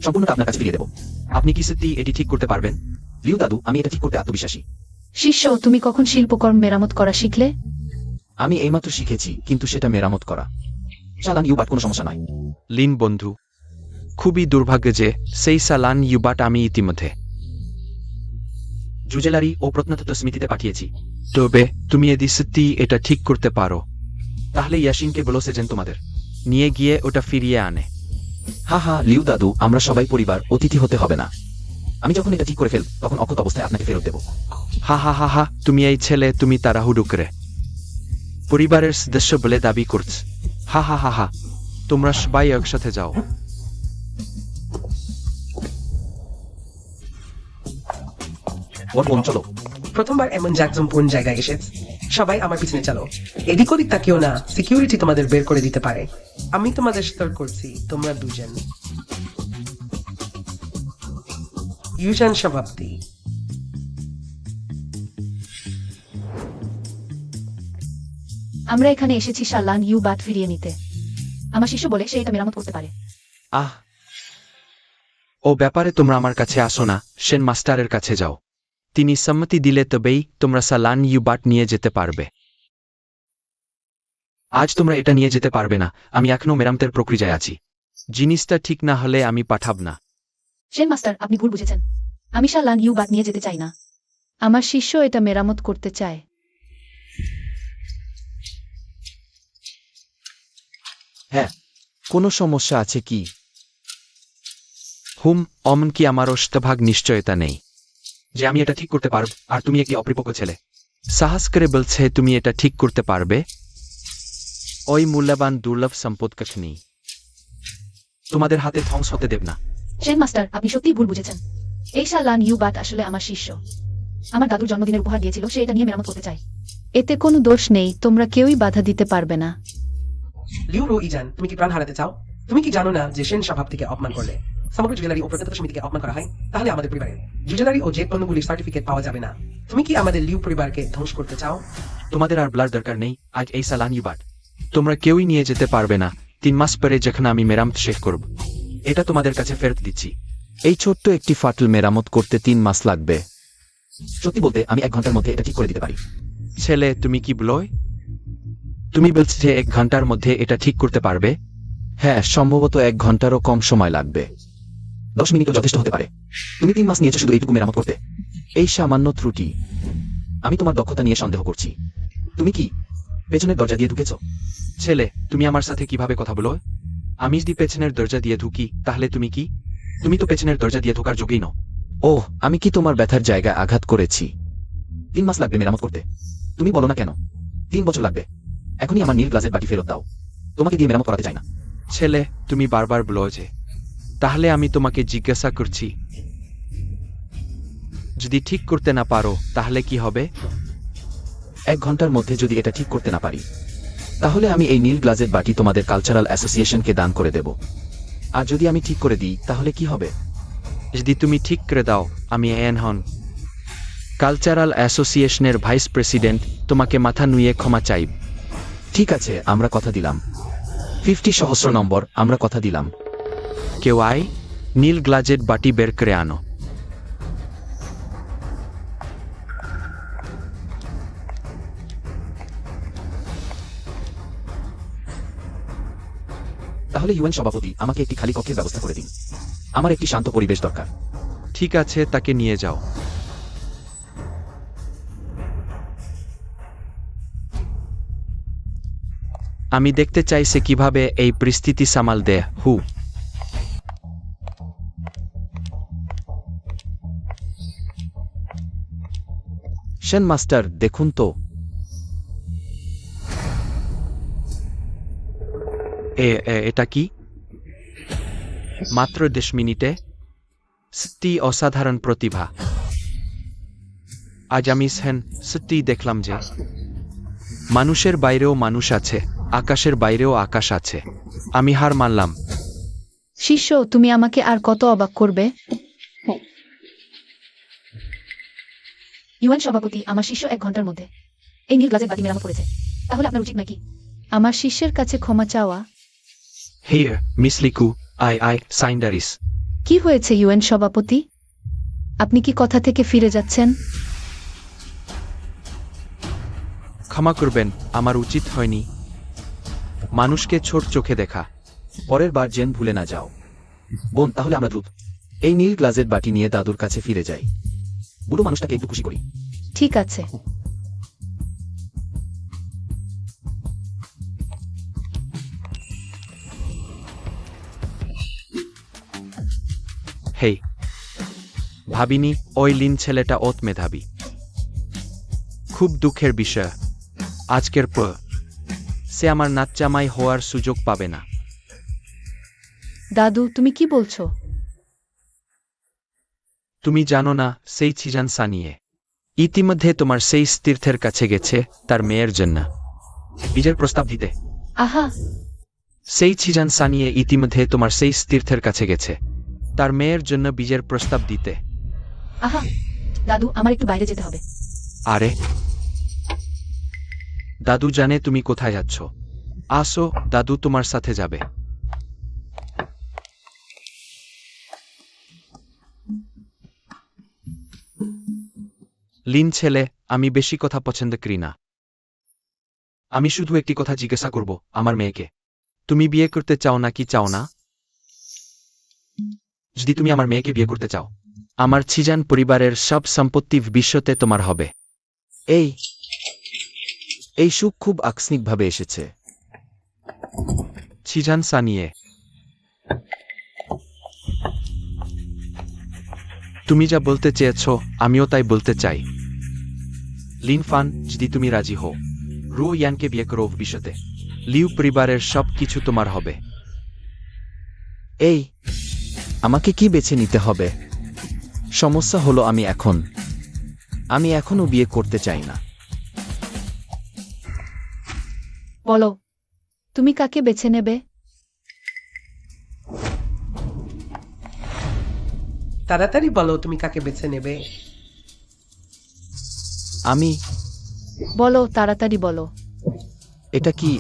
সম্পূর্ণটা আপনার কাছে ফিরিয়ে দেব। আপনি কি সত্যি এটি ঠিক করতে পারবেন? লিউ দাদু, আমি এটা ঠিক করতে আত্মবিশ্বাসী। শিষ্য, তুমি কখন শিল্পকর্ম মেরামত করা শিখলে? আমি এইমাত্র শিখেছি, কিন্তু সেটা মেরামত করা চালান ইউবাট কোনো সমস্যা নয়। লিন বন্ধু, খুবই দুর্ভাগ্য যে সেই সালান ইউবাট আমি ইতিমধ্যে জুজেলারি ও প্রত্নতত্ত্ব স্মৃতিতে পাঠিয়েছি। তবে তুমি যদি সত্যি এটা ঠিক করতে পারো তাহলে ইয়াসিনকে বলো সে যেন তোমাদের নিয়ে গিয়ে ওটা ফিরিয়ে আনে। হা লিউ দাদু, আমরা সবাই পরিবার, অতিথি হতে হবে না। আমি যখন এটা ঠিক করে ফেল তখন অক্ষত অবস্থায় আপনাকে ফেরত দেব। হা তুমি এই ছেলে, তুমি তাড়াহুড়ো করে পরিবারের সদস্য বলে দাবি করছ। হা তোমরা সবাই একসাথে যাও। চলো। প্রথমবার এমন জাকজমপূর্ণ জায়গায় এসেছে। সবাই আমার পিছনে চলো। এদিক ওদিক তাকিও না, সিকিউরিটি তোমাদের বের করে দিতে পারে। আমি তোমাদের সতর্ক করছি, তোমরা দুজন ইউজান শতাব্দী। আমরা এখানে এসেছি সালান ইউ বাট ফিরিয়ে নিতে। আমার শিষ্য বলে সে এটা মেরামত করতে পারে। ও ব্যাপারে তোমরা আমার কাছে আসো না, সেন মাস্টারের কাছে যাও। তিনি সম্মতি দিলে তবেই তোমরা সালান ইউ বাট নিয়ে যেতে পারবে। আজ তোমরা এটা নিয়ে যেতে পারবে না, আমি এখনো মেরামতের প্রক্রিয়ায় আছি। জিনিসটা ঠিক না হলে আমি পাঠাব না। সেন মাস্টার, আপনি ভুল বুঝেছেন। আমি শালান ইউ বাট নিয়ে যেতে চাই না। আমার শিষ্য এটা মেরামত করতে চায়। হ্যাঁ, কোনো সমস্যা আছে কি? অমন কি আমার অষ্টভাগ নিশ্চয়তা নেই যে আমি এটা ঠিক করতে পারব, আর তুমি একটি অপরিপক্ক ছেলে। সাহস করে বলছে তুমি এটা ঠিক করতে পারবে? ওই মূল্যবান দুর্লভ সম্পদ কখনি তোমাদের হাতে ধ্বংস হতে দেব না। সেন মাস্টার, আপনি সত্যিই ভুল বুঝেছেন। এই শালান ইউ বাট আসলে আমার শিষ্য। আমার দাদুর জন্মদিনের উপহার দিয়েছিল, সে এটা নিয়ে মেরামত করতে চায়। এতে কোনো দোষ নেই, তোমরা কেউই বাধা দিতে পারবে না। লিউ রো ইজান, তুমি কি প্রাণ হারাতে চাও? তুমি কি জানো না যে সেন স্বভাবটিকে অপমান করলে সমগ্র জুয়েলারি ও প্রত্নতত্ত্ব সমিতিকে অপমান করা হয়? তাহলে আমাদের পরিবারের জুয়েলারি ও জেট পণ্যগুলির সার্টিফিকেট পাওয়া যাবে না। তুমি কি আমাদের লিউ পরিবারকে ধ্বংস করতে চাও? তোমাদের আর ব্লার দরকার নেই। আজ এই সালান ইউবাট তোমরা কেউই নিয়ে যেতে পারবে না। 3 মাস পরে যখন আমি মেরামত শেষ করব, এটা তোমাদের কাছে ফেরত দিচ্ছি। এই ছোট্ট একটি ফাটল মেরামত করতে 3 মাস লাগবে। সত্যি বলতে আমি 1 ঘন্টার মধ্যে এটা ঠিক করে দিতে পারি। ছেলে, তুমি কি বলোয়? তুমি বলছো যে 1 ঘন্টার মধ্যে এটা ঠিক করতে পারবে? হ্যাঁ, সম্ভবত 1 ঘন্টারও কম সময় লাগবে। 10 মিনিটও যথেষ্ট হতে পারে। তুমি 3 মাস নিয়েছো শুধু এইটুকু মেরামত করতে। এই সামান্য ত্রুটি। আমি তোমার দক্ষতা নিয়ে সন্দেহ করছি। তুমি কি পেছনের দরজা দিয়ে ঢুকেছ? ছেলে, তুমি আমার সাথে কিভাবে কথা বলো? আমি যদি পেছনের দরজা দিয়ে ঢুকি, তাহলে তুমি কি? তুমি তো পেছনের দরজা দিয়ে ঢোকার যোগ্যই নও। ওহ, আমি কি তোমার ব্যথার জায়গায় আঘাত করেছি? 3 মাস লাগবে মেরামত করতে। তুমি বলো না কেন 3 বছর লাগবে? এখনই আমার নীল গ্লাসের বাটি ফেরত দাও। তোমাকে দিয়ে মেরামত করাতে চাই না। ছেলে, তুমি বারবার বলো যে। তাহলে আমি তোমাকে জিজ্ঞাসা করছি, যদি ঠিক করতে না পারো তাহলে কি হবে? 1 ঘন্টার মধ্যে যদি এটা ঠিক করতে না পারি, তাহলে আমি এই নীল গ্লাসের বাটি তোমাদের কালচারাল অ্যাসোসিয়েশনকে দান করে দেব। আর যদি আমি ঠিক করে দিই তাহলে কি হবে? যদি তুমি ঠিক করে দাও, আমি হন কালচারাল অ্যাসোসিয়েশনের ভাইস প্রেসিডেন্ট, তোমাকে মাথা নুয়ে ক্ষমা চাইব। ঠিক আছে, আমরা কথা দিলাম। 50 সহস্র নম্বর, আমরা কথা দিলাম। কেউ আয়, নীল গ্লাজের বাটি বের করে আনো। তাহলে ইউএন সভাপতি, আমাকে একটি খালি কক্ষের ব্যবস্থা করে দিন। আমার একটি শান্ত পরিবেশ দরকার। ঠিক আছে, তাকে নিয়ে যাও। আমি দেখতে চাই সে কিভাবে এই পরিস্থিতি সামাল দেয়। সেন মাস্টার, দেখুন তো। এটা কি? মাত্র 10 মিনিটে সত্যি অসাধারণ প্রতিভা। আজ আমি সত্যি দেখলাম যে মানুষের বাইরেও মানুষ আছে, আকাশের বাইরেও আকাশ আছে। আমি হার মানলাম। শিষ্য, তুমি আমাকে আর কত অবাক করবে? ইউএন সভাপতি, আমার শিষ্য 1 ঘন্টার মধ্যে এই নীল গ্লাসের বাটি মেরামত করেছে। তাহলে আপনার উচিত নাকি আমার শিষ্যের কাছে ক্ষমা চাওয়া? হিয়ার, মিস লিকু, আই সাইন্ডারিস। কি হয়েছে ইউএন সভাপতি? আপনি কি কথা থেকে ফিরে যাচ্ছেন? ক্ষমা করবেন, আমার উচিত হয়নি মানুষকে ছোট চোখে দেখা। পরের বার যেন ভুলে না যাও। বোন, তাহলে আমরা দ্রুত এই নীল গ্লাসের বাটি নিয়ে দাদুর কাছে ফিরে যাই। বুড়ো মানুষটাকে একটু খুশি করি। ঠিক আছে। হেই, ভাবিনি ওই লিন ছেলেটা অত মেধাবী। খুব দুঃখের বিষয়, আজকের পর সে আমার নাচ্চামাই হওয়ার সুযোগ পাবে না। দাদু, তুমি কি বলছো? তুমি জানো না, সেই ছিজান সানিয়ে ইতিমধ্যে তোমার সেই তীর্থের কাছে গেছে তার মেয়ের জন্য বীজের প্রস্তাব দিতে। আহা, সেই ছিজান সানিয়ে ইতিমধ্যে তোমার সেই তীর্থের কাছে গেছে তার মেয়ের জন্য বীজের প্রস্তাব দিতে। আহা, দাদু, আমার একটু বাইরে যেতে হবে। আরে, দাদু জানে তুমি কোথায় যাচ্ছ। আসো, দাদু তোমার সাথে যাবে। লিন ছেলে, আমি বেশি কথা পছন্দ করি না। আমি শুধু একটি কথা জিজ্ঞাসা করব, আমার মেয়েকে তুমি বিয়ে করতে চাও নাকি চাও না? যদি তুমি আমার মেয়েকে বিয়ে করতে চাও, আমার ছিজান পরিবারের সব সম্পত্তি ভবিষ্যতে তোমার হবে। এই সুখ খুব আকস্মিকভাবে এসেছে। ছিজান সানিয়ে, তুমি যা বলতে চেয়েছ আমিও তাই বলতে চাই। লিন ফান, যদি তুমি রাজি হও, রু ইয়ানকে বিয়ে করো ভবিষ্যতে, লিউ পরিবারের সব কিছু তোমার হবে। আমাকে কি বেছে নিতে হবে? সমস্যা হলো আমি এখনো বিয়ে করতে চাই না। বলো, তুমি কাকে বেছে নেবে? তাড়াতাড়ি বলো তুমি কাকে বেছে নেবে। আমি বলো, তাড়াতাড়ি বলো। এটা কি?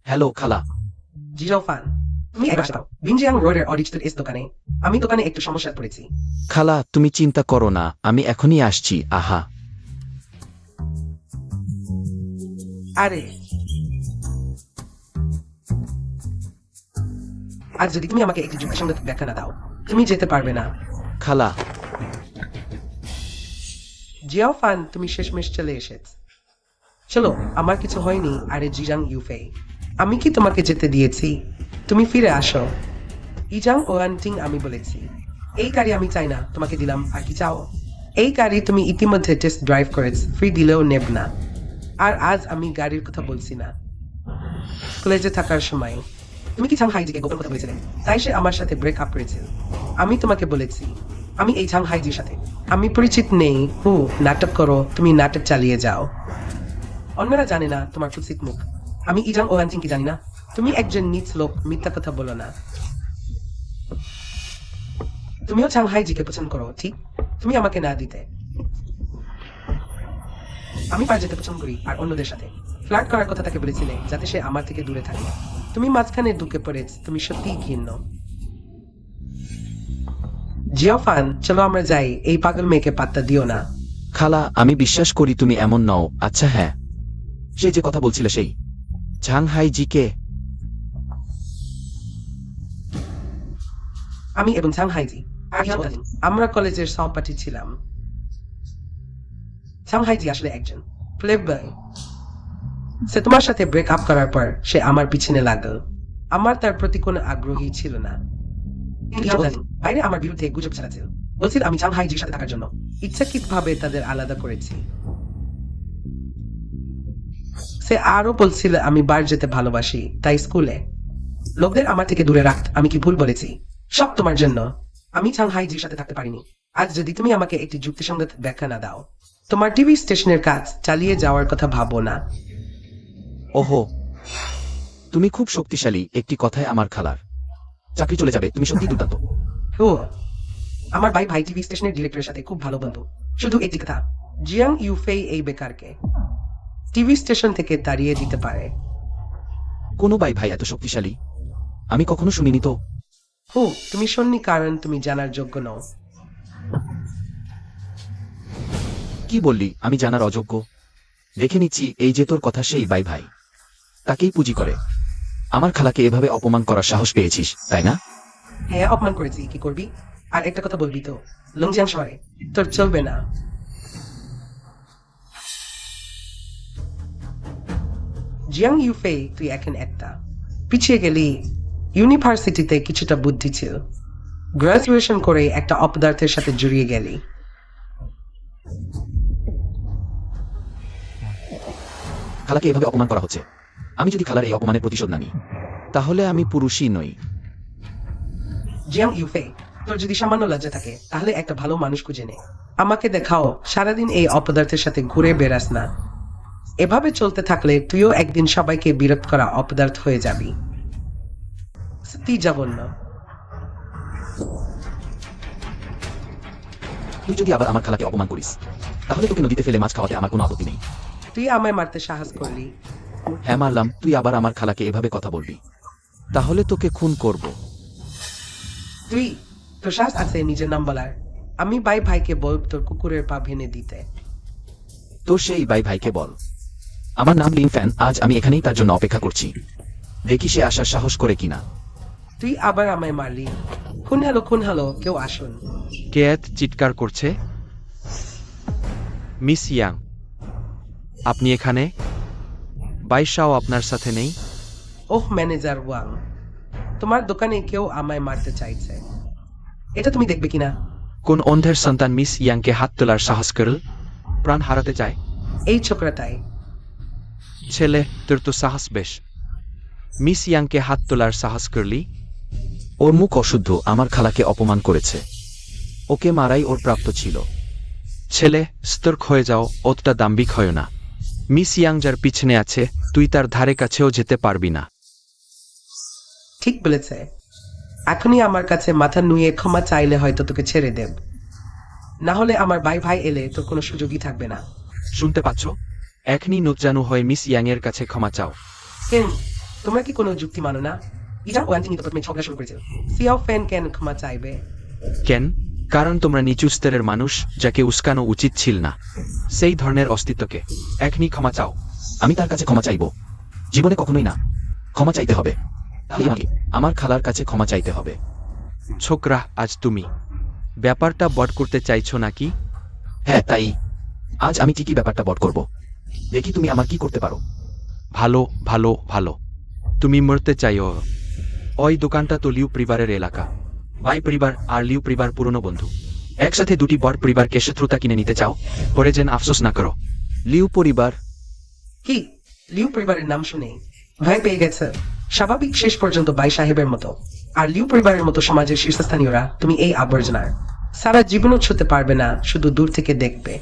হ্যালো খালা। জিরো ফান, তুমি একবার দাও বিনজিয়াং রোডের অডিস্টের এস দোকানে। আমি দোকানে একটু সমস্যায় পড়েছি। খালা, তুমি চিন্তা করো না, আমি এখনই আসছি। আরে আর যদি তুমি আমাকে একটি যুক্তিসঙ্গত ব্যাখ্যা না দাও, তুমি যেতে পারবে না। খালা, জিয়াও ফান, তুমি শেষমেশ চলে এসেছ। চলো, আমার কিছু হয়নি। আরে জিজাং ইউফে, আমি কি তোমাকে যেতে দিয়েছি? তুমি ফিরে আসো। ইজাং ওয়ান্টিং, আমি বলেছি এই গাড়ি আমি চাই না, তোমাকে দিলাম। আর কি চাও? এই গাড়ি তুমি ইতিমধ্যে টেস্ট ড্রাইভ করেছ, ফ্রি দিলেও নেব না। আর আজ আমি গাড়ির কথা বলছি না। কলেজে থাকার সময় তুমি কি ঝাংহাইজিকে গোপন কথা বলেছিলে, তাই সে আমার সাথে ব্রেক আপ করেছিল। আমি তোমাকে বলেছি আমি এই ঝাংহাইজির সাথে আমি পরিচিত নেই। নাটক করো, তুমি নাটক চালিয়ে যাও। অন্যরা জানে না তোমার কুৎসিত মুখ। আমি ইজাং ওয়ানজিং কি জানি না? তুমি একজন নিচ লোক, মিথ্যা কথা বলো না। তুমিও ঝাংহাইজিকে পছন্দ করো, ঠিক? তুমি আমাকে না দিতে। আমি পার যেতে পছন্দ করি, আর অন্যদের সাথে ফ্লার্ট করার কথা তাকে বলেছিলে, যাতে সে আমার থেকে দূরে থাকে। তুমি মাঝখানে ঢুকে পড়েছ, তুমি সত্যিই ঘৃণ্য। জিও ফান, চলো আমরা যাই, এই পাগল মেয়েকে পাত্তা দিও না। খালা, আমি বিশ্বাস করি তুমি এমন নও। আচ্ছা হ্যাঁ, সে যে কথা বলছিল সেই ঝাংহাই জিকে। আমি এবং ঝাংহাইজি আর ইয়াও ওয়ানজিং, আমরা কলেজের সহপাঠী ছিলাম। ঝাংহাইজি আসলে একজন প্লেবয়। সে তোমার সাথে ব্রেক আপ করার পর সে আমার পিছনে লাগল। আমার তার প্রতি কোনো আগ্রহী ছিল না। ইয়াও ওয়ানজিং বাইরে আমার বিরুদ্ধে গুজব চালাচ্ছিল, বলছিল আমি ঝাংহাইজির সাথে থাকার জন্য ইচ্ছাকৃতভাবে তাদের আলাদা করেছি। সে আরো বলছিল আমি বার যেতে ভালোবাসি, তাই স্কুলে লোকদের আমার থেকে দূরে রাখত। আমি কি ভুল বলেছি? সব তোমার জন্য। আমি ঝাংহাইজির সাথে থাকতে পারিনি। আজ যদি তুমি আমাকে একটি যুক্তিসঙ্গত ব্যাখ্যা না দাও, তোমার টিভি স্টেশনের কাজ চালিয়ে যাওয়ার কথা ভাবো না। ওহো, তুমি খুব শক্তিশালী। একটি কথায় আমার খালার চাকরি চলে যাবে। তুমি সত্যি দুর্দান্ত। ও, আমার ভাই টিভি স্টেশনের ডিরেক্টরের সাথে খুব ভালো বন্ধু। শুধু একটি কথা, জিয়াং ইউফেই এই বেকারকে টিভি স্টেশন থেকে তাড়িয়ে দিতে পারে। কোনো ভাই এত শক্তিশালী আমি কখনো শুনিনি তো। তুমি শোননি কারণ তুমি জানার যোগ্য নও। কি বললি? আমি জানার অযোগ্য? দেখে নিচ্ছি এই যে তোর কথা, সেই ভাই তাকেই পুঁজি করে আমার খালাকে এভাবে অপমান করার সাহস পেয়েছিস, তাই না? হ্যাঁ, অপমান করেছি, কি করবি? আর একটা কথা বলবি তো, লংজিয়াং শহরে তোর চলবে না। জিয়াং ইউফে, তুই এখন একটা পিছিয়ে গেলি। ইউনিভার্সিটিতে কিছুটা বুদ্ধি ছিল, গ্রাজুয়েশন করে একটা অপদার্থের সাথে জড়িয়ে গেলি। খালাকে এভাবে অপমান করা হচ্ছে। আমি যদি খালার এই অপমানের প্রতিশোধ না নিই, তাহলে আমি পুরুষই নই। জিয়াং ইউফে, তোর যদি সামান্য লজ্জা থাকে তাহলে একটা ভালো মানুষ খুঁজে নে। আমাকে দেখাও, সারাদিন এই অপদার্থের সাথে ঘুরে বেড়াস না। এভাবে চলতে থাকলে তুইও একদিন সবাইকে বিরক্ত করা অপদার্থ হয়ে যাবি। সত্যি জঘন্য। তুই যদি আবার আমার খালাকে অপমান করিস, তাহলে তোকে নদীতে ফেলে মাছ খাওয়াতে আমার কোনো আপত্তি নেই। তুই আমায় মারতে সাহস করলি। হ্যাঁ মারলাম। তুই আবার আমার খালাকে এভাবে কথা বলবি? তাহলে তোকে খুন করব। তুই তোর সাহস আছে নিজের নাম বলার? আমি ভাইকে বল তোর কুকুরের পা ভেঙে দিতে। তো সেই ভাইকে বল। আমার নাম লিন ফ্যান, আজ আমি এখানেই তার জন্য অপেক্ষা করছি। দেখি সে আসার সাহস করে কিনা। তুই আবার আমায় মারলি। খুন হলো, কেউ আসুন। কেয়াত চিৎকার করছে। মিস ইয়াং, আপনি এখানে? বাইশাও আপনার সাথে নেই? ওহ ম্যানেজার ওয়াং, তোমার দোকানে কেউ আমায় মারতে চাইছে, এটা তুমি দেখবে কিনা? কোন অন্ধের সন্তান মিস ইয়াংকে হাত তোলার সাহস করল? প্রাণ হারাতে চায়? এই ছোকরাটাই। ছেলে, তোর তো সাহস বেশ। মিস ইয়াংকে হাত তোলার সাহস করলি? ওর মুখ অশুদ্ধ, আমার খালাকে অপমান করেছে। ওকে মারাই ওর প্রাপ্ত ছিল। ছেলে, স্তর্ক হয়ে যাও, অতটা দাম্ভিক হয় না। মিস ইয়াং যার পিছনে আছে, তুই তার ধারে কাছেও যেতে পারবি না। ঠিক বলেছে। এখনই আমার কাছে মাথা নুয়ে ক্ষমা চাইলে হয়তো তোকে ছেড়ে দেব, না হলে আমার ভাই এলে তোর কোনো সুযোগই থাকবে না। শুনতে পাচ্ছ? এখনই নজ্জানু হয়ে মিস ইয়াং এর কাছে ক্ষমা চাও। কেন, তোমরা কি কোনো যুক্তি মানো না? ইজান ওয়ান তিনি তো প্রথমে ঝগড়া শুরু করেছিল। সিয়াও ফ্যান কেন ক্ষমা চাইবে? কেন? কারণ তোমরা নিচু স্তরের মানুষ, যাকে উস্কানো উচিত ছিল না। সেই ধরনের অস্তিত্বকে এখনই ক্ষমা চাও। আমি তার কাছে ক্ষমা চাইব? জীবনে কখনোই না। ক্ষমা চাইতে হবে। তাহলে আমাকে আমার খালার কাছে ক্ষমা চাইতে হবে। ছোকরা, আজ তুমি ব্যাপারটা বট করতে চাইছো নাকি? হ্যাঁ, তাই আজ আমি ঠিকই ব্যাপারটা বট করব। দেখি তুমি আমার কি করতে পারো। ভালো ভালো ভালো। তুমি মরতে চাইও? ওই দোকানটা তো লিউ পরিবারের এলাকা। ভাই পরিবার আর লিউ পরিবার পুরনো বন্ধু। একসাথে দুটি বড় পরিবারকে শত্রুতা কিনে নিতে চাও? পরে যেন আফসোস না করো। লিউ পরিবার? কি, লিউ পরিবারের নাম শুনে ভয় পেয়ে গেছে? স্বাভাবিক, শেষ পর্যন্ত ভাই সাহেবের মতো। আর লিউ পরিবারের মতো সমাজের শীর্ষস্থানীয়রা তুমি এই আবর্জনার সারা জীবনও ছুতে পারবে না, শুধু দূর থেকে দেখবে।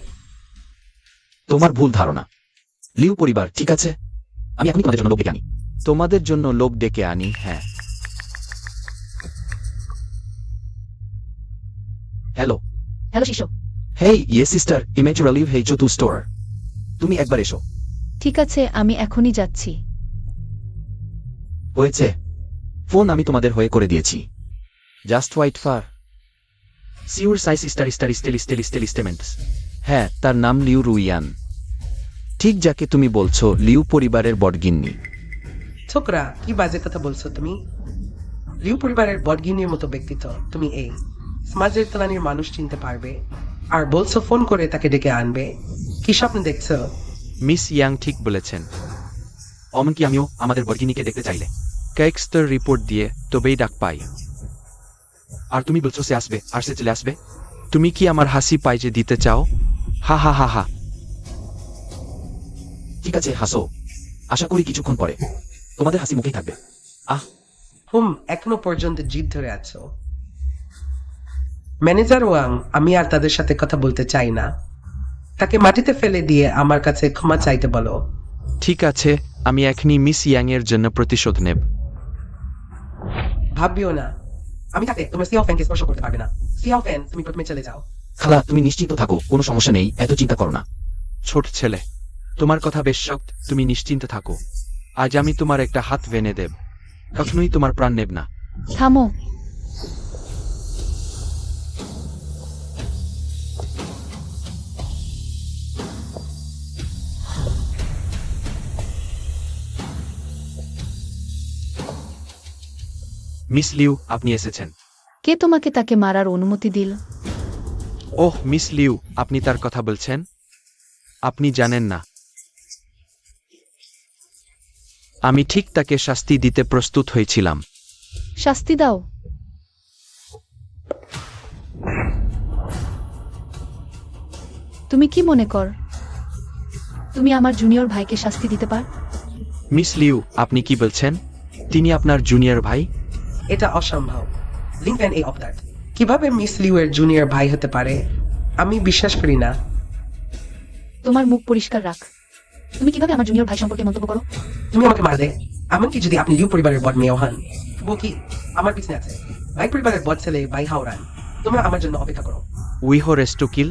তোমার ভুল ধারণা। লিউ পরিবার, ঠিক আছে? আমি এখনই তোমাদের জন্য লোক ডেকে আনি। তোমাদের জন্য লোক ডেকে আনি? হ্যাঁ। হ্যালো। হ্যালো শিশু। হেই ইয়ে সিস্টার, ইমেচুরা লিভ হেই চতু স্টোর। তুমি একবার এসো। ঠিক আছে, আমি এখনই যাচ্ছি। হয়েছে, ফোন আমি তোমাদের হয়ে করে দিয়েছি। জাস্ট ওয়াইট ফার সিউর সাই সিস্টার স্টার স্টেমেন্টস। হ্যাঁ, তার নাম লিউ রুইয়ান। ঠিক যাকে তুমি বলছো, লিউ পরিবারের বটগিন্নি। ছোকরা, কি বাজে কথা বলছো তুমি? লিউ পরিবারের বটগিনির মতো ব্যক্তিত্ব তুমি এই সমাজের তলানির মানুষ চিনতে পারবে, আর বলছো ফোন করে তাকে ডেকে আনবে? কি স্বপ্ন দেখছো? মিস ইয়াং ঠিক বলেছেন। এমনকি আমিও আমাদের বটগিনিকে দেখতে চাইলে ক্যাক্সটার রিপোর্ট দিয়ে তবেই ডাক পাই। আর তুমি বলছো সে আসবে, আর সে চলে আসবে? তুমি কি আমার হাসি পাইজে দিতে চাও? হা হা হা হা। ঠিক আছে, হাসো। আশা করি কিছুক্ষণ পরে তোমাদের হাসি মুখেই থাকবে। এখনো পর্যন্ত জিদ ধরে আছো। ম্যানেজার ওয়াং, আমি আর তাদের সাথে কথা বলতে চাই না। তাকে মাটিতে ফেলে দিয়ে আমার কাছে ক্ষমা চাইতে বলো। ঠিক আছে, আমি এখনই মিস ইয়াং এর জন্য প্রতিশোধ নেব। ভাববিও না, আমি তাকে তোমার সিয়াও ফ্যানকে স্পর্শ করতে পারবে না। সিয়াও ফ্যান, তুমি প্রথমে চলে যাও। খালা, তুমি নিশ্চিন্ত থাকো, কোনো সমস্যা নেই, এত চিন্তা করো না। ছোট ছেলে, তোমার কথা বেশ শক্ত, তুমি নিশ্চিন্ত থাকো। আজ আমি তোমার একটা হাত ভেঙে দেব। কখনোই তোমার প্রাণ নেব না। থামো। মিস লিউ, আপনি এসেছেন। কে তোমাকে তাকে মারার অনুমতি দিল? ওহ মিস লিউ, আপনি তার কথা বলছেন? আপনি জানেন না, আমি ঠিক তাকে শাস্তি দিতে প্রস্তুত হয়েছিলাম। শাস্তি দাও। তুমি কি মনে কর তুমি আমার জুনিয়র ভাইকে শাস্তি দিতে পার? মিস লিউ, আপনি কি বলছেন? তিনি আপনার জুনিয়র ভাই? এটা অসম্ভব। লিংফ্যান এই অবতার কিভাবে মিস লিউ এর জুনিয়র ভাই হতে পারে? আমি বিশ্বাস করি না। তোমার মুখ পরিষ্কার রাখ। তুমি কিভাবে আমার জুনিয়র ভাই সম্পর্কে মন্তব্য করো? তুমি আমাকে মারলে, এমনকি যদি আপনি লিউ পরিবারের বড় মেয়েও হন। কি আমার পিছনে আছে ভাই পরিবারের বড় ছেলে ভাই হাওরান। তোমরা আমার জন্য অপেক্ষা করো। উইহো রেস্টো কিল।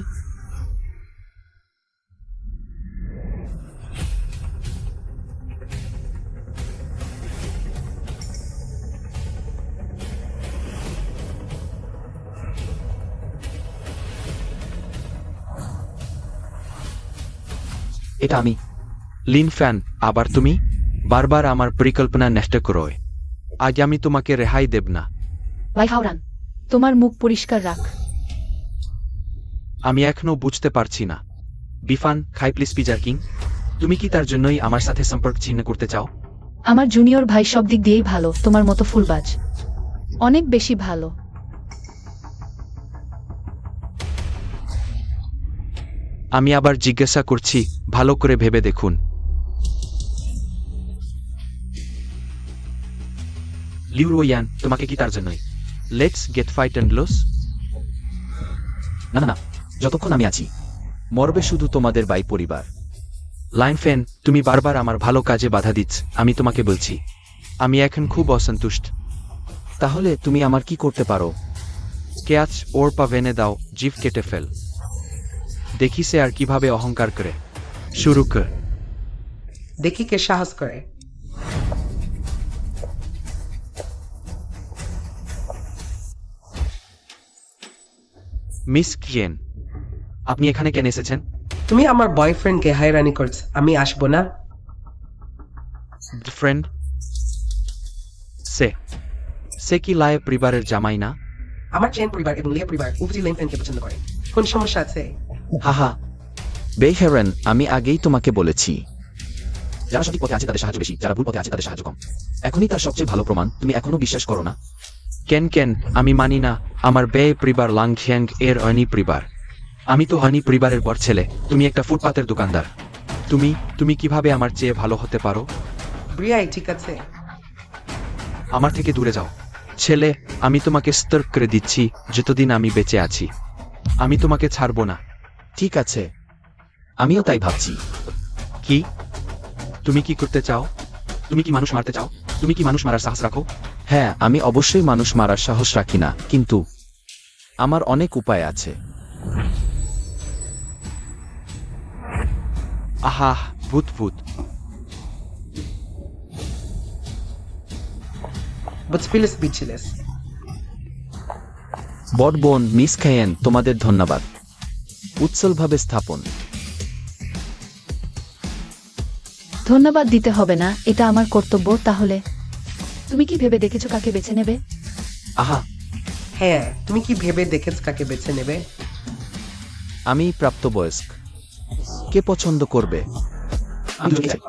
এটা আমি। লিন ফ্যান, আবার তুমি বারবার আমার পরিকল্পনা নষ্ট করো। আজ আমি তোমাকে রেহাই দেব না। ভাই হাওরান, তোমার মুখ পরিষ্কার রাখ। আমি এখনো বুঝতে পারছি না। বিফান খাই প্লিজ পিজার কিং, তুমি কি তার জন্যই আমার সাথে সম্পর্ক ছিন্ন করতে চাও? আমার জুনিয়র ভাই সব দিক দিয়েই ভালো, তোমার মতো ফুলবাজ অনেক বেশি ভালো। আমি আবার জিজ্ঞাসা করছি, ভালো করে ভেবে দেখুন। লিউরোয়ান, তোমাকে কি তার জন্যই? Let's get fight and loss. না না না, যতক্ষণ আমি আছি মরবে শুধু তোমাদের বাই পরিবার। লাইন ফ্যান, তুমি বারবার আমার ভালো কাজে বাধা দিচ্ছ। আমি তোমাকে বলছি, আমি এখন খুব অসন্তুষ্ট। তাহলে তুমি আমার কি করতে পারো? ক্যাচ ওর পা ভেনে দাও, জিভ কেটে ফেল। দেখি সে আর কিভাবে অহংকার করে। শুরু কর। দেখি কে সাহস করে। মিস কিয়েন, আপনি এখানে কেন এসেছেন? তুমি আমার বয়ফ্রেন্ডকে হায়রানি করছ, আমি আসবো না। ফ্রেন্ড? সে সে কি লায়ে পরিবারের জামাই না? আমার চেন পরিবার এবং লিয়া পরিবার উভয়ই লেন ফ্যানকে পছন্দ করে। কোন সমস্যা আছে? হাহা, বেহেরেন, আমি আগেই তোমাকে বলেছি, যারা সঠিক পথে আছে তাদের সাহায্য বেশি, যারা ভুল পথে আছে তাদের সাহায্য কম। এখনই তার সবচেয়ে ভালো প্রমাণ, তুমি এখনো বিশ্বাস করো না? কেন কেন, আমি মানি না। আমার বে পরিবার লাংখ্যাং এর অনি পরিবার। আমি তো হানি পরিবারের বড় ছেলে, তুমি একটা ফুটপাতের দোকানদার। তুমি কিভাবে আমার চেয়ে ভালো হতে পারো? ব্রিয়াই ঠিক আছে। আমার থেকে দূরে যাও ছেলে। আমি তোমাকে সতর্ক করে দিচ্ছি, যতদিন আমি বেঁচে আছি আমি তোমাকে ছাড়ব না। ঠিক আছে, আমিও তাই ভাবছি। কি? তুমি কি করতে চাও? তুমি কি মানুষ মারতে চাও? তুমি কি মানুষ মারার সাহস রাখো? হ্যাঁ, আমি অবশ্যই মানুষ মারার সাহস রাখি না, কিন্তু আমার অনেক উপায় আছে। আহা, ভূত ভূত। But spill speechless. বড় বোন মিস খায়েন, তোমাদের ধন্যবাদ। উৎসলভাবে স্থাপন। ধন্যবাদ দিতে হবে না, এটা আমার কর্তব্য। তাহলে তুমি কি ভেবে দেখেছো কাকে বেছে নেবে? আহা, হ্যাঁ, তুমি কি ভেবে দেখেছ কাকে বেছে নেবে? আমি প্রাপ্তবয়স্ক। কে পছন্দ করবে? আমি দুজনকে চাই।